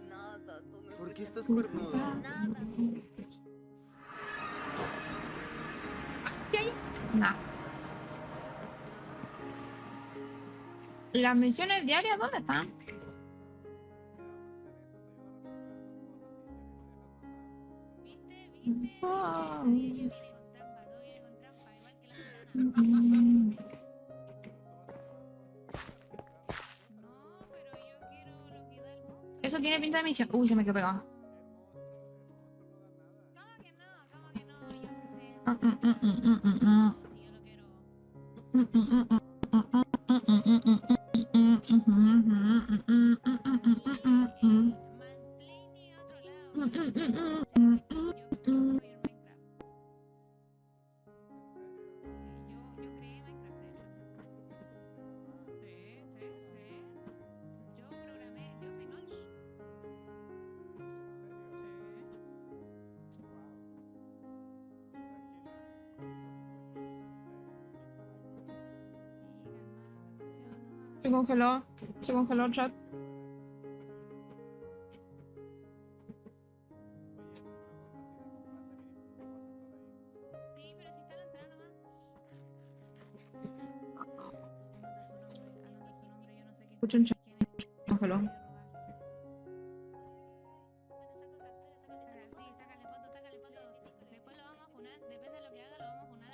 Nada, tú no ¿Por qué escuchas estás cuernudo? nada. ¿Qué hay? Nah. ¿Las misiones diarias dónde están? Oh. Eso tiene pinta de misión. Uy, se me quedó pegado. Se congeló el chat. Sí, pero si está la entrada nomás. Escucho un chat. Se congeló. Sí, sácale foto. Después lo vamos a funar. Depende de lo que haga, lo vamos a funar.